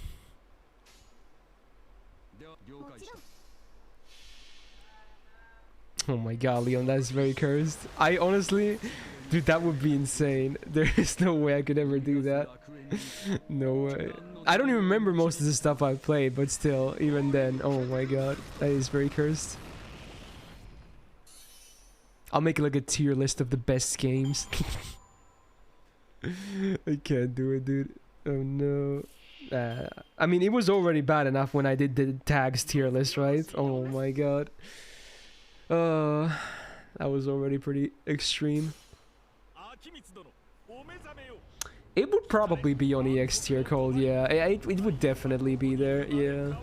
Oh my god, Leon, that's very cursed. I honestly... Dude, that would be insane. There is no way I could ever do that. No way. I don't even remember most of the stuff I played, but still, even then, oh my god. That is very cursed. I'll make like a tier list of the best games. I can't do it, dude. Oh no. I mean, it was already bad enough when I did the tags tier list, right? Oh my god. That was already pretty extreme. It would probably be on EX tier, Cold, yeah. It would definitely be there, yeah.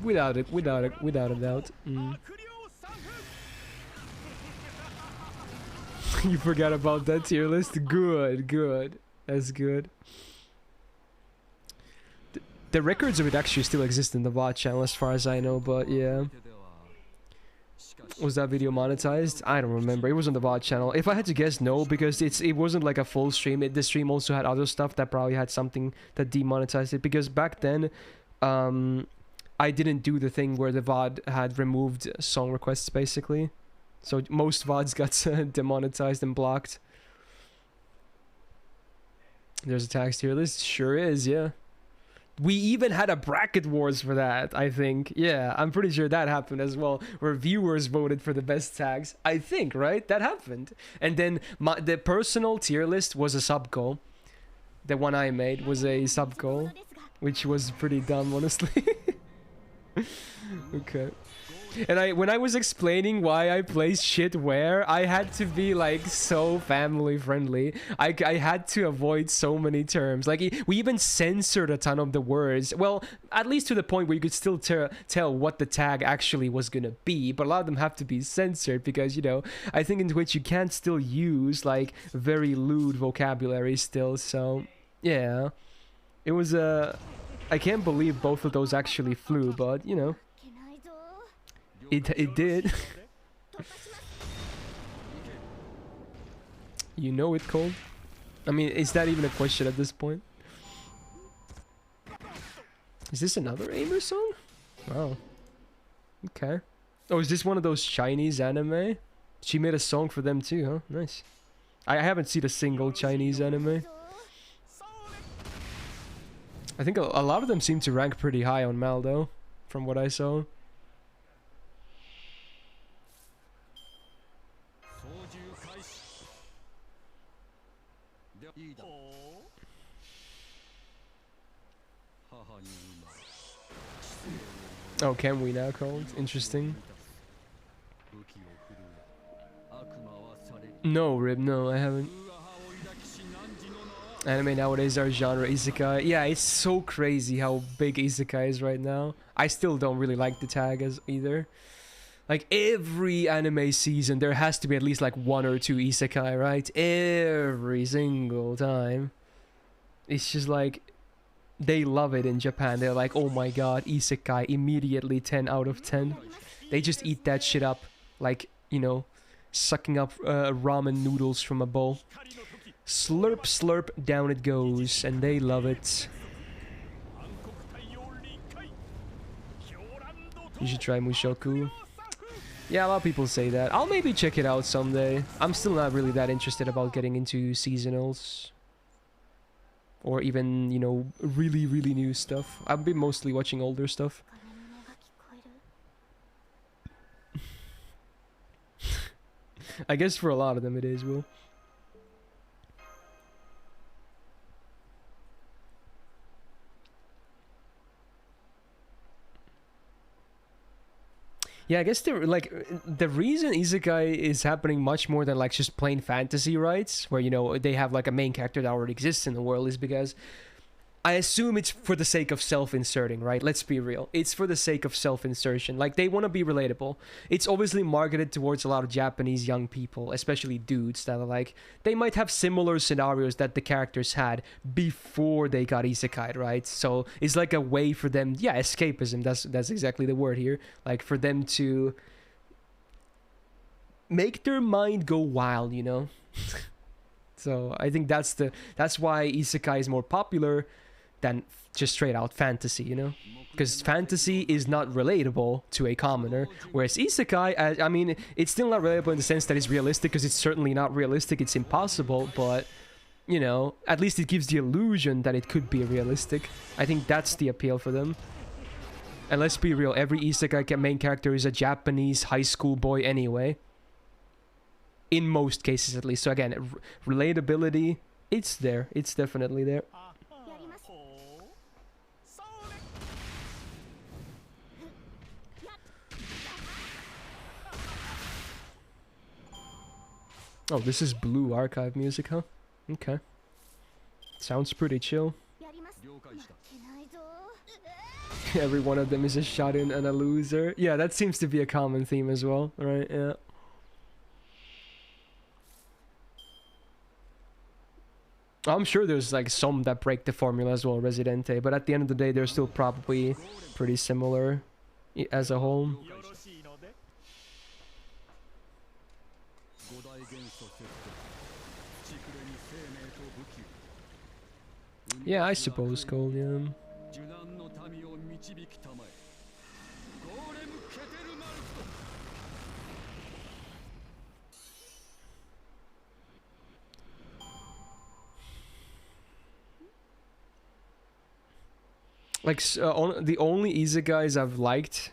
Without a doubt. You forgot about that tier list? Good. That's good. The records of it actually still exist in the VOD channel as far as I know, but yeah. Was that video monetized? I don't remember. It was on the VOD channel. If I had to guess, no, because it wasn't like a full stream. The stream also had other stuff that probably had something that demonetized it. Because back then, I didn't do the thing where the VOD had removed song requests, basically. So most VODs got demonetized and blocked. There's a tax tier list? Sure is, yeah. We even had a bracket wars for that, I think. Yeah, I'm pretty sure that happened as well, where viewers voted for the best tags. I think, right? That happened. And then the personal tier list was a sub-goal. The one I made was a sub-goal, which was pretty dumb, honestly. Okay. And when I was explaining why I placed shit where, I had to be like so family friendly. I had to avoid so many terms. Like we even censored a ton of the words. Well, at least to the point where you could still tell what the tag actually was gonna be. But a lot of them have to be censored because, you know, I think in Twitch you can't still use like very lewd vocabulary still. So yeah, it was I can't believe both of those actually flew, but you know. It did. You know it, Cold? I mean, is that even a question at this point? Is this another Aimer song? Wow. Okay. Oh, is this one of those Chinese anime? She made a song for them too, huh? Nice. I haven't seen a single Chinese anime. I think a lot of them seem to rank pretty high on Mal, though, from what I saw. Oh, can we now, Cold? Interesting. No, Rib, no, I haven't. Anime nowadays are genre isekai. Yeah, it's so crazy how big isekai is right now. I still don't really like the tag as either. Like every anime season, there has to be at least like 1 or 2 isekai, right? Every single time. It's just like, they love it in Japan. They're like, oh my god, isekai, immediately 10 out of 10. They just eat that shit up. Like, you know, sucking up ramen noodles from a bowl. Slurp, slurp, down it goes. And they love it. You should try Mushoku. Yeah, a lot of people say that. I'll maybe check it out someday. I'm still not really that interested about getting into seasonals. Or even, you know, really, really new stuff. I've been mostly watching older stuff. I guess for a lot of them it is, Will. Yeah, I guess the reason isekai is happening much more than like just plain fantasy, right? Where, you know, they have like a main character that already exists in the world, is because I assume it's for the sake of self-inserting, right? Let's be real. It's for the sake of self-insertion. Like, they want to be relatable. It's obviously marketed towards a lot of Japanese young people, especially dudes that are like, they might have similar scenarios that the characters had before they got isekai, right? So it's like a way for them, yeah, escapism. That's exactly the word here. Like, for them to make their mind go wild, you know? So I think that's why isekai is more popular than just straight out fantasy, you know? Because fantasy is not relatable to a commoner, whereas isekai, I mean, it's still not relatable in the sense that it's realistic, because it's certainly not realistic, it's impossible, but, you know, at least it gives the illusion that it could be realistic. I think that's the appeal for them. And let's be real, every isekai main character is a Japanese high school boy anyway. In most cases, at least. So again, relatability, it's there. It's definitely there. Oh, this is Blue Archive music, huh? Okay. Sounds pretty chill. Every one of them is a shot-in and a loser. Yeah, that seems to be a common theme as well, right? Yeah. I'm sure there's like some that break the formula as well, Residente, but at the end of the day, they're still probably pretty similar as a whole. Yeah, I suppose, Cole, yeah. Like, the only isekais I've liked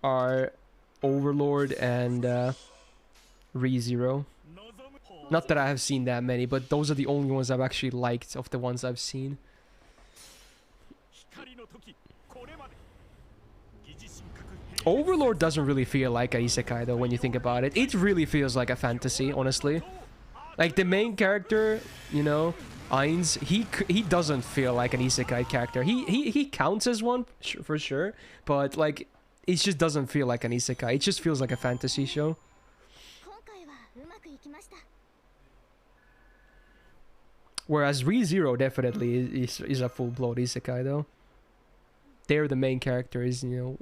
are Overlord and ReZero. Not that I have seen that many, but those are the only ones I've actually liked of the ones I've seen. Overlord doesn't really feel like a isekai though when you think about it. It really feels like a fantasy, honestly. Like the main character, you know, Ainz, he doesn't feel like an isekai character. He counts as one for sure, but like it just doesn't feel like an isekai. It just feels like a fantasy show. Whereas ReZero definitely is a full-blown isekai though. There the main character is, you know,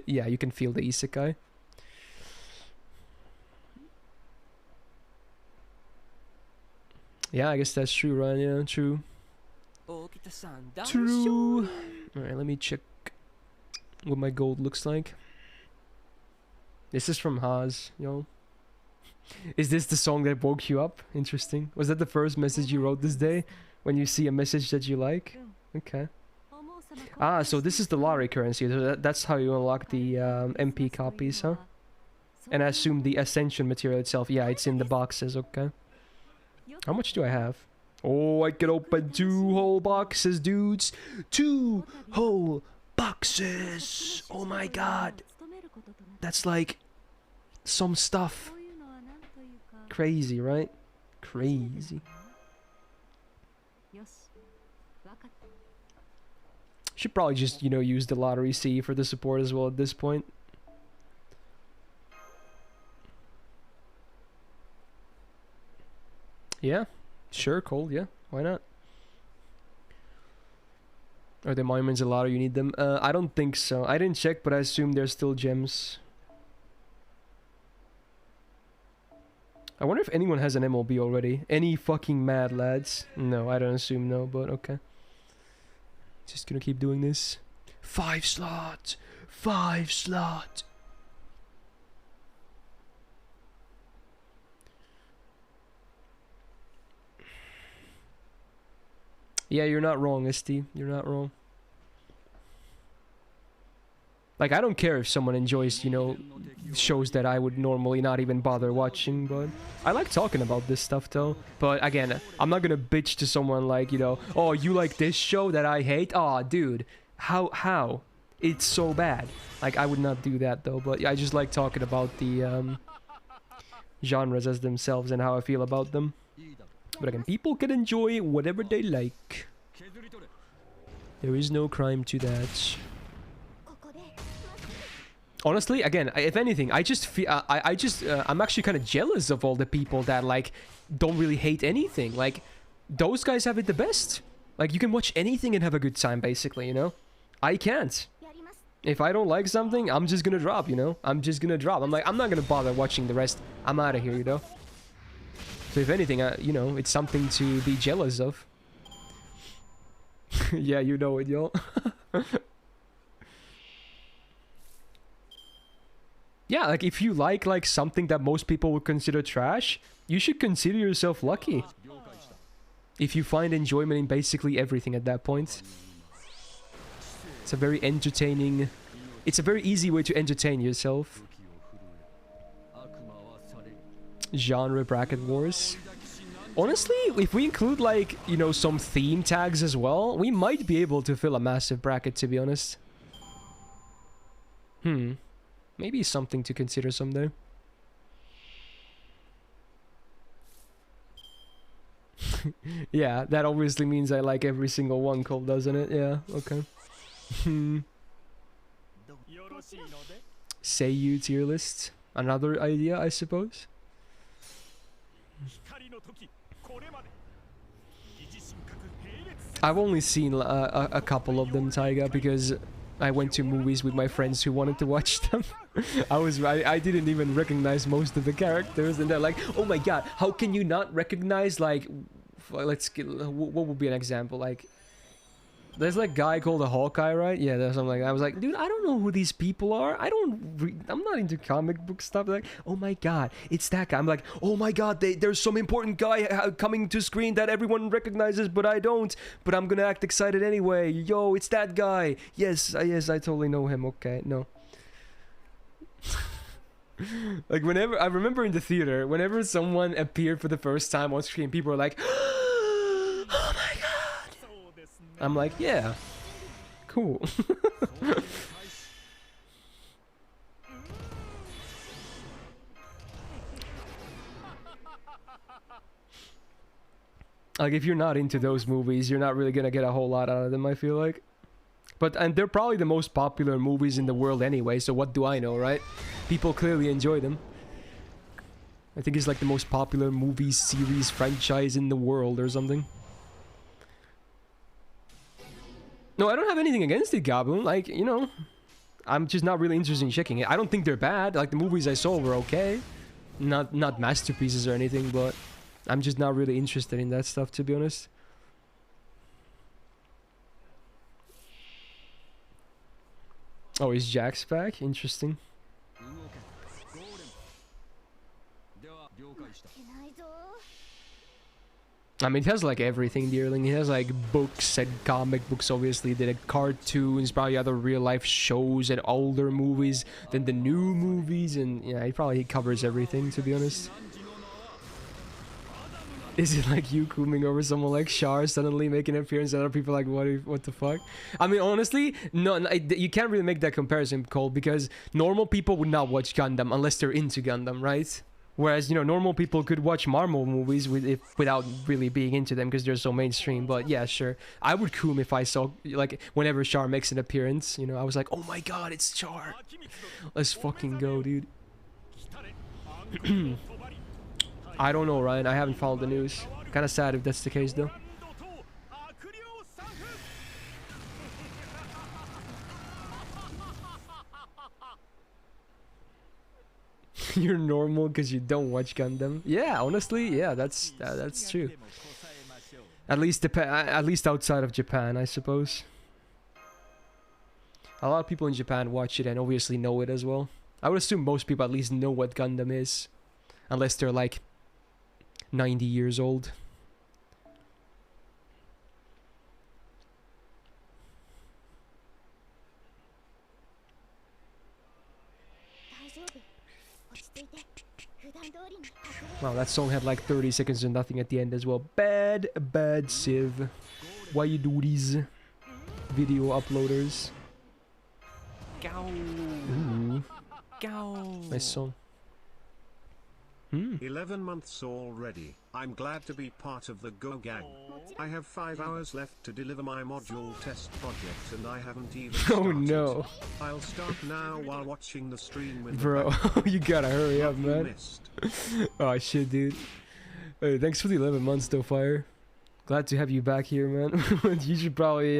yeah, you can feel the isekai. Yeah, I guess that's true, right? Yeah, true. True. Alright, let me check what my gold looks like. This is from Haas, yo. Is this the song that woke you up? Interesting. Was that the first message you wrote this day? When you see a message that you like? Okay. Ah, so this is the lottery currency. That's how you unlock the MP copies, huh? And I assume the Ascension material itself. Yeah, it's in the boxes, okay. How much do I have? Oh, I can open 2 whole boxes, dudes. 2 whole boxes. Oh my god. That's like some stuff. Crazy, right? Crazy. Should probably just, you know, use the lottery C for the support as well at this point. Yeah, sure, Cole, yeah, why not? Are the monuments a lot or you need them? I don't think so. I didn't check, but I assume there's still gems. I wonder if anyone has an MLB already. Any fucking mad lads? No, I don't assume no, but okay. Just gonna keep doing this. 5 slots! 5 slots! Yeah, you're not wrong, ST. You're not wrong. Like, I don't care if someone enjoys, you know, shows that I would normally not even bother watching, but I like talking about this stuff, though. But again, I'm not gonna bitch to someone like, you know, oh, you like this show that I hate? Aw, dude, how? it's so bad. Like, I would not do that though, but I just like talking about the genres as themselves and how I feel about them. But again, people can enjoy whatever they like. There is no crime to that. Honestly, again, if anything, I just feel I'm actually kind of jealous of all the people that like don't really hate anything. Like, those guys have it the best. Like, you can watch anything and have a good time, basically, you know? I can't. If I don't like something, I'm just gonna drop, you know? I'm just gonna drop. I'm like, I'm not gonna bother watching the rest. I'm out of here, you know? So if anything, you know, it's something to be jealous of. Yeah, you know it, yo. Yeah, like, if you like something that most people would consider trash, you should consider yourself lucky. If you find enjoyment in basically everything at that point. It's a very entertaining... It's a very easy way to entertain yourself. Genre bracket wars. Honestly, if we include, like, you know, some theme tags as well, we might be able to fill a massive bracket, to be honest. Maybe something to consider someday. Yeah, that obviously means I like every single one, Cole, doesn't it? Yeah, okay. Seiyu tier list. Another idea, I suppose. I've only seen a couple of them, Taiga, because I went to movies with my friends who wanted to watch them. I didn't even recognize most of the characters, and they're like, oh my god, how can you not recognize, like, let's get, what would be an example? Like, there's like a guy called a Hawkeye, right? Yeah, there's something like that. I was like, dude, I don't know who these people are. I'm not into comic book stuff. Like, oh my god, it's that guy. I'm like, oh my god, there's some important guy coming to screen that everyone recognizes, but I don't. But I'm gonna act excited anyway. Yo, it's that guy. Yes, I totally know him. Okay, no. Like, whenever I remember in the theater, whenever someone appeared for the first time on screen, people were like, oh my god. I'm like, yeah, cool. Like, if you're not into those movies, you're not really gonna get a whole lot out of them, I feel like. And they're probably the most popular movies in the world anyway, so what do I know, right? People clearly enjoy them. I think it's like the most popular movie series franchise in the world or something. No, I don't have anything against it, Gabu. Like, you know, I'm just not really interested in checking it. I don't think they're bad. Like, the movies I saw were okay. Not masterpieces or anything, but I'm just not really interested in that stuff, to be honest. Oh, is Jax back? Interesting. I mean, it has like everything, Dearling. It has like books and comic books, obviously. Then cartoons, probably other real life shows and older movies. Then the new movies, and yeah, he covers everything, to be honest. Is it like you cooming over someone like Char suddenly making an appearance and other people like, what the fuck? I mean, honestly, no, you can't really make that comparison, Cole, because normal people would not watch Gundam unless they're into Gundam, right? Whereas, you know, normal people could watch Marvel movies without really being into them because they're so mainstream. But yeah, sure. I would coom if I saw, like, whenever Char makes an appearance, you know, I was like, oh my god, it's Char. Let's fucking go, dude. I don't know, Ryan. I haven't followed the news. Kind of sad if that's the case, though. You're normal because you don't watch Gundam. Yeah, honestly, yeah, that's true. At least outside of Japan, I suppose. A lot of people in Japan watch it and obviously know it as well. I would assume most people at least know what Gundam is, unless they're like 90 years old. Wow, that song had like 30 seconds and nothing at the end as well. Bad Civ. Why you do these video uploaders? Ooh. Nice song. 11 months already. I'm glad to be part of the Go gang. I have 5 hours left to deliver my module test project and I haven't even started. Oh no. I'll start now while watching the stream with Bro, you gotta hurry up, man. Myst. Oh shit, dude. Hey, thanks for the 11 months though, Fire. Glad to have you back here, man. You should probably,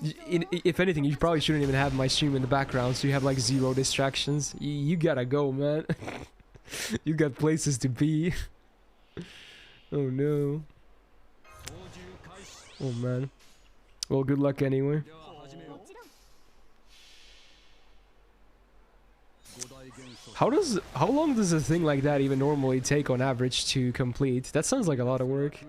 if anything, you probably shouldn't even have my stream in the background so you have like 0 distractions. You gotta go, man. You got places to be. Oh no. Oh man. Well, good luck anyway. How long does a thing like that even normally take on average to complete? That sounds like a lot of work.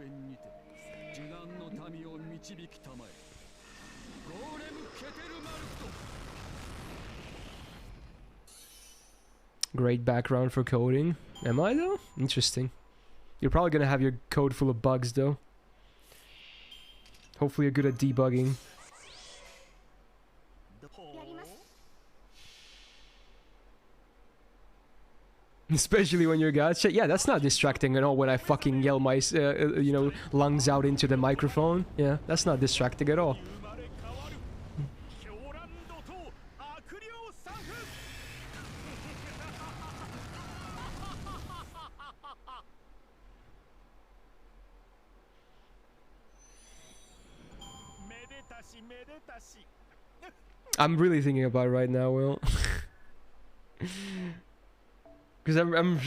Great background for coding. Am I though? Interesting. You're probably gonna have your code full of bugs though. Hopefully you're good at debugging. Especially when you're gacha. Yeah, that's not distracting at all when I fucking yell my, you know, lungs out into the microphone. Yeah, that's not distracting at all. I'm really thinking about it right now, Will. Because I'm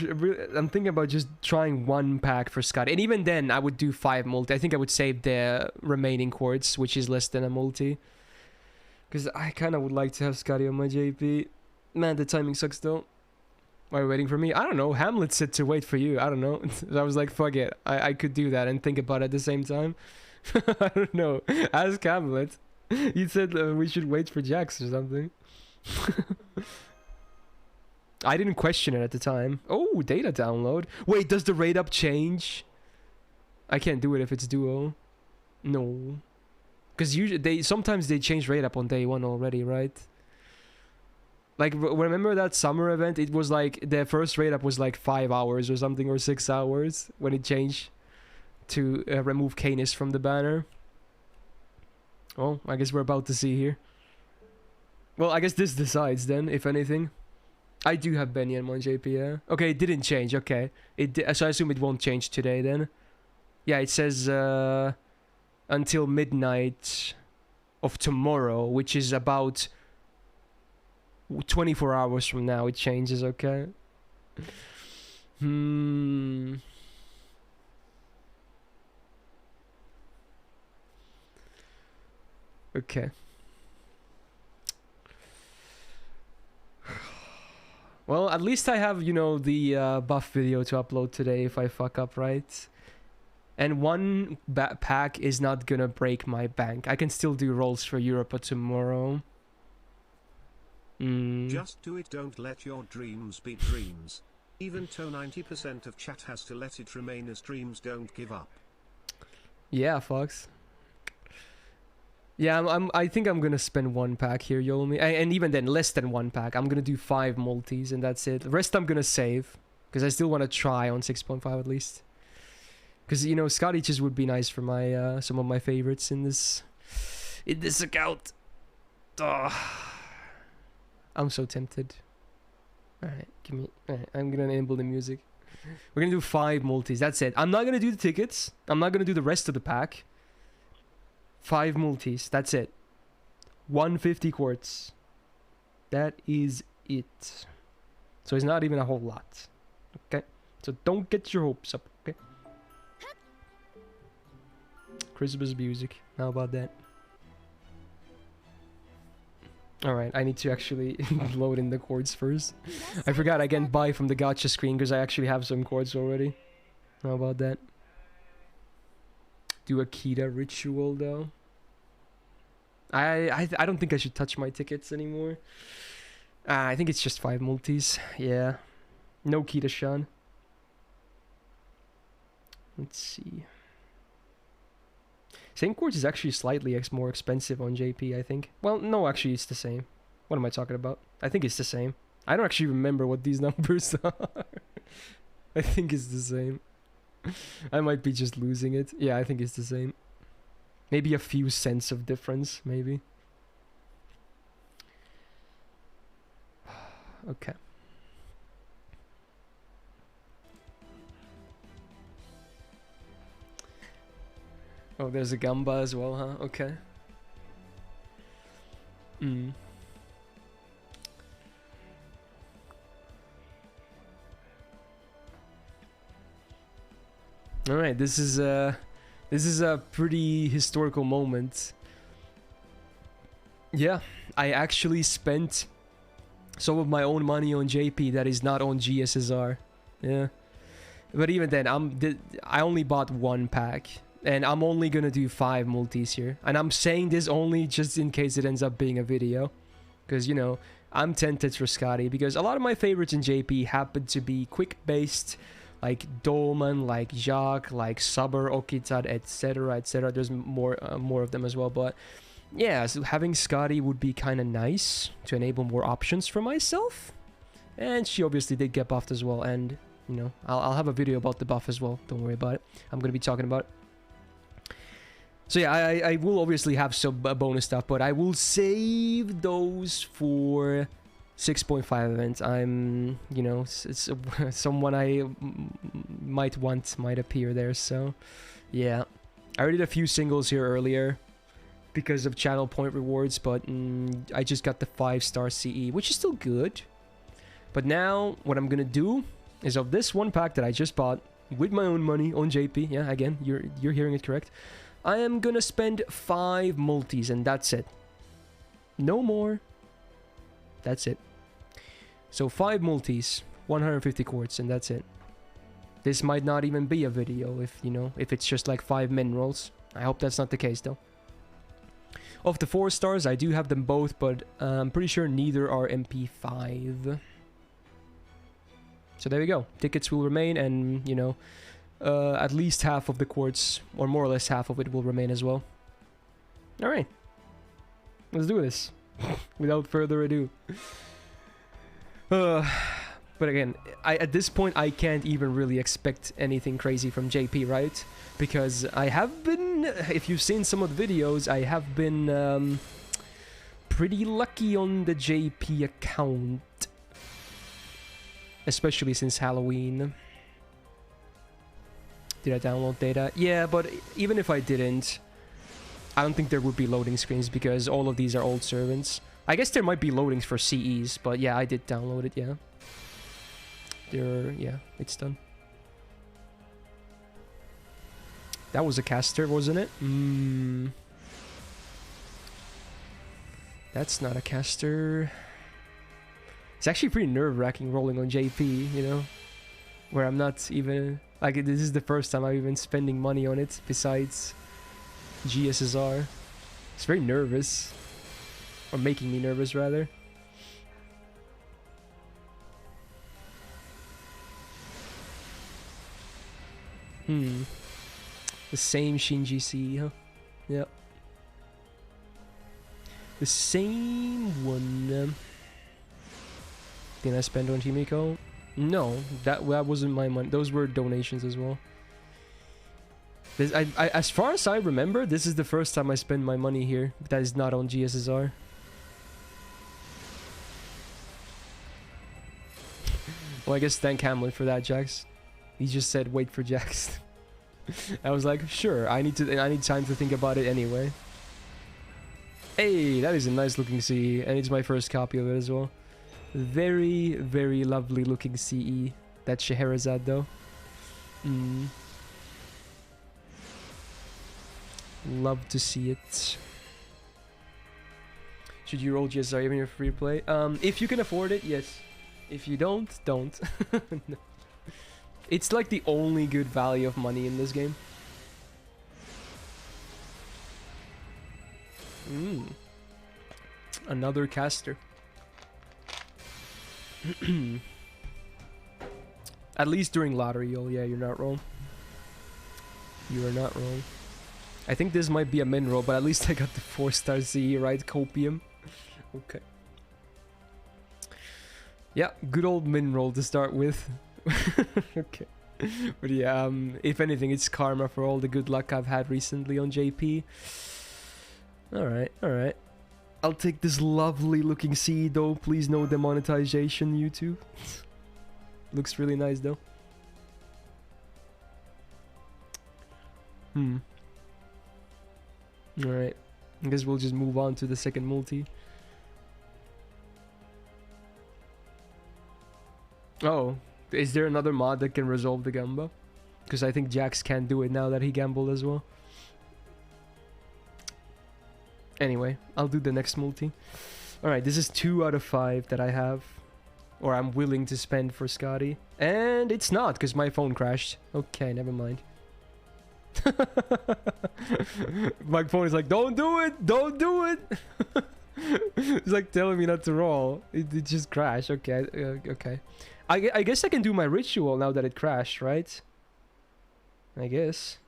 thinking about just trying 1 pack for Skadi, and even then I would do 5 multi. I think I would save the remaining quartz, which is less than a multi. Because I kind of would like to have Skadi on my JP. Man, the timing sucks though. Why are you waiting for me? I don't know. Hamlet said to wait for you. I don't know. I was like, fuck it. I could do that and think about it at the same time. I don't know. Ask Hamlet. He said we should wait for Jax or something. I didn't question it at the time. Oh, data download. Wait, does the rate up change? I can't do it if it's duo. No. Because usually sometimes they change rate up on day 1 already, right? Like, remember that summer event? It was like, the first rate up was like 5 hours or something, or 6 hours, when it changed to remove Canis from the banner. Oh, I guess we're about to see here. Well, I guess this decides then, if anything. I do have Benny on my JP, yeah. Okay, it didn't change, okay. So I assume it won't change today then. Yeah, it says until midnight of tomorrow, which is about 24 hours from now it changes, okay? Okay. Well, at least I have, you know, the buff video to upload today if I fuck up, right? And 1 pack is not gonna break my bank. I can still do rolls for Europa tomorrow. Just do it, don't let your dreams be dreams. Even though 90% of chat has to let it remain as dreams, don't give up. Yeah, Fox. Yeah, I think I'm gonna spend 1 pack here, Yomi. And even then, less than 1 pack. I'm gonna do 5 multis and that's it. The rest I'm gonna save. Because I still want to try on 6.5 at least. Because, you know, Skadi just would be nice for my some of my favorites in this account. Oh, I'm so tempted. Alright, give me... Alright, I'm gonna enable the music. We're gonna do 5 multis, that's it. I'm not gonna do the tickets. I'm not gonna do the rest of the pack. 5 multis, that's it. 150 quartz. That is it. So it's not even a whole lot. Okay? So don't get your hopes up, okay? Christmas music. How about that? Alright, I need to actually load in the chords first. I forgot I can buy from the gacha screen because I actually have some chords already. How about that? Do a Kita ritual though. I don't think I should touch my tickets anymore. I think it's just 5 multis. Yeah. No Kita Shan. Let's see. Same chords is actually slightly more expensive on JP, I think. Well, no, actually it's the same. What am I talking about? I think it's the same. I don't actually remember what these numbers are. I think it's the same. I might be just losing it. Yeah, I think it's the same. Maybe a few cents of difference, maybe. Okay. Oh, there's a Gamba as well, huh? Okay. All right, this is a pretty historical moment. Yeah, I actually spent some of my own money on JP that is not on GSSR. Yeah, but even then, I only bought one pack, and I'm only gonna do 5 multis here. And I'm saying this only just in case it ends up being a video, because you know I'm tempted for Skadi because a lot of my favorites in JP happen to be quick based. Like Dolman, like Jacques, like Saber, Okitad, etc, etc. There's more of them as well, but yeah, so having Skadi would be kind of nice to enable more options for myself. And she obviously did get buffed as well, and you know, I'll have a video about the buff as well. Don't worry about it. I'm gonna be talking about it. So yeah, I will obviously have some bonus stuff, but I will save those for 6.5 event. I'm, you know, it's someone I might appear there, so yeah. I already did a few singles here earlier because of channel point rewards, but I just got the 5-star CE, which is still good. But now what I'm gonna do is, of this one pack that I just bought with my own money on JP, yeah, again, you're hearing it correct, I am gonna spend 5 multis and that's it. No more. That's it. So 5 multis, 150 quartz, and that's it. This might not even be a video if, you know, if it's just like 5 minerals. I hope that's not the case though. Of the 4 stars, I do have them both, but I'm pretty sure neither are MP5. So there we go. Tickets will remain, and, you know, at least half of the quartz, or more or less half of it, will remain as well. Alright. Let's do this. Without further ado. But again, at this point I can't even really expect anything crazy from JP, right? Because I have been, if you've seen some of the videos, I have been pretty lucky on the JP account. Especially since Halloween. Did I download data? Yeah, but even if I didn't, I don't think there would be loading screens because all of these are old servants. I guess there might be loadings for CEs, but yeah, I did download it, yeah. Yeah, it's done. That was a caster, wasn't it? That's not a caster. It's actually pretty nerve-wracking rolling on JP, you know? Where I'm not even... Like, this is the first time I'm even spending money on it, besides GSSR. It's very nervous. Or making me nervous, rather. The same Shinji C, huh? Yep. The same one. Did I spend on Himiko? No, that wasn't my money. Those were donations as well. This, as far as I remember, this is the first time I spend my money here. That is not on GSSR. Well, I guess thank Hamlet for that, Jax. He just said wait for Jax. I was like, sure, I need time to think about it anyway. Hey, that is a nice looking CE, and it's my first copy of it as well. Very, very lovely looking CE. That Scheherazade though. Love to see it. Should you roll GSR even if free play? If you can afford it, yes. If you don't, don't. No. It's like the only good value of money in this game. Another caster. At least during lottery, yeah, you're not wrong. You are not wrong. I think this might be a mineral, but at least I got the 4-star CE, right? Copium. Okay. Yeah, good old min roll to start with. Okay. But yeah, if anything, it's karma for all the good luck I've had recently on JP. Alright, alright. I'll take this lovely looking seed though. Please no demonetization, YouTube. Looks really nice though. Alright. I guess we'll just move on to the second multi. Oh, is there another mod that can resolve the Gamba? Because I think Jax can't do it now that he gambled as well. Anyway, I'll do the next multi. Alright, this is 2 out of 5 that I have. Or I'm willing to spend for Skadi. And it's not, because my phone crashed. Okay, never mind. My phone is like, don't do it! Don't do it! It's like telling me not to roll. It just crashed. Okay, okay. I guess I can do my ritual now that it crashed, right? I guess.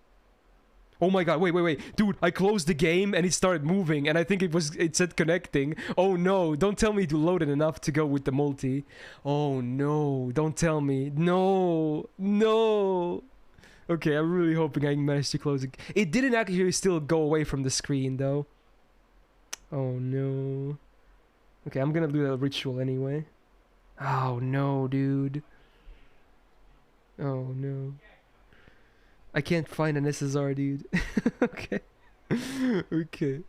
Oh my god, wait. Dude, I closed the game and it started moving and I think it said connecting. Oh no, don't tell me to load it enough to go with the multi. Oh no, don't tell me. No. Okay, I'm really hoping I managed to close it. It didn't actually still go away from the screen though. Oh no. Okay, I'm gonna do the ritual anyway. Oh no, dude. Oh no. I can't find an SSR, dude. Okay. Okay.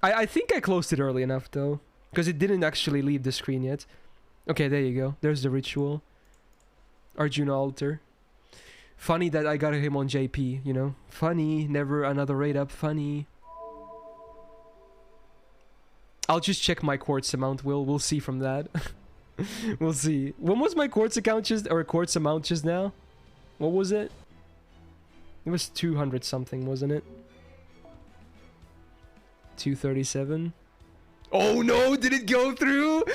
I think I closed it early enough, though. Because it didn't actually leave the screen yet. Okay, there you go. There's the ritual. Arjuna altar. Funny that I got him on JP, you know? Funny. Never another raid up. Funny. I'll just check my quartz amount, Will. We'll see from that. We'll see. When was my quartz account just... or quartz amount just now? What was it? It was 200 something, wasn't it? 237. Oh no, did it go through?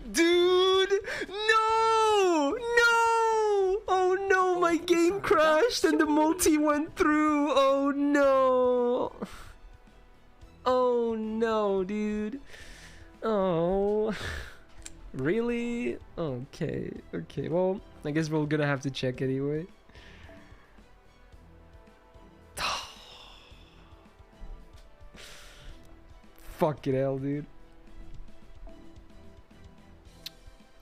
Dude! No! No! Oh no, my game crashed and the multi went through. Oh no. Oh no, dude. Oh. Really? Okay. Okay, well, I guess we're gonna have to check anyway. Fucking hell, dude.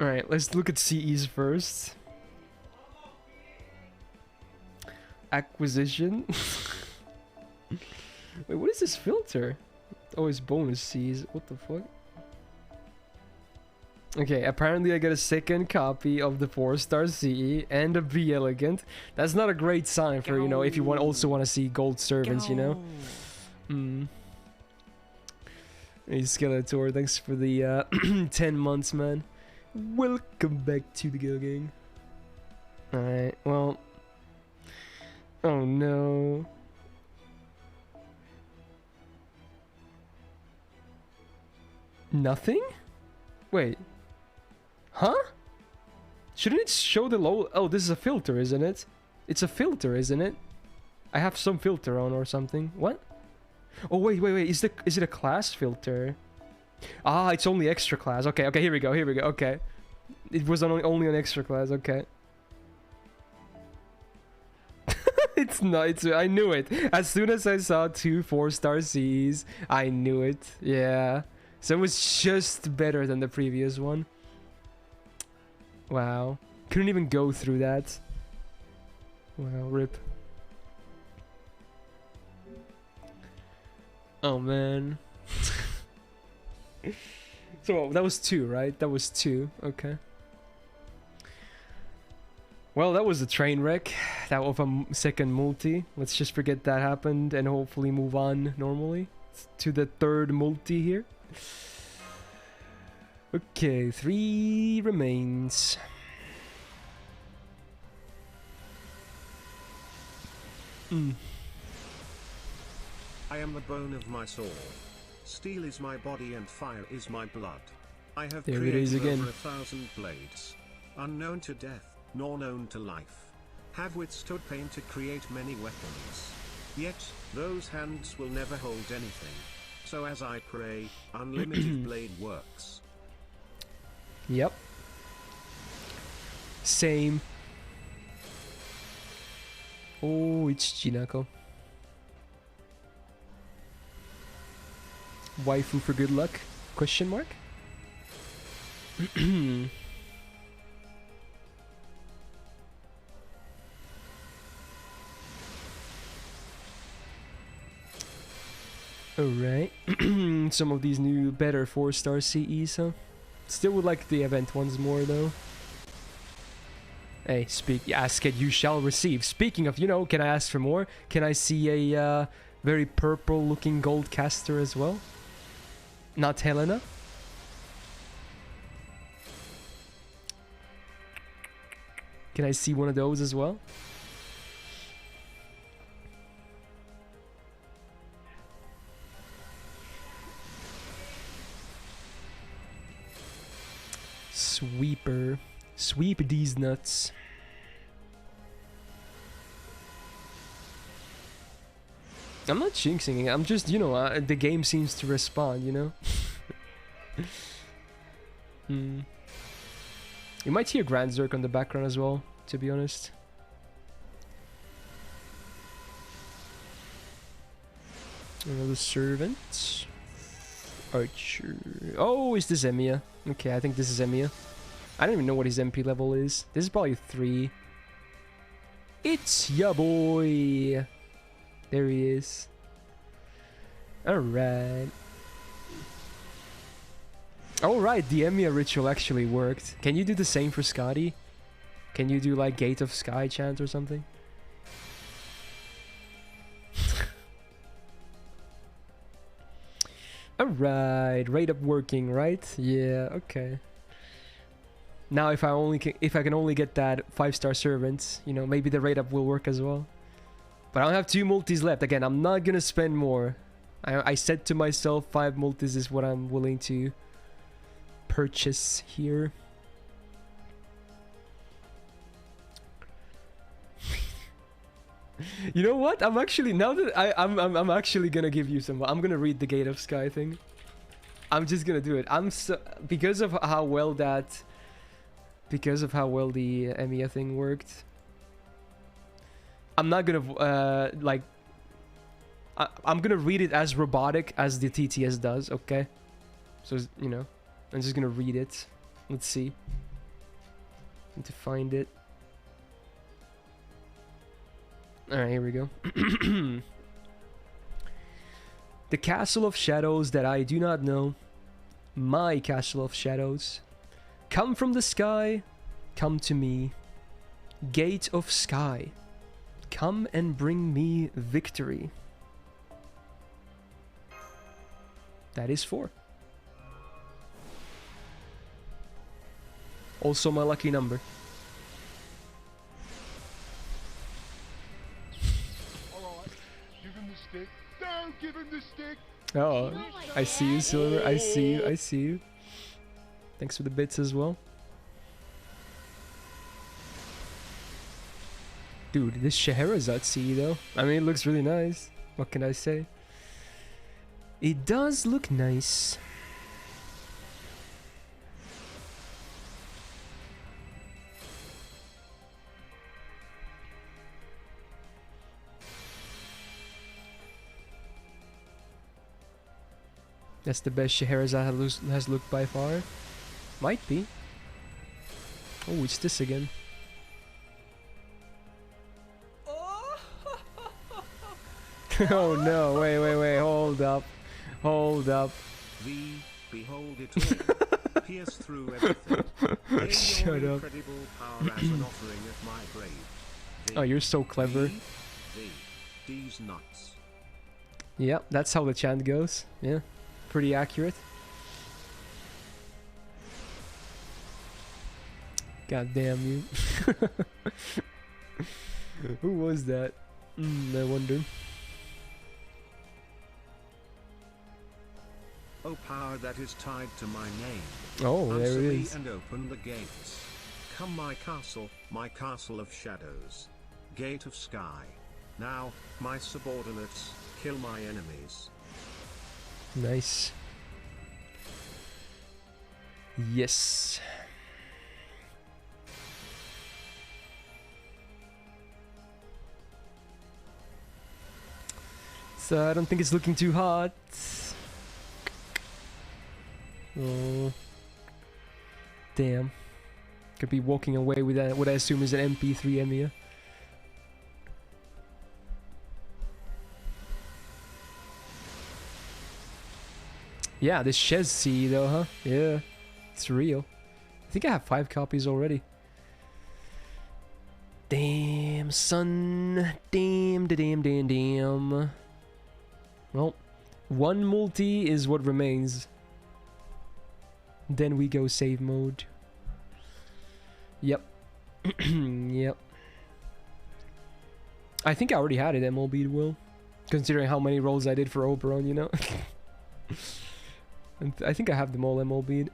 Alright, let's look at CEs first. Acquisition. Wait, what is this filter? Oh, it's bonus Cs. What the fuck? Okay, apparently I got a second copy of the 4-star CE and a V Elegant. That's not a great sign for, you know, if you also want to see gold servants, you know? Hey Skeletor, thanks for the 10 months, man. Welcome back to the Go Gang. Alright, well... Oh no... Nothing? Wait. Huh? Shouldn't it show the low... Oh, this is a filter, isn't it? It's a filter, isn't it? I have some filter on or something. What? Oh, wait. Is it a class filter? Ah, it's only extra class. Okay, here we go. Okay. It was only on extra class. Okay. It's not. I knew it. As soon as I saw 2 4-star Cs, I knew it. Yeah. So it was just better than the previous one. Wow. Couldn't even go through that. Wow, rip. Oh man. So that was 2, right? That was 2. Okay. Well, that was a train wreck. That was a second multi. Let's just forget that happened and hopefully move on normally to the third multi here. Okay, 3 remains. I am the bone of my soul. Steel is my body and fire is my blood. I have created over 1,000 blades. Unknown to death, nor known to life. Have withstood pain to create many weapons. Yet, those hands will never hold anything. So as I pray, unlimited blade works. Yep. Same. Oh, it's Jinako. Waifu for good luck? Question mark? Alright. Some of these new better 4-star CEs, huh? Still would like the event ones more though. Hey, ask it, you shall receive. Speaking of, you know, can I ask for more? Can I see a very purple looking gold caster as well? Not Helena? Can I see one of those as well? Sweeper. Sweep these nuts. I'm not jinxing it. I'm just, you know, the game seems to respond, you know? You might hear Grand Zerk on the background as well, to be honest. Another servant. Archer. Oh, is this Emiya? Okay, I think this is Emiya. I don't even know what his MP level is. This is probably 3. It's ya boy. There he is. Alright. Alright, the Emiya ritual actually worked. Can you do the same for Skadi? Can you do like Gate of Sky chant or something? Alright, rate up working, right? Yeah, okay. Now if I can only get that 5-star servant, you know, maybe the rate up will work as well. But I don't have 2 multis left. Again, I'm not gonna spend more. I said to myself 5 multis is what I'm willing to purchase here. You know what? I'm actually, now that I'm actually gonna give you some. I'm gonna read the Gate of Sky thing. I'm just gonna do it. Because of how well the Emiya thing worked. I'm not gonna like. I'm gonna read it as robotic as the TTS does. Okay, so you know, I'm just gonna read it. Let's see. Need to find it. Alright, here we go. The castle of shadows that I do not know. My castle of shadows. Come from the sky. Come to me. Gate of Sky. Come and bring me victory. That is 4. Also my lucky number. Give him the stick. Oh, I see you, Silver. I see you. I see you. Thanks for the bits as well. Dude, this Scheherazade CE though. I mean, it looks really nice. What can I say? It does look nice. That's the best Scheherazade has looked by far. Might be. Oh, it's this again. Oh no, wait, hold up. Hold up. Behold it all. Pierce through everything. Shut up. Incredible power as an offering at my grave. Oh, you're so clever. These nuts. Yep, that's how the chant goes. Yeah. Pretty accurate. God damn you. Who was that? I wonder. Oh, power that is tied to my name. Oh, there Answer it me is. and open the gates. Come my castle of shadows. Gate of Sky. Now, my subordinates, kill my enemies. Nice. So I don't think it's looking too hot. Oh. Damn. Could be walking away with that, what I assume is an MP3 Emiya. Yeah, this Shez C though, huh? Yeah, it's real. I think I have 5 copies already. Damn, son. Damn. Well, 1 multi is what remains. Then we go save mode. Yep. Yep. I think I already had it MLB'd, Will. Considering how many rolls I did for Oberon, you know? And I think I have them all MLB'd.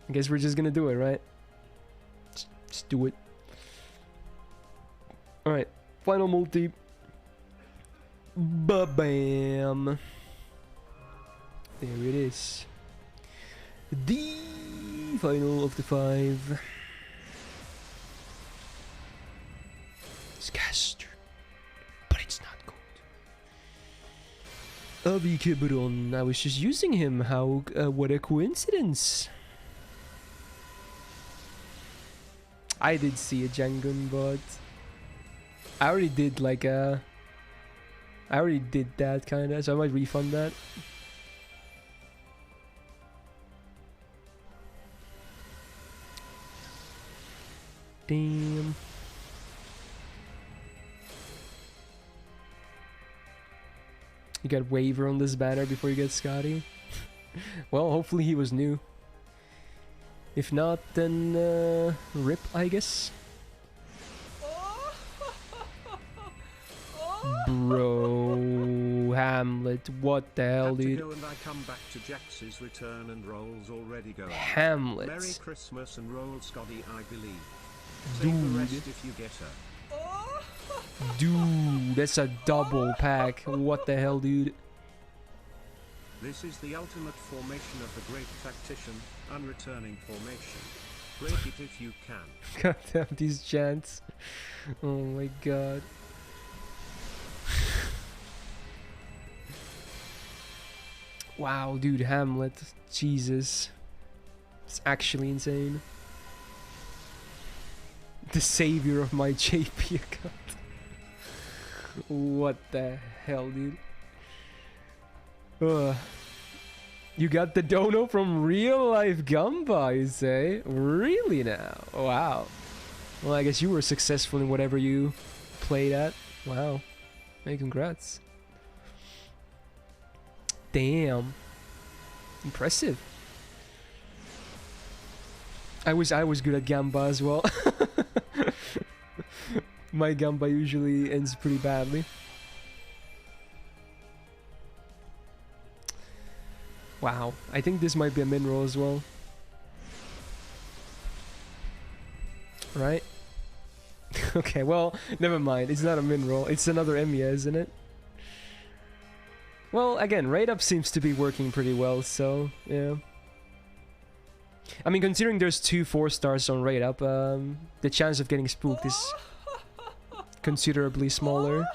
I guess we're just gonna do it, right? Just do it. Alright, final multi. Ba-bam. There it is. The final of the 5. It's cast. But it's not gold. Avi Kibron. I was just using him. How, what a coincidence. I did see a Jangun, but I already did like a... I already did that kinda, so I might refund that. Damn. You got waiver on this banner before you get Skadi? Well, hopefully he was new. If not, then rip, I guess. Bro, Hamlet, what the hell, dude? Go and I come back to Jax's return and rolls already go. Hamlet. Merry Christmas and roll Skadi, I believe. Take the rest if you get her. Dude, that's a double pack. What the hell, dude? This is the ultimate formation of the great tactician, unreturning formation. Break it if you can. God damn these chants. Oh my god. Wow, dude, Hamlet. Jesus. It's actually insane. The savior of my JP account. What the hell, dude? You got the dono from real life Gumba, you say? Really now? Wow. Well, I guess you were successful in whatever you played at. Wow. Hey, congrats. Damn. Impressive. I was good at Gamba as well. My Gamba usually ends pretty badly. Wow, I think this might be a mineral as well. Right? Okay, well, never mind. It's not a mineral. It's another Emiya, isn't it? Well, again, rate up seems to be working pretty well, so, yeah. I mean, considering there's 2 4-stars on rate up, the chance of getting spooked is considerably smaller.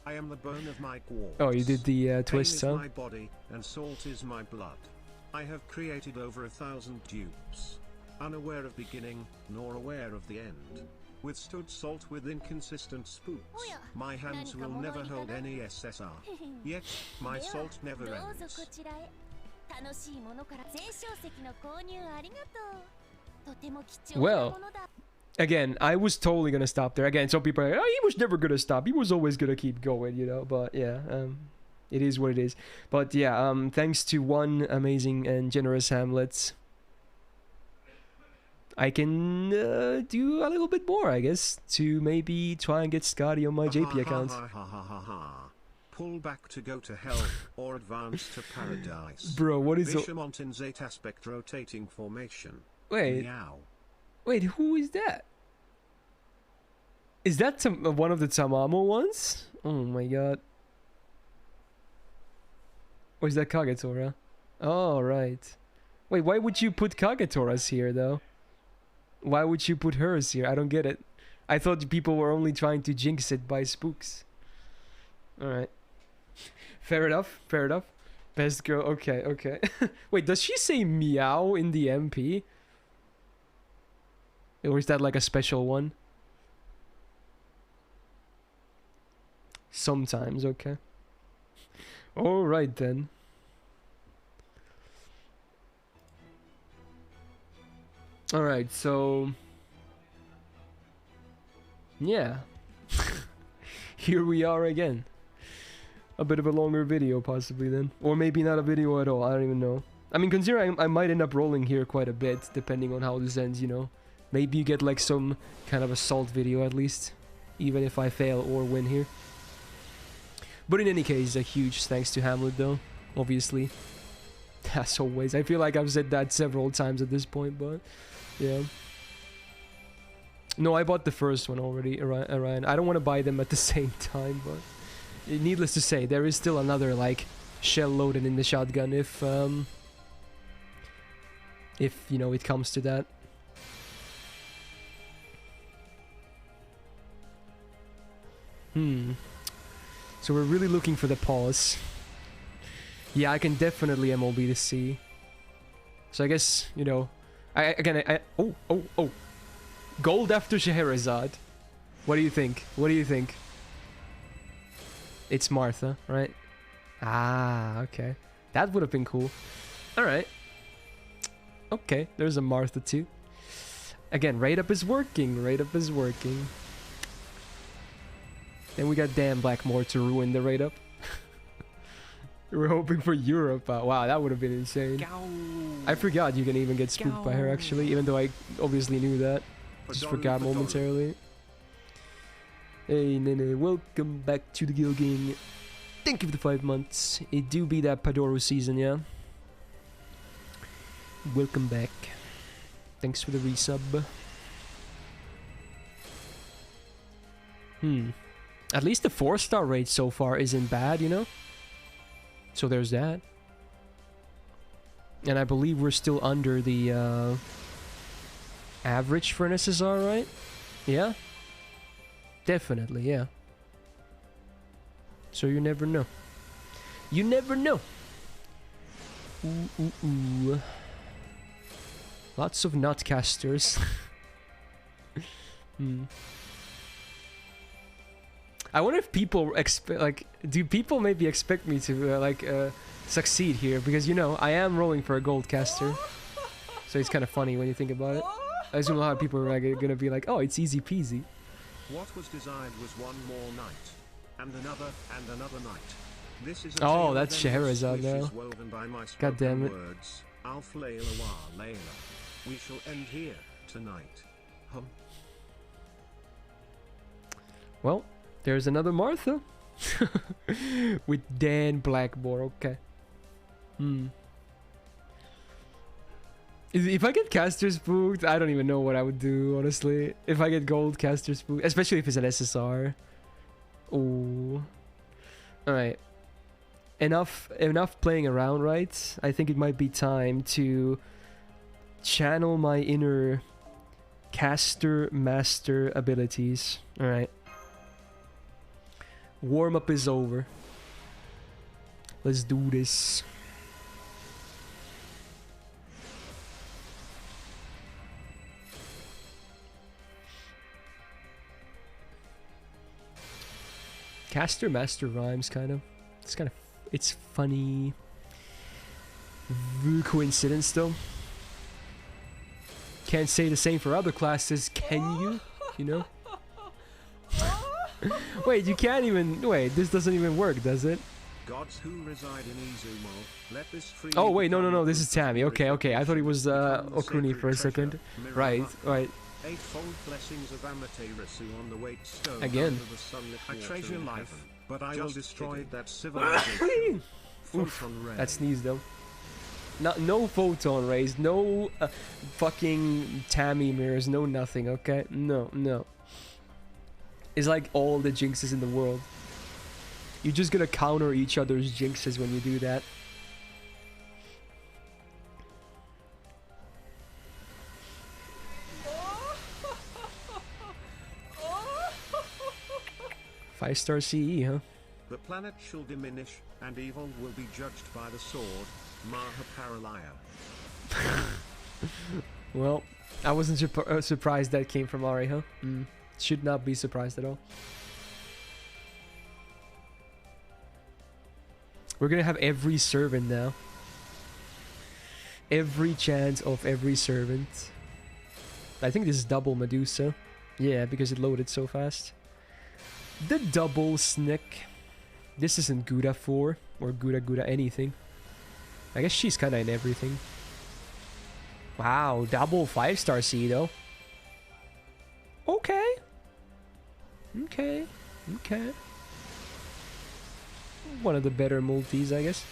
I am the bone of my quartz. Oh, you did the twist, Pain huh? is my body, and salt is my blood. I have created over 1,000 dupes, unaware of beginning, nor aware of the end. Withstood salt with inconsistent spooks. My hands will never hold any SSR. Yet, my salt never ends. Well, again, I was totally gonna stop there. Again, some people are like, oh, he was never gonna stop. He was always gonna keep going, you know. But yeah, it is what it is. But yeah, thanks to one amazing and generous Hamlet, I can do a little bit more, I guess, to maybe try and get Skadi on my JP account. Pull back to go to hell, or advance to paradise. Bro, what is Bishamont in 8 aspect rotating formation. Wait. Meow. Wait, who is that? Is that one of the Tamamo ones? Oh my god. Or is that Kagetora? Oh, right. Wait, why would you put Kagetora's here, though? Why would you put hers here? I don't get it. I thought people were only trying to jinx it by spooks. Alright. Fair enough, fair enough. Best girl, okay, okay. Wait, does she say meow in the MP? Or is that like a special one? Sometimes, okay. Alright then. Alright, so... yeah. Here we are again. A bit of a longer video possibly then. Or maybe not a video at all, I don't even know. I mean, considering I might end up rolling here quite a bit, depending on how this ends, you know. Maybe you get like some kind of assault video at least. Even if I fail or win here. But in any case, a huge thanks to Hamlet though, obviously. As always, I feel like I've said that several times at this point, but yeah. No, I bought the first one already, Orion. I don't want to buy them at the same time, but needless to say, there is still another like shell loaded in the shotgun if you know it comes to that. So we're really looking for the pause. Yeah, I can definitely MLB to C. So I guess, you know, oh. Gold after Scheherazade. What do you think? What do you think? It's Martha, right? Ah, okay. That would have been cool. Alright. Okay, there's a Martha too. Again, rate up is working. Rate up is working. Then we got Dan Blackmore to ruin the rate up. We're hoping for Europe. Wow, that would have been insane. I forgot you can even get spooked by her actually, even though I obviously knew that. Just forgot momentarily. Hey Nene, welcome back to the Guild Gang. Thank you for the 5 months. It do be that Padoru season, yeah? Welcome back. Thanks for the resub. At least the 4-star rate so far isn't bad, you know? So there's that. And I believe we're still under the average for an SSR, right? Yeah? Definitely, yeah. So you never know. You never know. Ooh. Lots of nutcasters. I wonder if people expect, like, do people maybe expect me to, succeed here? Because, you know, I am rolling for a gold caster. So it's kind of funny when you think about it. I assume a lot of people are gonna be like, oh, it's easy peasy. What was desired was one more night. And another night. This is oh, that's Scheherazade now. God damn it. Words. Alf Layla wa Layla. We shall end here tonight. Well, there's another Martha. With Dan Blackmore, okay. If I get caster spooked, I don't even know what I would do, honestly. If I get gold caster spooked, especially if it's an SSR. Oh. Alright. Enough playing around, right? I think it might be time to channel my inner caster master abilities. Alright. Warm-up is over. Let's do this. Caster master rhymes, kind of. It's funny. Coincidence though. Can't say the same for other classes, can you? You know? Wait, you can't even. Wait, this doesn't even work, does it? Gods who reside in Izumo, let this free. Oh wait, no, this is Tammy. Okay, I thought he was Okruni for a second. Right. Eightfold blessings of Amaterasu on the wake stone. Again. The sunlit I treasure life, but I will destroy that civilization. That sneeze though. No photon rays, no fucking Tammy mirrors, no nothing, okay? No. It's like all the jinxes in the world. You're just gonna counter each other's jinxes when you do that. 5-star CE, huh? The planet shall diminish, and evil will be judged by the sword, Mahaparalaya. Well, I wasn't surprised that came from Ari, huh? Should not be surprised at all. We're gonna have every servant now. Every chance of every servant. I think this is double Medusa. Yeah, because it loaded so fast. The double Snick. This isn't Gouda 4 or Gouda anything. I guess she's kinda in everything. Wow, double 5-star C though. Okay. Okay. Okay. One of the better multis, I guess.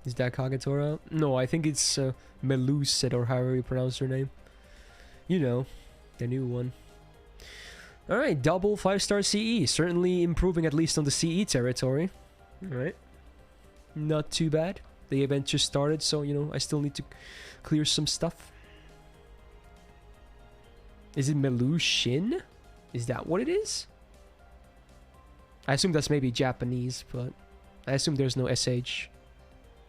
Is that Kagatora? No, I think it's Meluset, or however you pronounce her name. You know, the new one. Alright, double 5-star CE. Certainly improving at least on the CE territory. Alright. Not too bad. The event just started, so, you know, I still need to clear some stuff. Is it Melushin? Is that what it is? I assume that's maybe Japanese, but I assume there's no SH.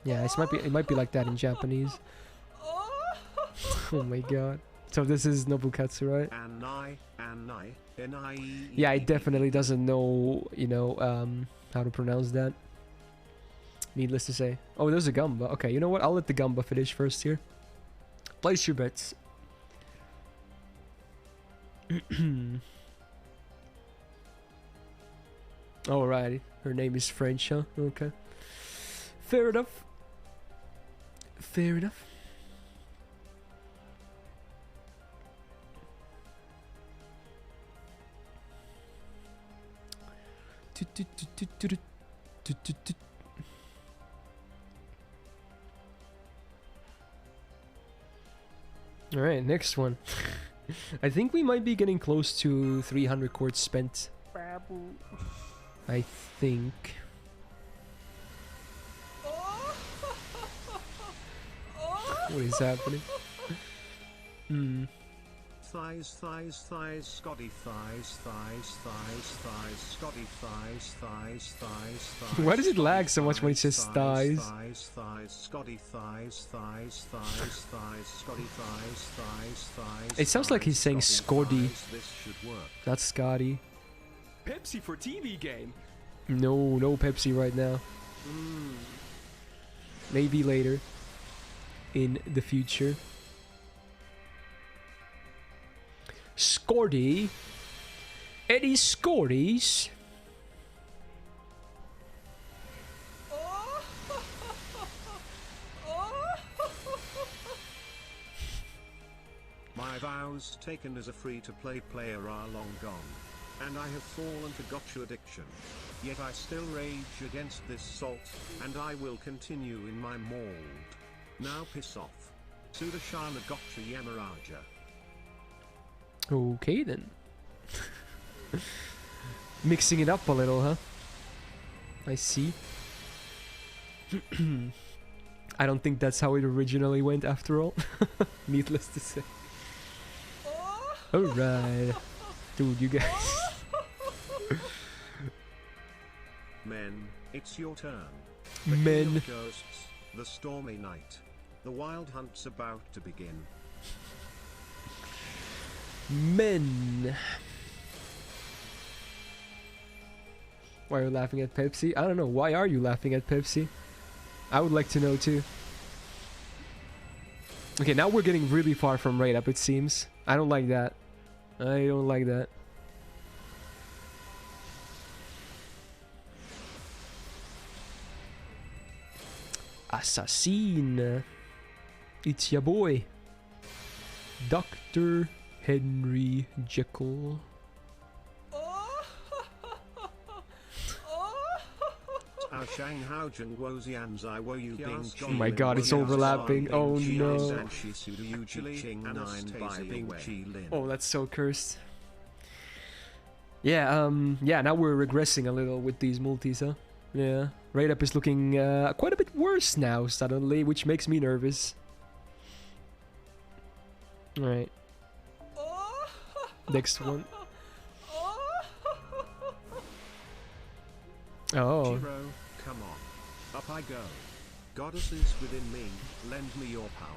Yeah, it might be like that in Japanese. Oh my god. So this is Nobukatsu, right? Yeah, it definitely doesn't know, you know, how to pronounce that. Needless to say. Oh, there's a Gamba. Okay, you know what? I'll let the Gamba finish first here. Place your bets. Alrighty. Her name is French, huh? Okay. Fair enough. Fair enough. Alright, next one. I think we might be getting close to 300 quartz spent. I think. What is happening? Thighs, thighs, thighs, Skadi thighs, thighs, thighs, thighs, Skadi thighs, thighs, thighs, thighs. Why does it lag so much when it says thighs? Thighs, thighs, Skadi thighs, thighs, thighs, thighs, Skadi thighs, thighs, thighs. It sounds like he's saying Skadi. This should work. That's Skadi. Pepsi for TV game. No, no Pepsi right now. Maybe later. In the future. Skadi. Eddie Skordis. My vows taken as a free-to-play player are long gone, and I have fallen to gotcha addiction. Yet I still rage against this salt, and I will continue in my mold. Now piss off. Sudashana gotcha Yamaraja. Okay then. Mixing it up a little, huh? I see. I don't think that's how it originally went after all. Needless to say. Alright. Dude, you guys. Men, it's your turn. Men. Ghosts, the stormy night. The wild hunt's about to begin. Men. Why are you laughing at Pepsi? I don't know. Why are you laughing at Pepsi? I would like to know too. Okay, now we're getting really far from rate up, it seems. I don't like that. I don't like that. Assassin. It's ya boy. Dr. Henry Jekyll. Oh my god, it's overlapping. Oh no. Oh, that's so cursed. Yeah, yeah, now we're regressing a little with these multis, huh? Yeah, rate up is looking quite a bit worse now suddenly, which makes me nervous. Alright. Next one. Oh. Jiro, come on. Up I go. Goddesses within me, lend me your power.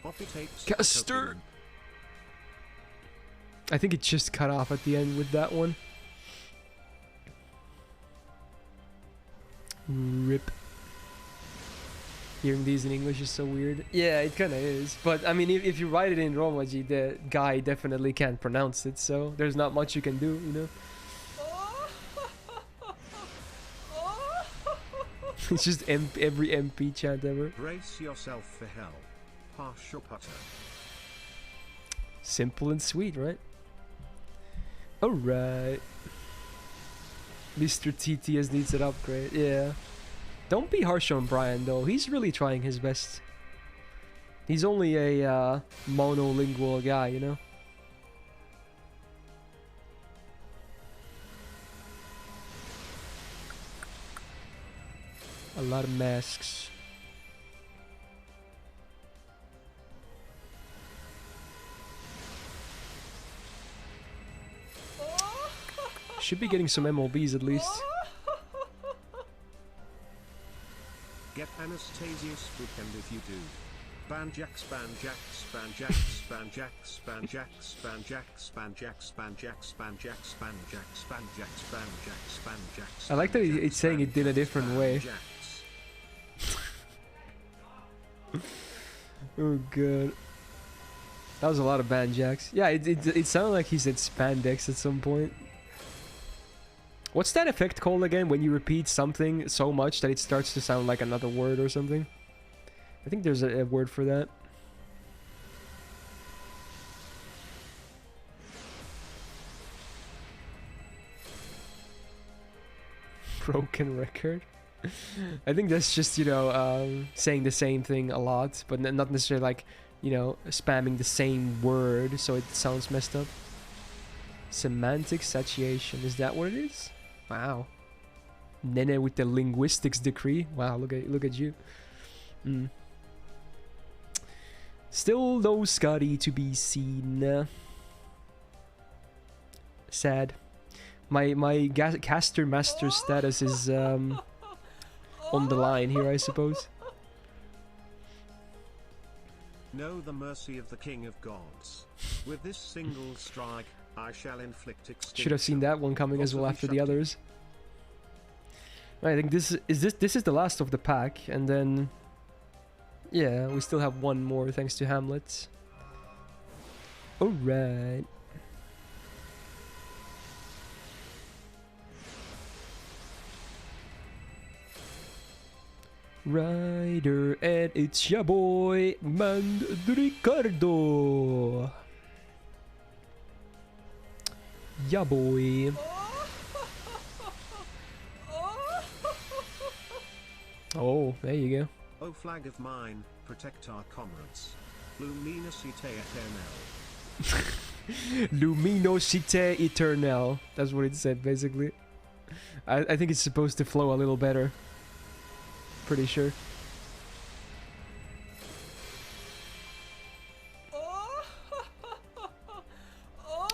Off it takes. Caster! I think it just cut off at the end with that one. Rip. Hearing these in English is so weird. Yeah, it kind of is. But, I mean, if you write it in Romaji, the guy definitely can't pronounce it, so there's not much you can do, you know? It's just every MP chant ever. Brace yourself for hell. Harsh or putter. Simple and sweet, right? Alright. Mr. TTS needs an upgrade, yeah. Don't be harsh on Brian, though. He's really trying his best. He's only a monolingual guy, you know? A lot of masks. Should be getting some MLBs at least. Get Anastasius Bookend if you do. Banjax, Banjax, Banjax, Banjax, Banjax, Banjax, Banjax, Banjax, Banjax, Banjax, Banjax, Banjax, Banjax. I like that it's saying it in a different way. Oh god. That was a lot of Banjax. Yeah, it sounded like he said spandex at some point. What's that effect called again when you repeat something so much that it starts to sound like another word or something? I think there's a word for that. Broken record? I think that's just, you know, saying the same thing a lot, but not necessarily like, you know, spamming the same word so it sounds messed up. Semantic satiation, is that what it is? Wow. Nene with the linguistics decree. Wow, look at you. Still no Skadi to be seen. Sad. My caster master status is on the line here, I suppose. Know the mercy of the King of Gods. With this single strike, I shall inflict extinction. Should have seen that one coming as well after the others. I think this is the last of the pack, and then yeah, we still have one more thanks to Hamlet. All right. Rider, and it's ya boy Mandricardo. Ya boy. Oh, there you go. O flag of mine, protect our comrades. Luminosité éternelle. Luminosité éternelle. That's what it said, basically. I think it's supposed to flow a little better. Pretty sure.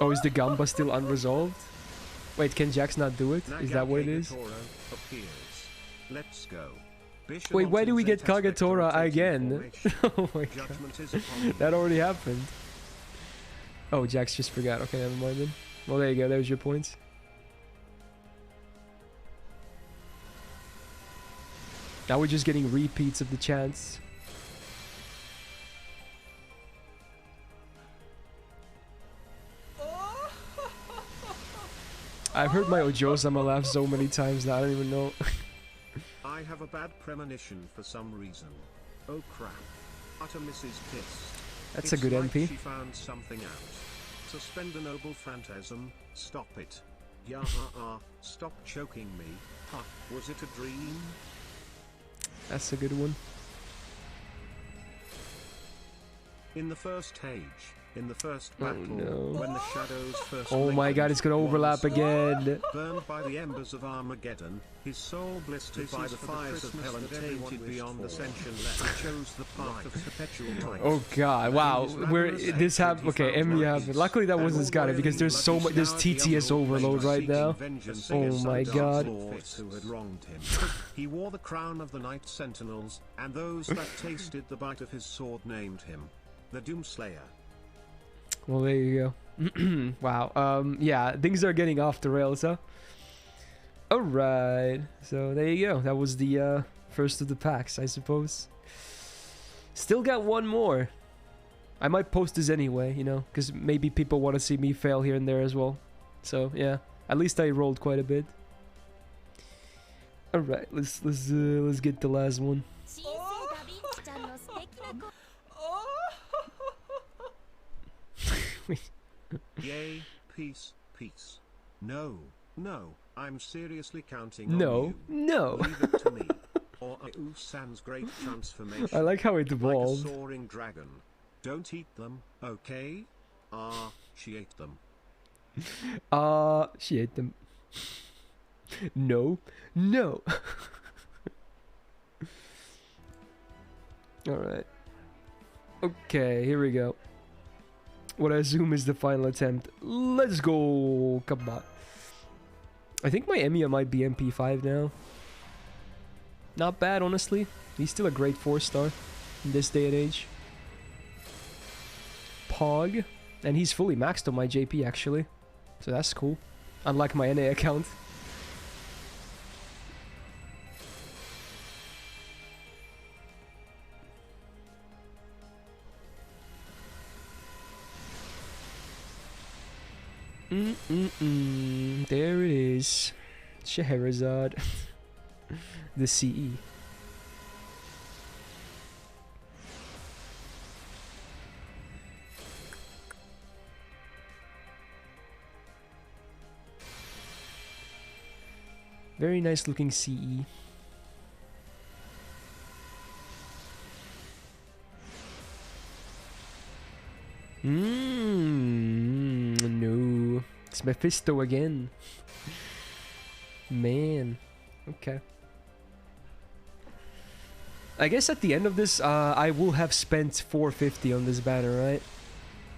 Oh, is the Gamba still unresolved? Wait, can Jax not do it? Is that what it is? Let's go. Wait, why do we get Kagatora again? Oh my god. That already happened. Oh, Jax just forgot. Okay, never mind then. Well, there you go. There's your points. Now we're just getting repeats of the chants. I've heard my Ojo-sama laugh so many times now, I don't even know. I have a bad premonition for some reason. Oh crap. Utter Mrs. Pissed. That's a good MP. She found something out. Suspend a noble phantasm. Stop it. Yeah, stop choking me. Huh, was it a dream? That's a good one. In the first stage, In the first Oh, battle, no. when the shadows first Oh my god, it's gonna overlap again. burned by the embers of Armageddon, his soul blistered by the fires of hell and tainted beyond ascension left, chose the path of perpetual night. Oh god, wow. Where this happened? Okay, Emmy happened. Luckily that wasn't Skadi because there's so much. There's TTS overload right now. Oh my god. Who had wronged him. He wore the crown of the Night Sentinels, and those that tasted the bite of his sword named him the Doomslayer. Well, there you go. Wow. Yeah, things are getting off the rails, huh? Alright. So, there you go. That was the first of the packs, I suppose. Still got one more. I might post this anyway, you know, because maybe people want to see me fail here and there as well. So, yeah. At least I rolled quite a bit. Alright, let's get the last one. Yay, peace, peace. No, no, I'm seriously counting on No, you. no. Leave it to me. Or Usan's great transformation. I like how it evolved. Like a soaring dragon. Don't eat them, okay? She ate them. She ate them. No, no. Alright. Okay, here we go. What I assume is the final attempt. Let's go. Come on. I think my Emiya might be MP5 now. Not bad, honestly. He's still a great 4-star in this day and age. Pog. And he's fully maxed on my JP, actually. So that's cool. Unlike my NA account. There it is. Scheherazade. The CE. Very nice looking CE. No. It's Mephisto again. Man. Okay. I guess at the end of this, I will have spent 450 on this banner, right?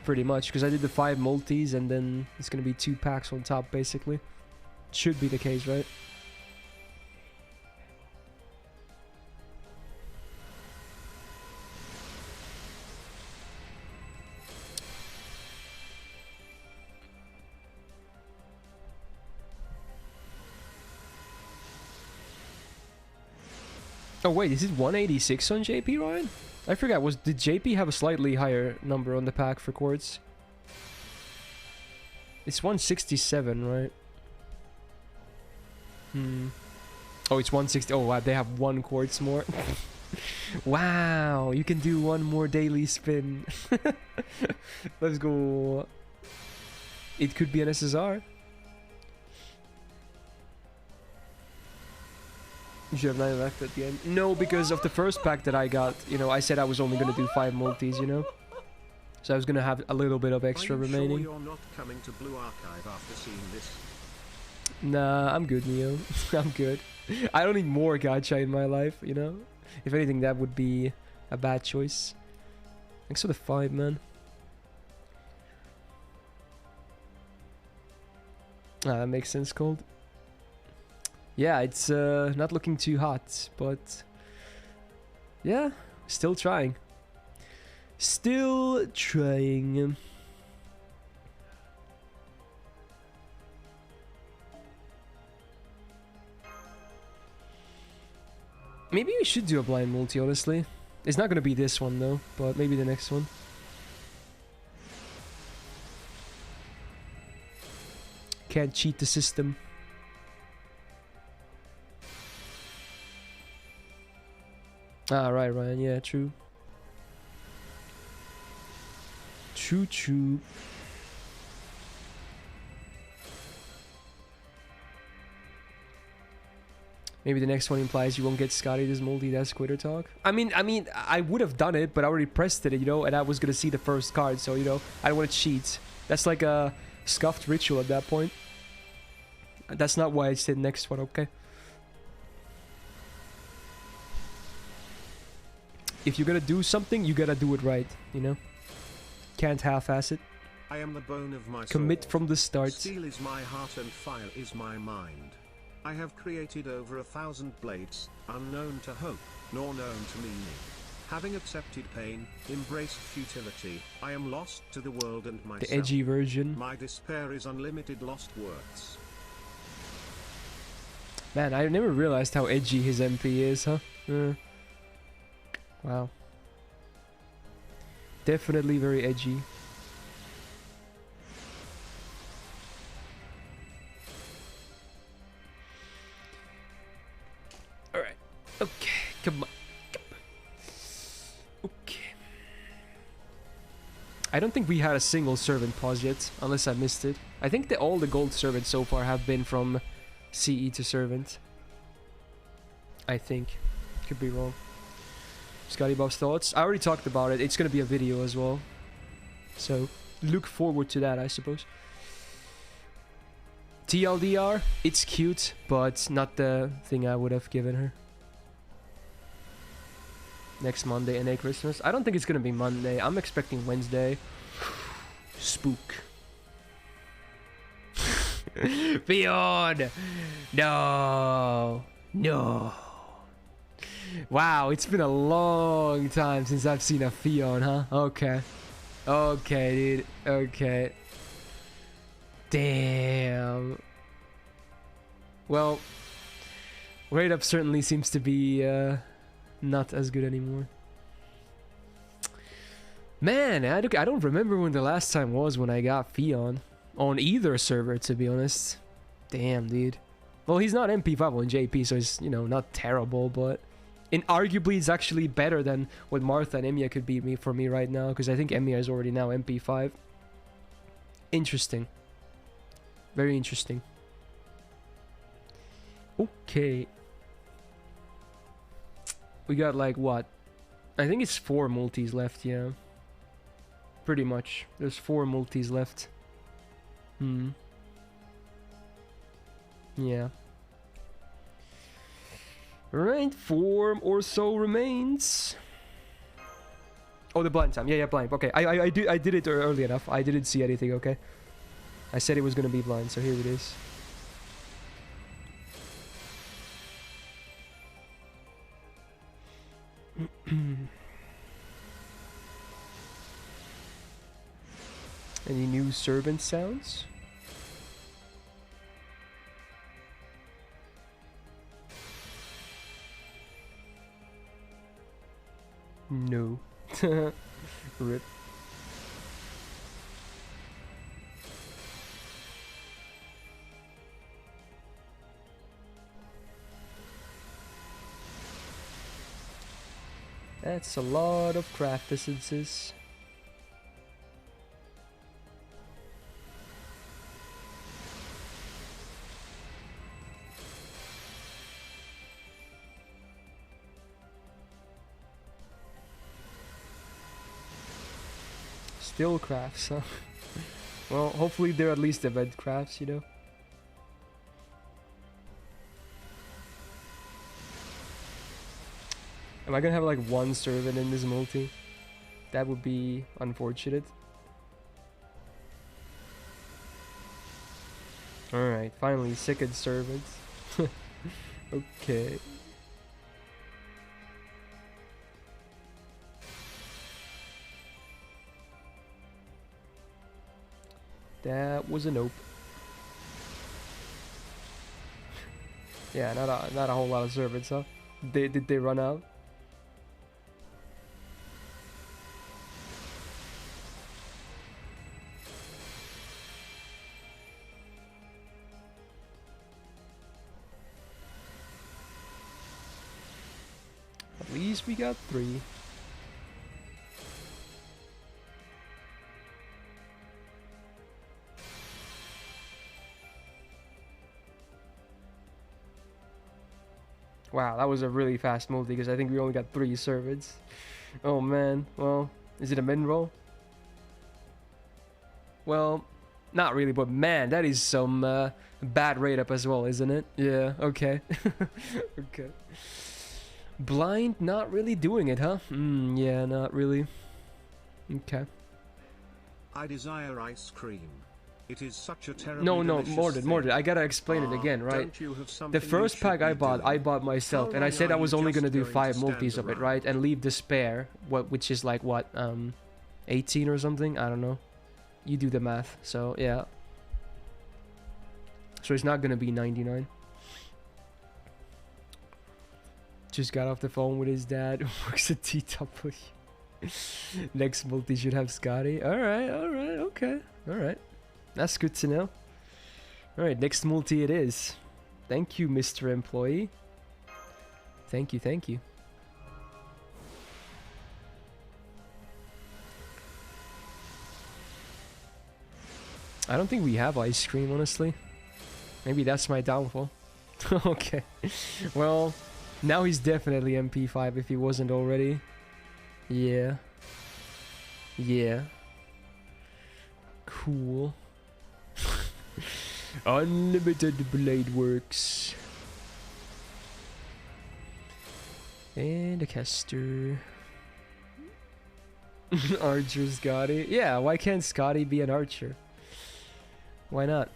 Pretty much, because I did the 5 multis and then it's gonna be 2 packs on top, basically. Should be the case, right? Oh wait, is it 186 on JP, Ryan? I forgot, did JP have a slightly higher number on the pack for quartz? It's 167, right? Oh, it's 160. Oh wow, they have 1 quartz more. Wow, you can do 1 more daily spin. Let's go. It could be an SSR. You should have 9 left at the end. No, because of the first pack that I got, you know, I said I was only going to do 5 multis, you know? So I was going to have a little bit of extra remaining. Sure you're not coming to Blue Archive after seeing this? Nah, I'm good, Neo. I'm good. I don't need more gacha in my life, you know? If anything, that would be a bad choice. Thanks for the 5, man. Ah, that makes sense, Cold. Yeah, it's not looking too hot, but yeah, still trying. Still trying. Maybe we should do a blind multi, honestly. It's not gonna be this one though, but maybe the next one. Can't cheat the system. Ah, right, Ryan. Yeah, true. True. Maybe the next one implies you won't get Skadi this multi. That's quitter talk. I mean, I would have done it, but I already pressed it, you know, and I was gonna see the first card, so you know, I don't want to cheat. That's like a scuffed ritual at that point. That's not why I said next one, okay? If you're gonna do something, you gotta do it right, you know? Can't half-ass it. I am the bone of my Commit soul. from the start. Steel is my heart and fire is my mind. I have created over 1,000 blades, unknown to hope, nor known to meaning. Having accepted pain, embraced futility, I am lost to the world and myself. The edgy version. My despair is unlimited lost words. Man, I never realized how edgy his MP is, huh? Wow. Definitely very edgy. Alright. Okay, come on. Okay. I don't think we had a single servant pause yet, unless I missed it. I think that all the gold servants so far have been from CE to servant. I think. Could be wrong. Scotty Bob's thoughts. I already talked about it. It's gonna be a video as well. So, look forward to that, I suppose. TLDR, it's cute, but not the thing I would have given her. Next Monday, NA Christmas. I don't think it's gonna be Monday. I'm expecting Wednesday. Spook. Beyond! No! No! Wow, it's been a long time since I've seen a Fion, huh? Okay. Okay, dude. Okay. Damn. Well, Raid Up certainly seems to be not as good anymore. Man, I don't remember when the last time was when I got Fion. On either server, to be honest. Damn, dude. Well, he's not MP5 on JP, so he's, you know, not terrible, but... And arguably, it's actually better than what Martha and Emiya could beat me for me right now, because I think Emiya is already now MP5. Interesting. Very interesting. Okay. We got like what? I think it's 4 multis left, yeah. Pretty much. There's 4 multis left. Yeah. Right, 4 or so remains. Oh, the blind time. Yeah, blind. Okay, I did it early enough. I didn't see anything, okay? I said it was gonna be blind, so here it is. Any new servant sounds? No. Rip. That's a lot of craft essences. Still crafts, huh? Well, hopefully they're at least event crafts, you know? Am I gonna have like 1 servant in this multi? That would be unfortunate. Alright, finally, second servant. Okay. That was a nope. Yeah, not a whole lot of servants, huh? Did they run out? At least we got 3. Wow, that was a really fast multi because I think we only got 3 servants. Oh man, well, is it a min roll? Well, not really, but man, that is some bad rate up as well, isn't it? Yeah, okay. Okay. Blind, not really doing it, huh? Yeah, not really. Okay. I desire ice cream. It is such a terrible. No, Mordred, I gotta explain it again, right? The first pack I bought myself, and I said I was only gonna do 5 multis of it, right? And leave the spare, which is like what, 18 or something? I don't know. You do the math, so yeah. So it's not gonna be 99. Just got off the phone with his dad, works at TW. Next multi should have Skadi. Alright, okay. Alright. That's good to know. Alright, next multi it is. Thank you, Mr. Employee. Thank you. I don't think we have ice cream, honestly. Maybe that's my downfall. Okay. Well, now he's definitely MP5 if he wasn't already. Yeah. Cool. Unlimited blade works. And a caster. Archer Skadi. Yeah, why can't Skadi be an archer? Why not?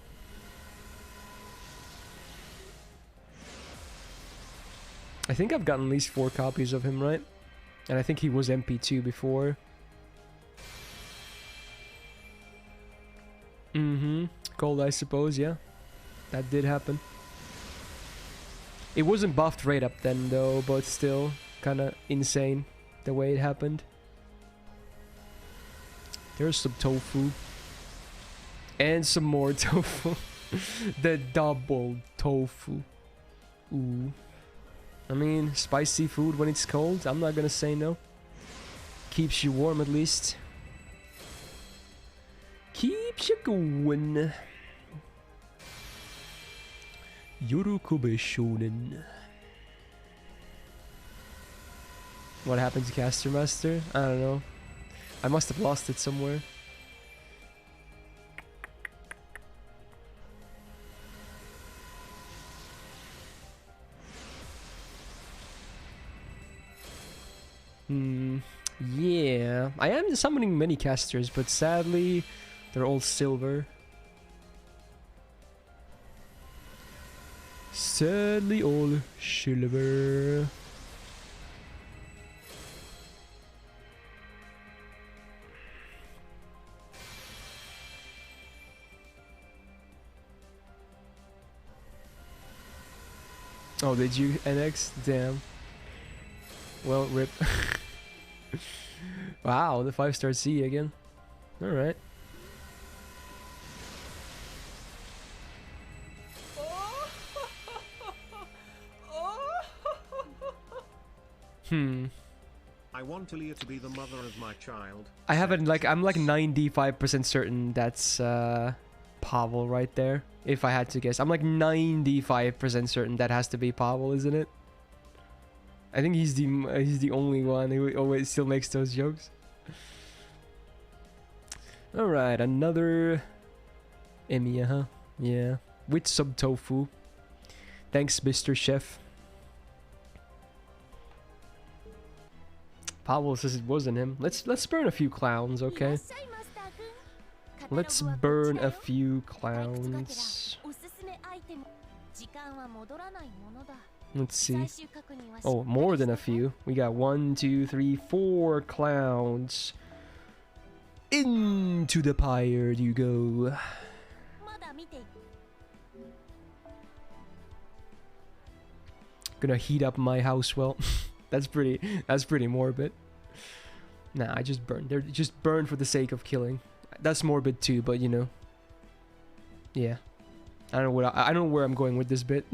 I think I've gotten at least 4 copies of him, right? And I think he was MP2 before. Cold, I suppose, yeah. That did happen. It wasn't buffed right up then, though, but still kinda insane the way it happened. There's some tofu. And some more tofu. The double tofu. Ooh. I mean, spicy food when it's cold, I'm not gonna say no. Keeps you warm at least. Keeps you going. Yorukube Shonen. What happened to Caster Master? I don't know. I must have lost it somewhere. Yeah. I am summoning many casters, but sadly, they're all silver. Sadly, all silver. Oh, did you NX? Damn. Well, rip. Wow, the 5-star C again. Alright. I want Talia to be the mother of my child. I haven't, like, I'm like 95% certain that's Pavel right there. If I had to guess. I'm like 95% certain that has to be Pavel, isn't it? I think he's the only one who always still makes those jokes. Alright, another Emiya, huh? Yeah. With some tofu. Thanks, Mr. Chef. Pavel says it wasn't him. Let's burn a few clowns, okay? Let's burn a few clowns. Let's see. Oh, more than a few. We got 1, 2, 3, 4 clowns. Into the pyre you go. Gonna heat up my house well. That's pretty morbid. Nah, I just burned. They're just burned for the sake of killing. That's morbid too, but you know. Yeah. I don't know where I'm going with this bit.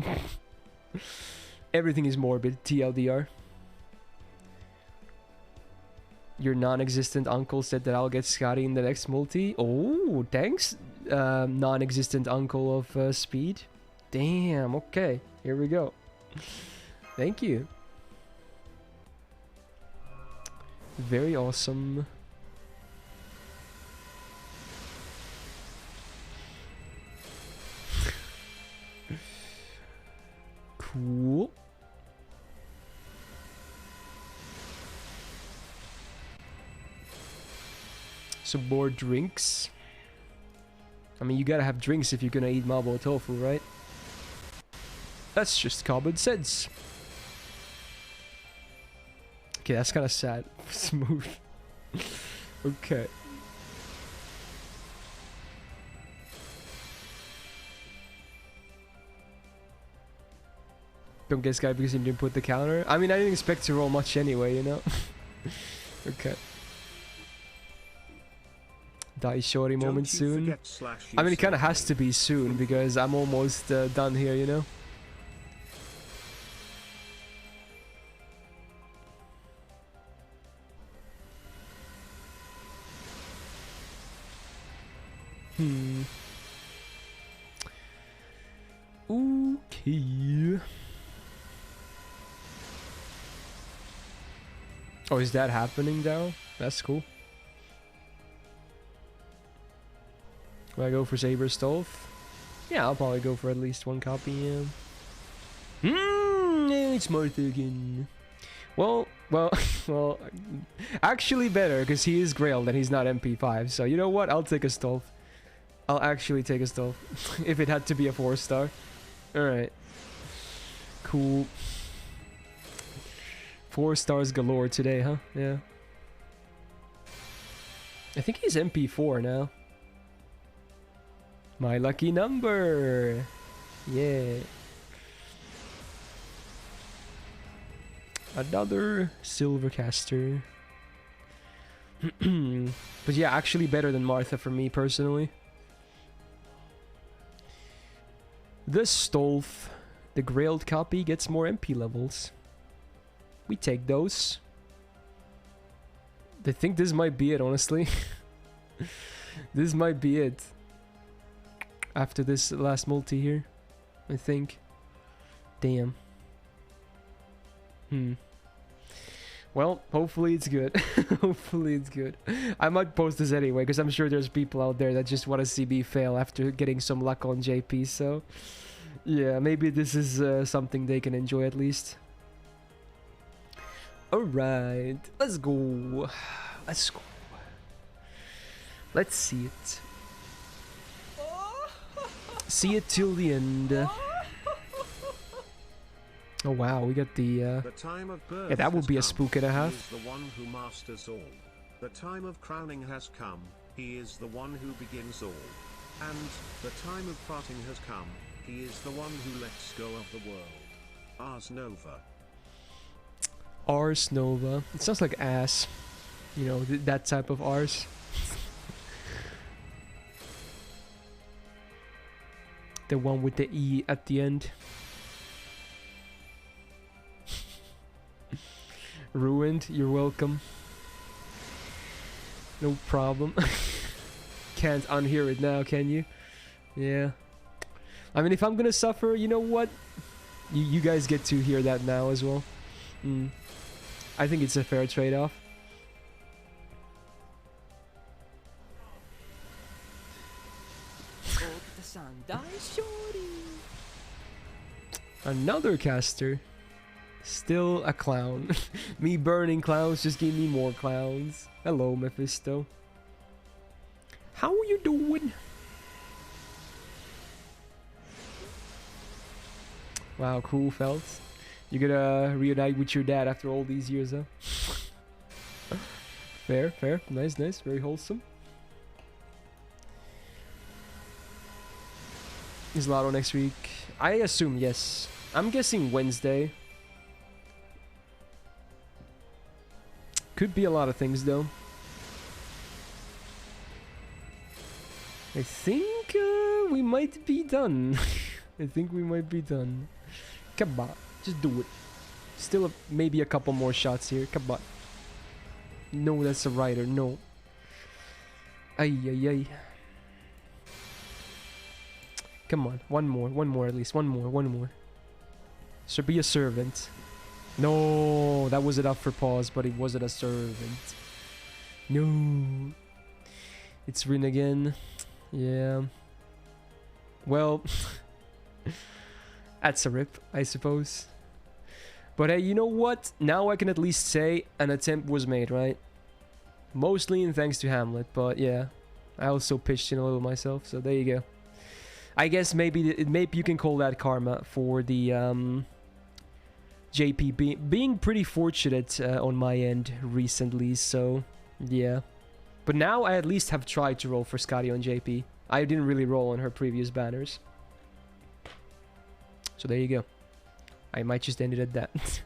Everything is morbid, TLDR. Your non-existent uncle said that I'll get Skadi in the next multi. Oh, thanks, non-existent uncle of speed. Damn, okay. Here we go. Thank you. Very awesome. Cool. Some more drinks. I mean, you gotta have drinks if you're gonna eat mapo tofu, right? That's just common sense. Okay, that's kind of sad. Smooth. Okay. Don't get Skadi because you didn't put the counter. I mean, I didn't expect to roll much anyway, you know? Okay. Die shorty moment soon. I mean, it kind of has to be soon because I'm almost done here, you know? Okay. Oh, is that happening now? That's cool. Will I go for Saber Stolf? Yeah, I'll probably go for at least one copy, yeah. It's Martha again. Well, actually better, because he is Grailed and he's not MP5. So, you know what? I'll take a Stolf. I'll actually take a Stolf. If it had to be a 4-star. Alright. Cool. 4 stars galore today, huh? Yeah. I think he's MP4 now. My lucky number! Yeah. Another Silvercaster. But yeah, actually better than Martha for me personally. The Stolf, the Grailed copy, gets more MP levels. We take those. I think this might be it, honestly. This might be it. After this last multi here, I think. Damn. Well, hopefully it's good. Hopefully it's good. I might post this anyway, because I'm sure there's people out there that just want to see me fail after getting some luck on JP, so... Yeah, maybe this is something they can enjoy at least. Alright, let's go. Let's go. Let's see it. See it till the end. Oh wow, we got the time of birth yeah, that would be a come. spook and a half. He is the one who masters all. The time of crowning has come. He is the one who begins all. And the time of parting has come. He is the one who lets go of the world. Ars Nova. Ars Nova. It sounds like ass. You know, that type of Ars. The one with the E at the end. Ruined, you're welcome. No problem. Can't unhear it now, can you? Yeah. I mean, if I'm gonna suffer, you know what? You guys get to hear that now as well. I think it's a fair trade-off. Another caster. Still a clown. Me burning clowns just gave me more clowns. Hello, Mephisto. How are you doing? Wow, cool, Feltz. You're gonna reunite with your dad after all these years, huh? Fair, fair. Nice, nice. Very wholesome. Is Lotto next week? I assume yes. I'm guessing Wednesday. Could be a lot of things though. I think we might be done. I think we might be done. Come on, just do it. Still maybe a couple more shots here. Come on. No, that's a rider. No. Ay, ay, ay. Come on, one more at least. One more. So be a servant. No, that was enough for pause, but it wasn't a servant. No. It's Rin again. Yeah. Well, that's a rip, I suppose. But hey, you know what? Now I can at least say an attempt was made, right? Mostly in thanks to Hamlet, but yeah. I also pitched in a little myself, so there you go. I guess maybe you can call that karma for the JP being pretty fortunate on my end recently, so yeah. But now I at least have tried to roll for Skadi on JP. I didn't really roll on her previous banners. So there you go. I might just end it at that.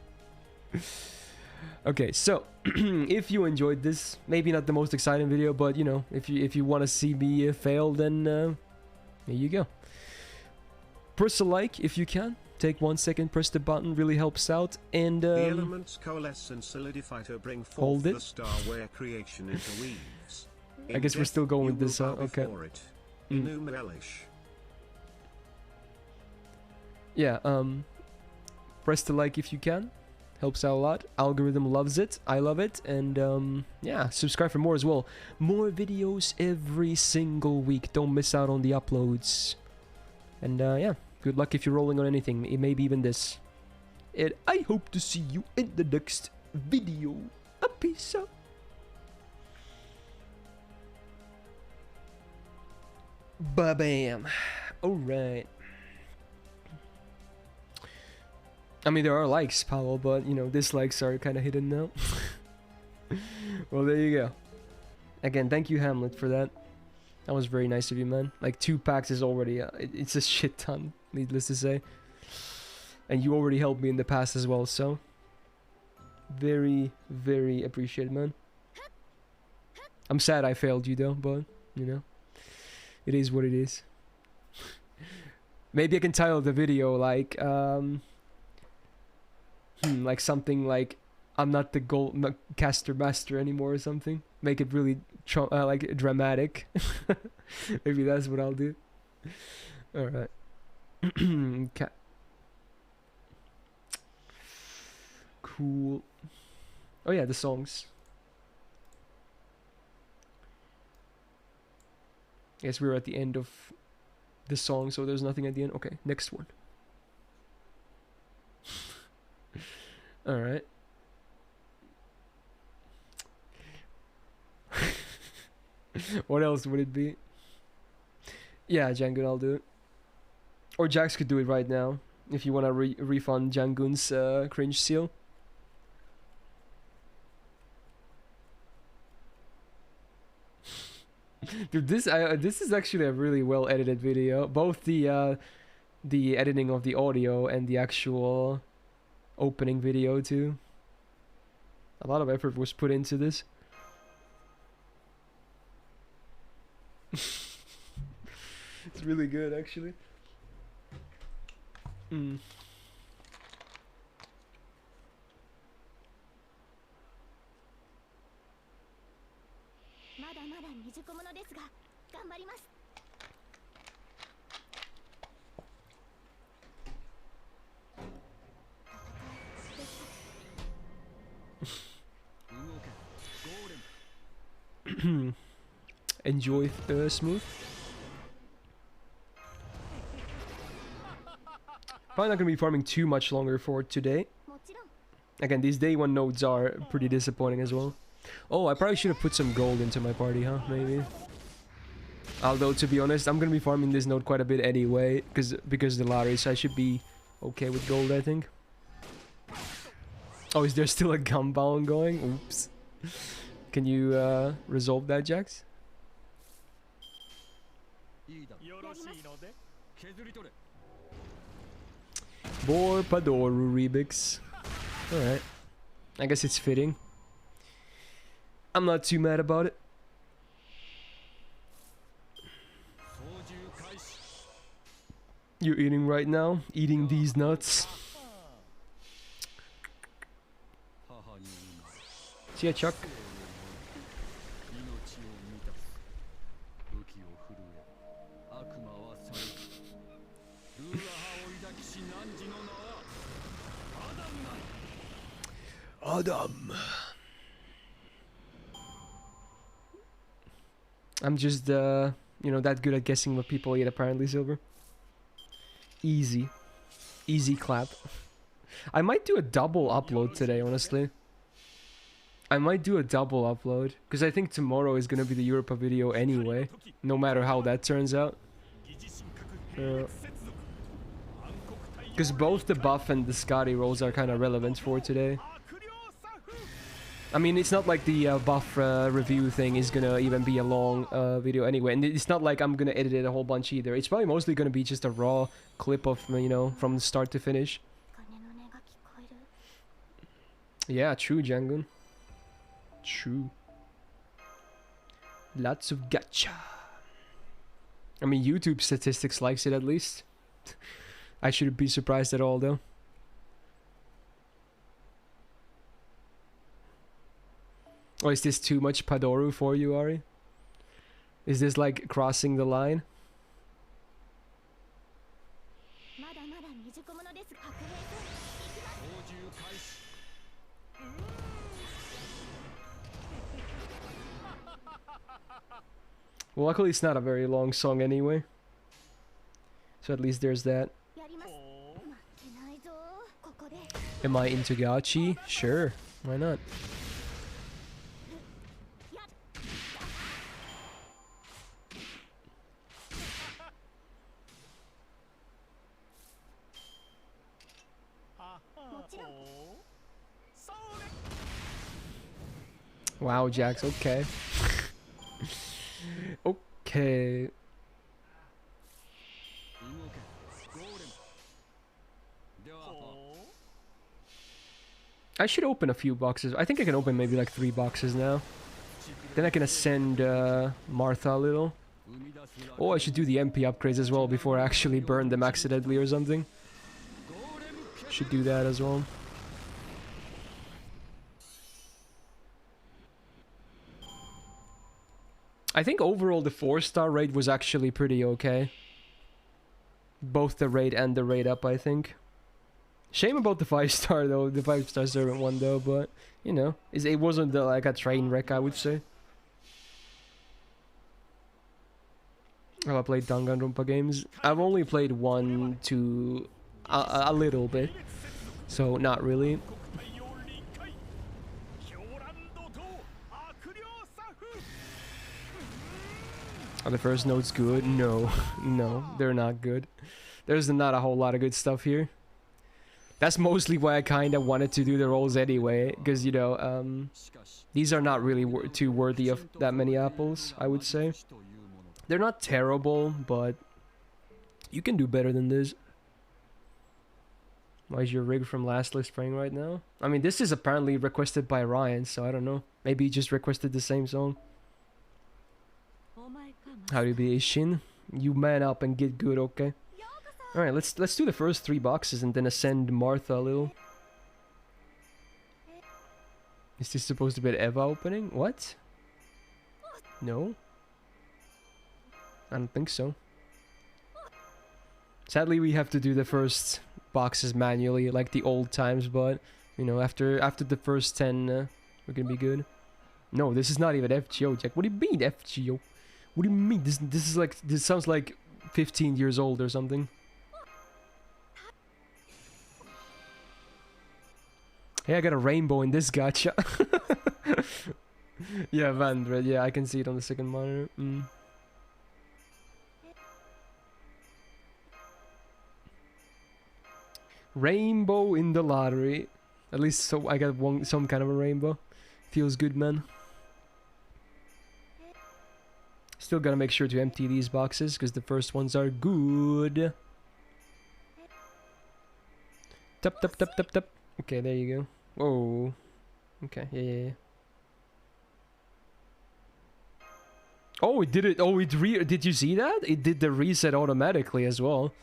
Okay, so if you enjoyed this, maybe not the most exciting video, but you know, if you want to see me fail, then there you go. Press a like if you can. Take 1 second, press the button, really helps out. And the elements coalesce and solidify to bring forth the star where creation interweaves. I guess we're still going with this, okay. Yeah, press the like if you can. Helps out a lot. Algorithm loves it. I love it. And yeah, subscribe for more as well. More videos every single week. Don't miss out on the uploads. And yeah, good luck if you're rolling on anything. Maybe even this. And I hope to see you in the next video. A peace out. Ba-bam. Alright. I mean, there are likes, Powell, but, you know, dislikes are kind of hidden now. Well, there you go. Again, thank you, Hamlet, for that. That was very nice of you, man. Like, 2 packs is already... it's a shit ton, needless to say. And you already helped me in the past as well, so... very, very appreciated, man. I'm sad I failed you, though, but, you know. It is what it is. Maybe I can title the video, like, like something like I'm not the gold caster master anymore or something. Make it really like dramatic. Maybe that's what I'll do. All right. Cool. Oh yeah, the songs. Guess we're at the end of the song, so there's nothing at the end. Okay, next one. All right. What else would it be? Yeah, Jangoon, I'll do it. Or Jax could do it right now if you want to refund Jangoon's cringe seal. Dude, this is actually a really well edited video. Both the editing of the audio and the actual opening video too. A lot of effort was put into this. It's really good, actually. Enjoy smooth. Probably not gonna be farming too much longer for today. Again, these day 1 nodes are pretty disappointing as well. Oh, I probably should have put some gold into my party, huh? Maybe. Although, to be honest, I'm gonna be farming this node quite a bit anyway, because the lottery, so I should be okay with gold, I think. Oh, is there still a gunbound going? Oops. Can you resolve that, Jax? More Padoru remix. Alright. I guess it's fitting. I'm not too mad about it. You're eating right now? Eating these nuts? See ya, Chuck. Adam. I'm just, you know, that good at guessing what people eat, apparently, Silver. Easy. Easy clap. I might do a double upload today, honestly. I might do a double upload, because I think tomorrow is going to be the Europa video anyway, no matter how that turns out. Because both the buff and the Skadi rolls are kind of relevant for today. I mean, it's not like the buff review thing is gonna even be a long video anyway, and it's not like I'm gonna edit it a whole bunch either. It's probably mostly gonna be just a raw clip of, you know, from start to finish. Yeah, true, Jangun. True. Lots of gacha. I mean, YouTube statistics likes it at least. I shouldn't be surprised at all, though. Or is this too much Padoru for you, Ari? Is this like crossing the line? Well, luckily it's not a very long song anyway. So at least there's that. Am I into gachi? Sure, why not? Wow, Jax, okay. Okay. I should open a few boxes. I think I can open maybe like 3 boxes now. Then I can ascend Martha a little. Oh, I should do the MP upgrades as well before I actually burn them accidentally or something. Should do that as well. I think overall the 4-star raid was actually pretty okay. Both the raid and the raid up, I think. Shame about the 5-star though, the 5-star servant one though, but you know, it wasn't like a train wreck, I would say. Have I played Danganronpa games? I've only played 1, 2, a little bit, so not really. Are the first notes good? No, no, they're not good. There's not a whole lot of good stuff here. That's mostly why I kind of wanted to do the rolls anyway, because, you know, these are not really too worthy of that many apples, I would say. They're not terrible, but you can do better than this. Why is your rig from last list playing right now? I mean, this is apparently requested by Ryan, so I don't know. Maybe he just requested the same song. How do you be, Ishin? You man up and get good, okay? Alright, let's do the first 3 boxes and then ascend Martha a little. Is this supposed to be an Eva opening? What? No? I don't think so. Sadly, we have to do the first boxes manually, like the old times, but, you know, after the first 10, we're gonna be good. No, this is not even FGO, Jack. What do you mean, FGO? What do you mean? This is like, this sounds like 15 years old or something. Hey, I got a rainbow in this gacha. Yeah, Vandred. Yeah, I can see it on the second monitor. Rainbow in the lottery. At least so I got some kind of a rainbow. Feels good, man. Still gotta make sure to empty these boxes because the first ones are good. Tap tap tap tap tap. Okay, there you go. Whoa. Okay, yeah. Oh, it did it. Oh, did you see that? It did the reset automatically as well.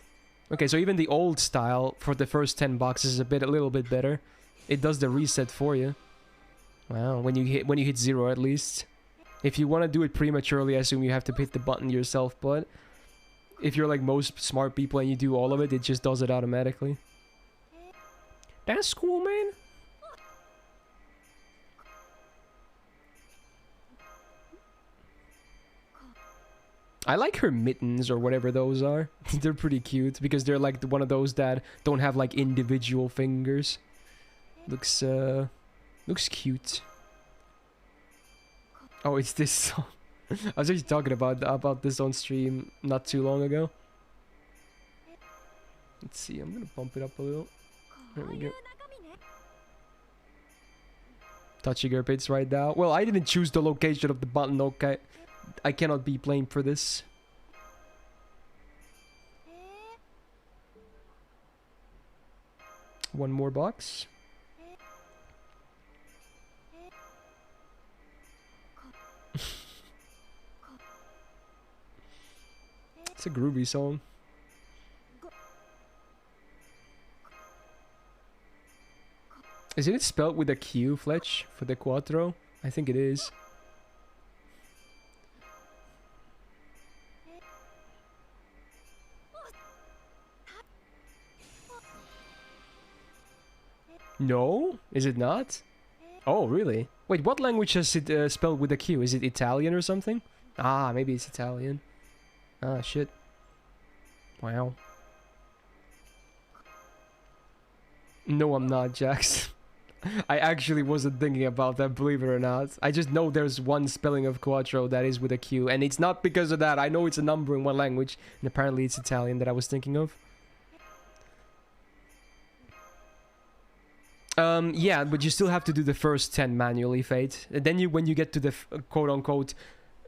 Okay, so even the old style for the first 10 boxes is a little bit better. It does the reset for you. Wow, when you hit 0 at least. If you want to do it prematurely, I assume you have to hit the button yourself, but if you're like most smart people and you do all of it, it just does it automatically. That's cool, man. I like her mittens or whatever those are. They're pretty cute because they're like one of those that don't have like individual fingers. Looks cute. Oh, it's this song. I was actually talking about this on stream not too long ago. Let's see, I'm gonna bump it up a little. There we go. Touchy Gurpits right now. Well, I didn't choose the location of the button, okay? I cannot be blamed for this. One more box. It's a groovy song. Isn't it spelled with a Q, Fletch, for the Quattro? I think it is. No? Is it not? Oh, really? Wait, what language is it spelled with a Q? Is it Italian or something? Ah, maybe it's Italian. Ah, shit. Wow. No, I'm not, Jax. I actually wasn't thinking about that, believe it or not. I just know there's one spelling of Quattro that is with a Q, and it's not because of that. I know it's a number in one language, and apparently it's Italian that I was thinking of. Yeah, but you still have to do the first 10 manually, Fate. And then when you get to the quote-unquote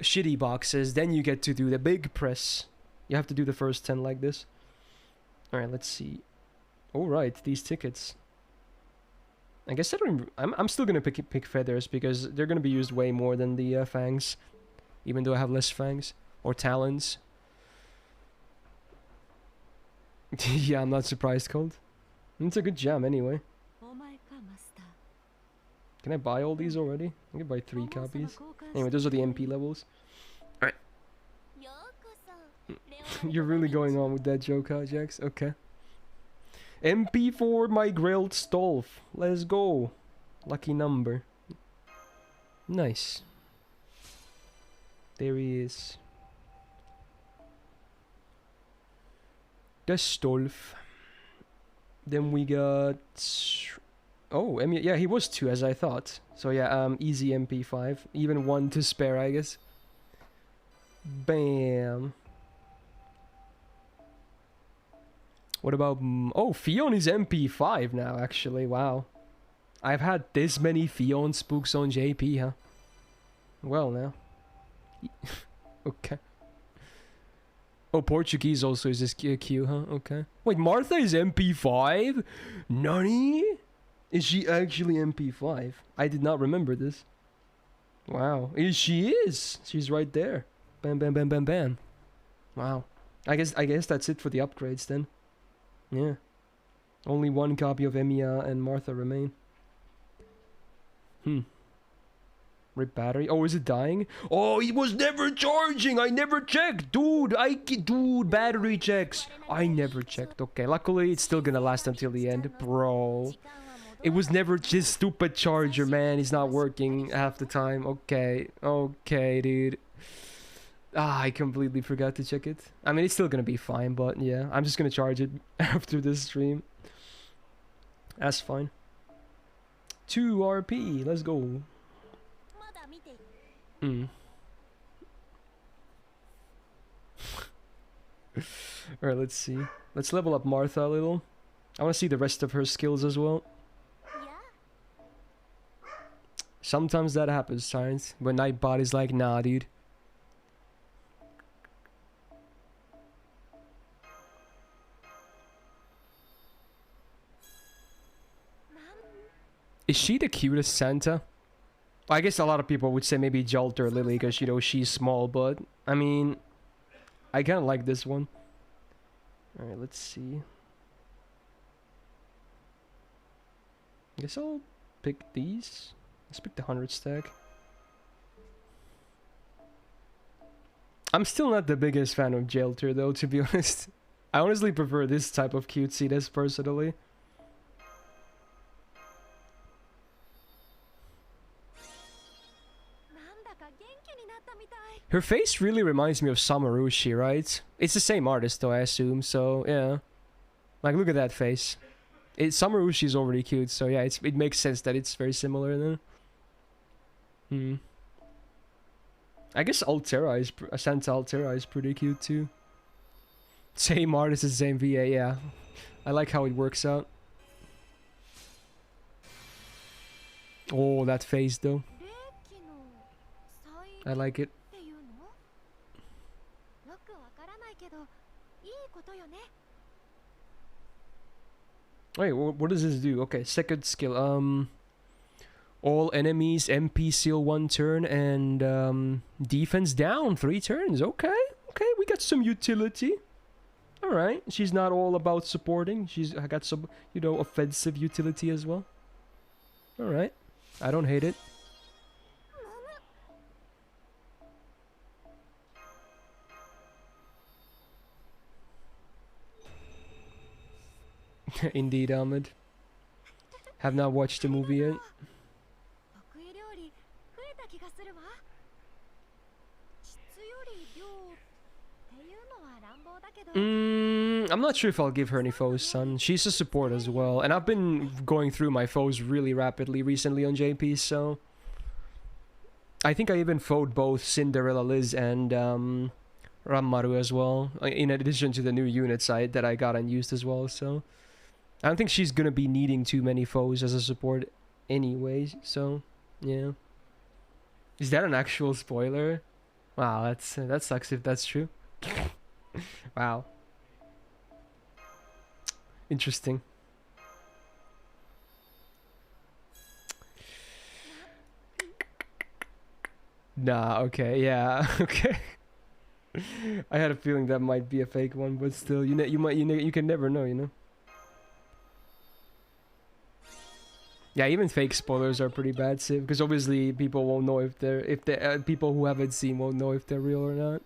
shitty boxes, then you get to do the big press. You have to do the first 10 like this. Alright, let's see. Alright, these tickets. I guess I'm still gonna pick feathers because they're gonna be used way more than the fangs, even though I have less fangs or talons. Yeah, I'm not surprised, Cold. It's a good jam anyway. Can I buy all these already? I can buy 3 copies. Anyway, those are the MP levels. Alright. You're really going on with that joke, huh, Jax? Okay. MP for my Grailed Stolf. Let's go. Lucky number. Nice. There he is. The Stolf. Then we got... Oh, yeah, he was 2 as I thought. So yeah, easy MP5. Even 1 to spare, I guess. Bam. What about... Oh, Fion is MP5 now, actually. Wow. I've had this many Fion spooks on JP, huh? Well, now. Okay. Oh, Portuguese also is this Q, huh? Okay. Wait, Martha is MP5? Nani? Is she actually MP5? I did not remember this. Wow. She is. She's right there. Bam, bam, bam, bam, bam. Wow. I guess that's it for the upgrades then. Yeah. Only 1 copy of Emiya and Martha remain. Rip battery. Oh, is it dying? Oh, it was never charging. I never checked. Dude, dude, battery checks. I never checked. Okay, luckily it's still gonna last until the end. Bro. It was never just stupid charger, man. It's not working half the time. Okay. Okay, dude. Ah, I completely forgot to check it. I mean, it's still gonna be fine, but yeah. I'm just gonna charge it after this stream. That's fine. 2 RP. Let's go. Alright, let's see. Let's level up Martha a little. I want to see the rest of her skills as well. Sometimes that happens, Science. When Nightbot is like, nah, dude. Is she the cutest Santa? I guess a lot of people would say maybe Jolt or Lily because, you know, she's small, but I mean, I kind of like this one. Alright, let's see. I guess I'll pick these. Let's pick the 100 stack. I'm still not the biggest fan of Jailter though, to be honest. I honestly prefer this type of cutesiness personally. Her face really reminds me of Samarushi, right? It's the same artist though, I assume, so yeah. Like, look at that face. Samarushi is already cute, so yeah, it makes sense that it's very similar then. I guess Santa Altera is pretty cute too. Same artist as same VA, yeah. I like how it works out. Oh, that face though. I like it. Wait, what does this do? Okay, second skill. All enemies MP seal 1 turn and defense down 3 turns. Okay, we got some utility. All right, she's not all about supporting. She's got some, you know, offensive utility as well. All right, I don't hate it. Indeed, Ahmed. Have not watched the movie yet. I'm not sure if I'll give her any foes, son. She's a support as well. And I've been going through my foes really rapidly recently on JP, so... I think I even foed both Cinderella Liz and Rammaru as well. In addition to the new unit side that I got and used as well, so... I don't think she's gonna be needing too many foes as a support anyways, so... Yeah. Is that an actual spoiler? Wow, that sucks if that's true. Wow. Interesting. Nah, okay, yeah, okay. I had a feeling that might be a fake one, but still, you can never know, you know. Yeah, even fake spoilers are pretty bad, Civ, because obviously people won't know if they're people who haven't seen won't know if they're real or not.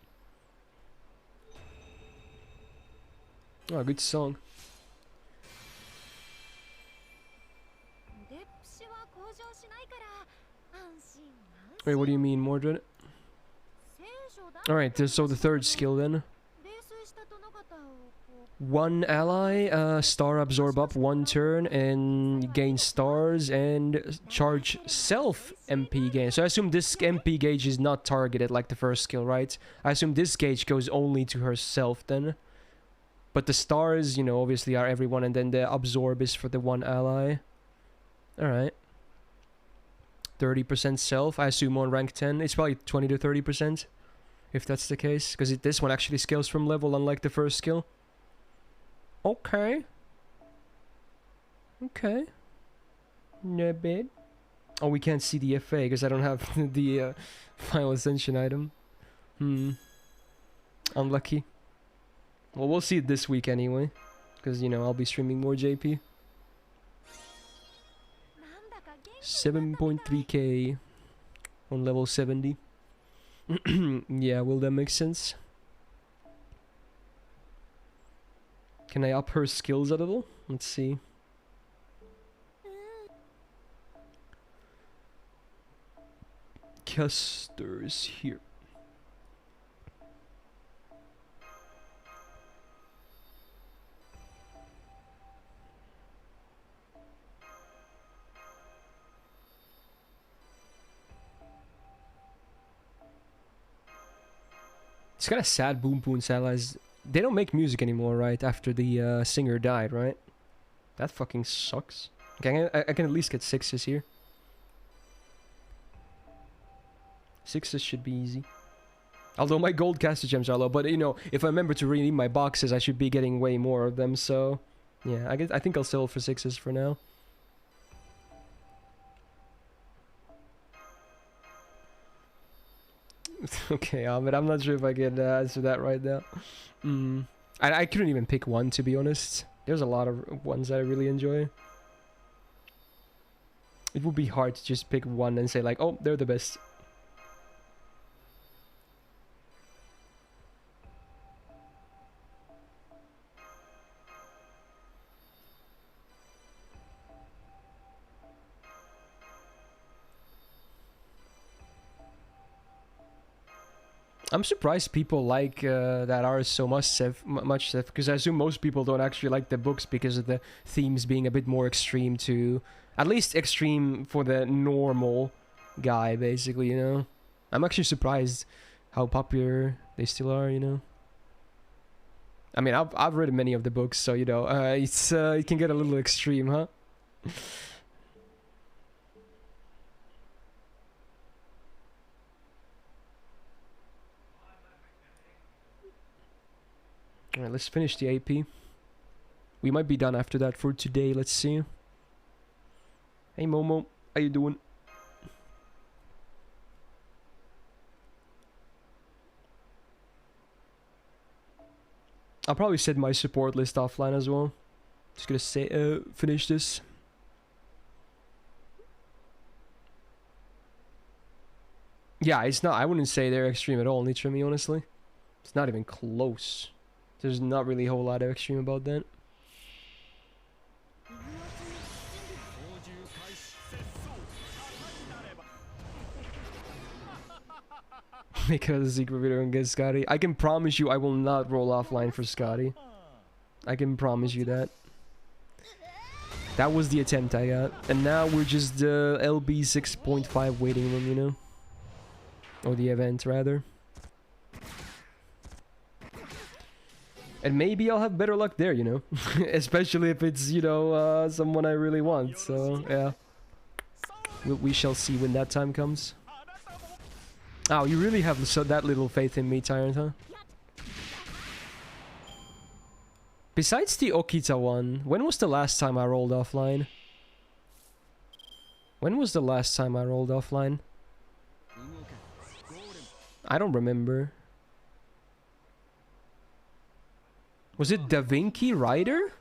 Oh, good song. Wait, what do you mean, Mordred? Alright, so the third skill then. 1 ally, star absorb up 1 turn and gain stars and charge self MP gain. So I assume this MP gauge is not targeted like the first skill, right? I assume this gauge goes only to herself then. But the stars, you know, obviously are everyone, and then the absorb is for the 1 ally. Alright. 30% self, I assume on rank 10. It's probably 20 to 30%, if that's the case. Because this one actually scales from level, unlike the first skill. Okay. Okay. Not bad. Oh, we can't see the FA because I don't have the Final Ascension item. Unlucky. Well, we'll see it this week anyway. Because, you know, I'll be streaming more JP. 7.3k on level 70. Yeah, will that make sense? Can I up her skills a little? Let's see. Casters here. It's kind of sad Boom Boom's allies. They don't make music anymore, right? After the singer died, right? That fucking sucks. Okay, I can at least get 6s here. 6s should be easy. Although my gold caster gems are low, but you know, if I remember to redeem my boxes, I should be getting way more of them. So, yeah, I think I'll sell for 6s for now. Okay, but I'm not sure if I can answer that right now. I couldn't even pick one, to be honest. There's a lot of ones that I really enjoy. It would be hard to just pick one and say like, oh, they're the best. I'm surprised people like that are so much, Seth, because I assume most people don't actually like the books because of the themes being a bit more extreme to, at least extreme for the normal guy, basically, you know? I'm actually surprised how popular they still are, you know? I mean, I've read many of the books, so, you know, it can get a little extreme, huh? Alright, let's finish the AP. We might be done after that for today, let's see. Hey Momo, how you doing? I'll probably set my support list offline as well. Just gonna say, finish this. Yeah, it's not, I wouldn't say they're extreme at all, Nitrami, honestly. It's not even close. There's not really a whole lot of extreme about that. Make another secret video and get Skadi. I can promise you I will not roll offline for Skadi. I can promise you that. That was the attempt I got. And now we're just LB 6.5 waiting room, you know? Or the event, rather. And maybe I'll have better luck there, you know? Especially if it's, you know, someone I really want. So, yeah. We shall see when that time comes. Oh, you really have that little faith in me, Tyrant, huh? Besides the Okita one, when was the last time I rolled offline? When was the last time I rolled offline? I don't remember. Was it Da Vinci Rider?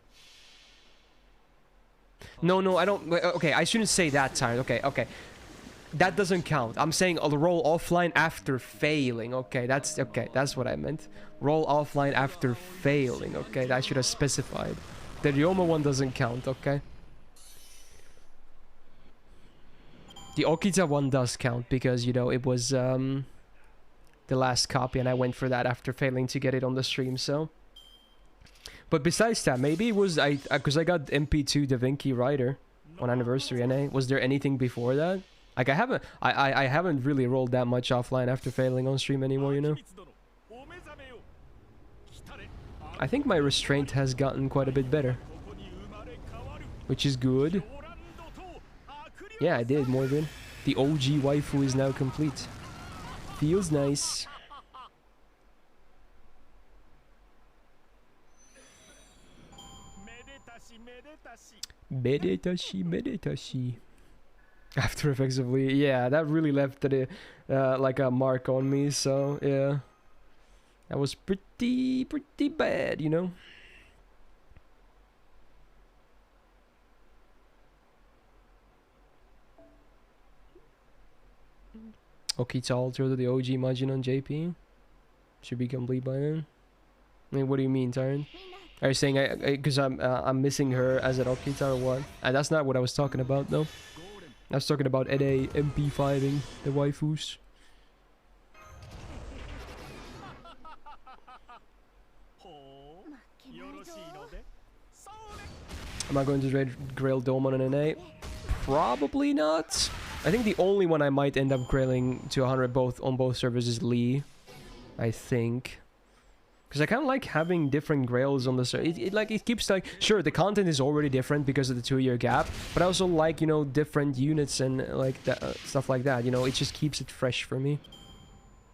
No, I don't... Okay, I shouldn't say that, Tyrant. Okay. That doesn't count. I'm saying I'll roll offline after failing. Okay, that's what I meant. Roll offline after failing. Okay, that should have specified. The Ryoma one doesn't count, okay? The Okita one does count because, you know, it was the last copy and I went for that after failing to get it on the stream, so... But besides that, maybe it was because I got MP2 Da Vinci Rider on anniversary NA. Was there anything before that? Like I haven't really rolled that much offline after failing on stream anymore, you know? I think my restraint has gotten quite a bit better. Which is good. Yeah, I did, Morgan. The OG waifu is now complete. Feels nice. Meditashi. After effectively, yeah, that really left like a mark on me, so yeah. That was pretty bad, you know? Okita Alter to the OG Majin on JP. Should be complete by then. I mean, what do you mean, Tyrant? Are you saying because I'm missing her as an Okita or what? And that's not what I was talking about, though. I was talking about NA MP5ing the waifus. Am I going to trade Grail Dome on an NA? Probably not. I think the only one I might end up grailing to 100 on both servers is Lee. I think. Because I kind of like having different grails on the server. It keeps like... Sure, the content is already different because of the 2-year gap. But I also like, you know, different units and like that, stuff like that. You know, it just keeps it fresh for me.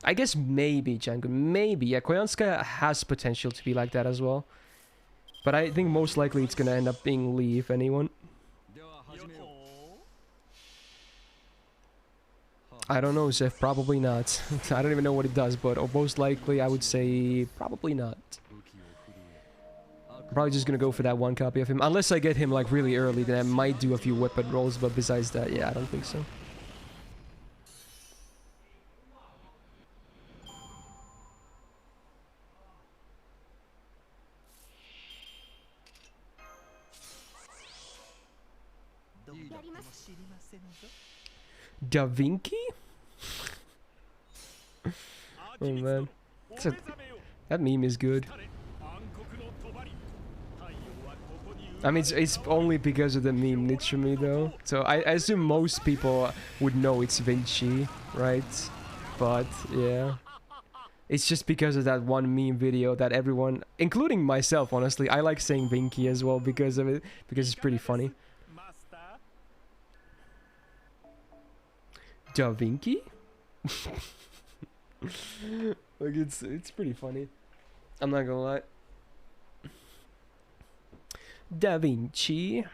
I guess maybe, Django. Maybe. Yeah, Koyanska has potential to be like that as well. But I think most likely it's going to end up being Lee, if anyone. I don't know, Zeph. Probably not. I don't even know what it does, but most likely I would say probably not. I'm probably just gonna go for that one copy of him. Unless I get him like really early, then I might do a few weapon rolls, but besides that, yeah, I don't think so. Da Vinci? Oh man, that meme is good. I mean, it's only because of the meme, literally, though. So I assume most people would know it's Vinci, right? But yeah, it's just because of that one meme video that everyone, including myself, honestly, I like saying Vinci as well because of it, because it's pretty funny. Da Vinci? Like it's pretty funny. I'm not gonna lie. Da Vinci.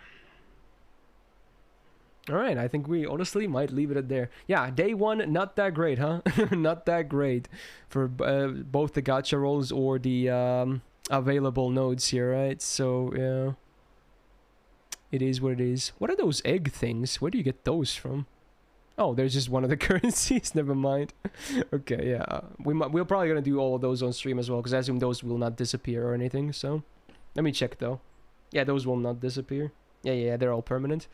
Alright, I think we honestly might leave it at there. Yeah, day one, not that great, huh? Not that great for both the gacha rolls or the available nodes here, right? So, yeah. It is what it is. What are those egg things? Where do you get those from? Oh, there's just one of the currencies. Never mind. Okay, yeah. We're probably gonna do all of those on stream as well, because I assume those will not disappear or anything, so... Let me check, though. Yeah, those will not disappear. Yeah, they're all permanent.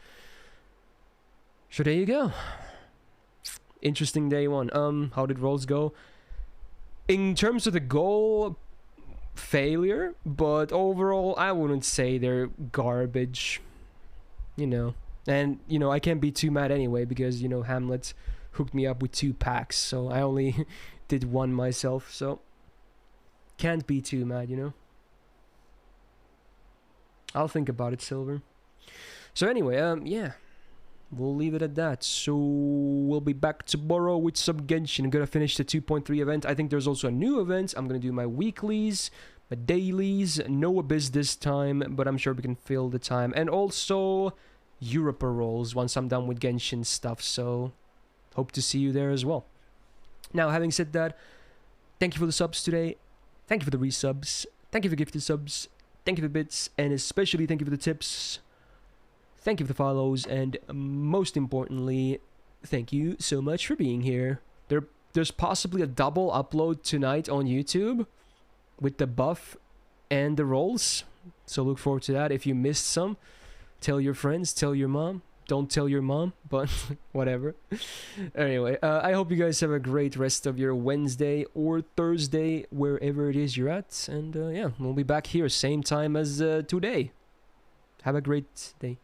So there you go. Interesting day one. How did rolls go? In terms of the goal, failure, but overall, I wouldn't say they're garbage. You know. And, you know, I can't be too mad anyway, because, you know, Hamlet hooked me up with 2 packs, so I only did 1 myself, so... Can't be too mad, you know? I'll think about it, Silver. So anyway, yeah. We'll leave it at that. So we'll be back tomorrow with some Genshin. I'm gonna finish the 2.3 event. I think there's also a new event. I'm gonna do my weeklies, my dailies. No Abyss this time, but I'm sure we can fill the time. And also Europa rolls once I'm done with Genshin stuff. So hope to see you there as well. Now, having said that, thank you for the subs today. Thank you for the resubs. Thank you for gifted subs. Thank you for the bits, and especially thank you for the tips. Thank you for the follows, and most importantly, thank you so much for being here. There's possibly a double upload tonight on YouTube with the buff and the rolls, so look forward to that. If you missed some, tell your friends, tell your mom. Don't tell your mom, but whatever. Anyway, I hope you guys have a great rest of your Wednesday or Thursday, wherever it is you're at. And yeah, we'll be back here same time as today. Have a great day.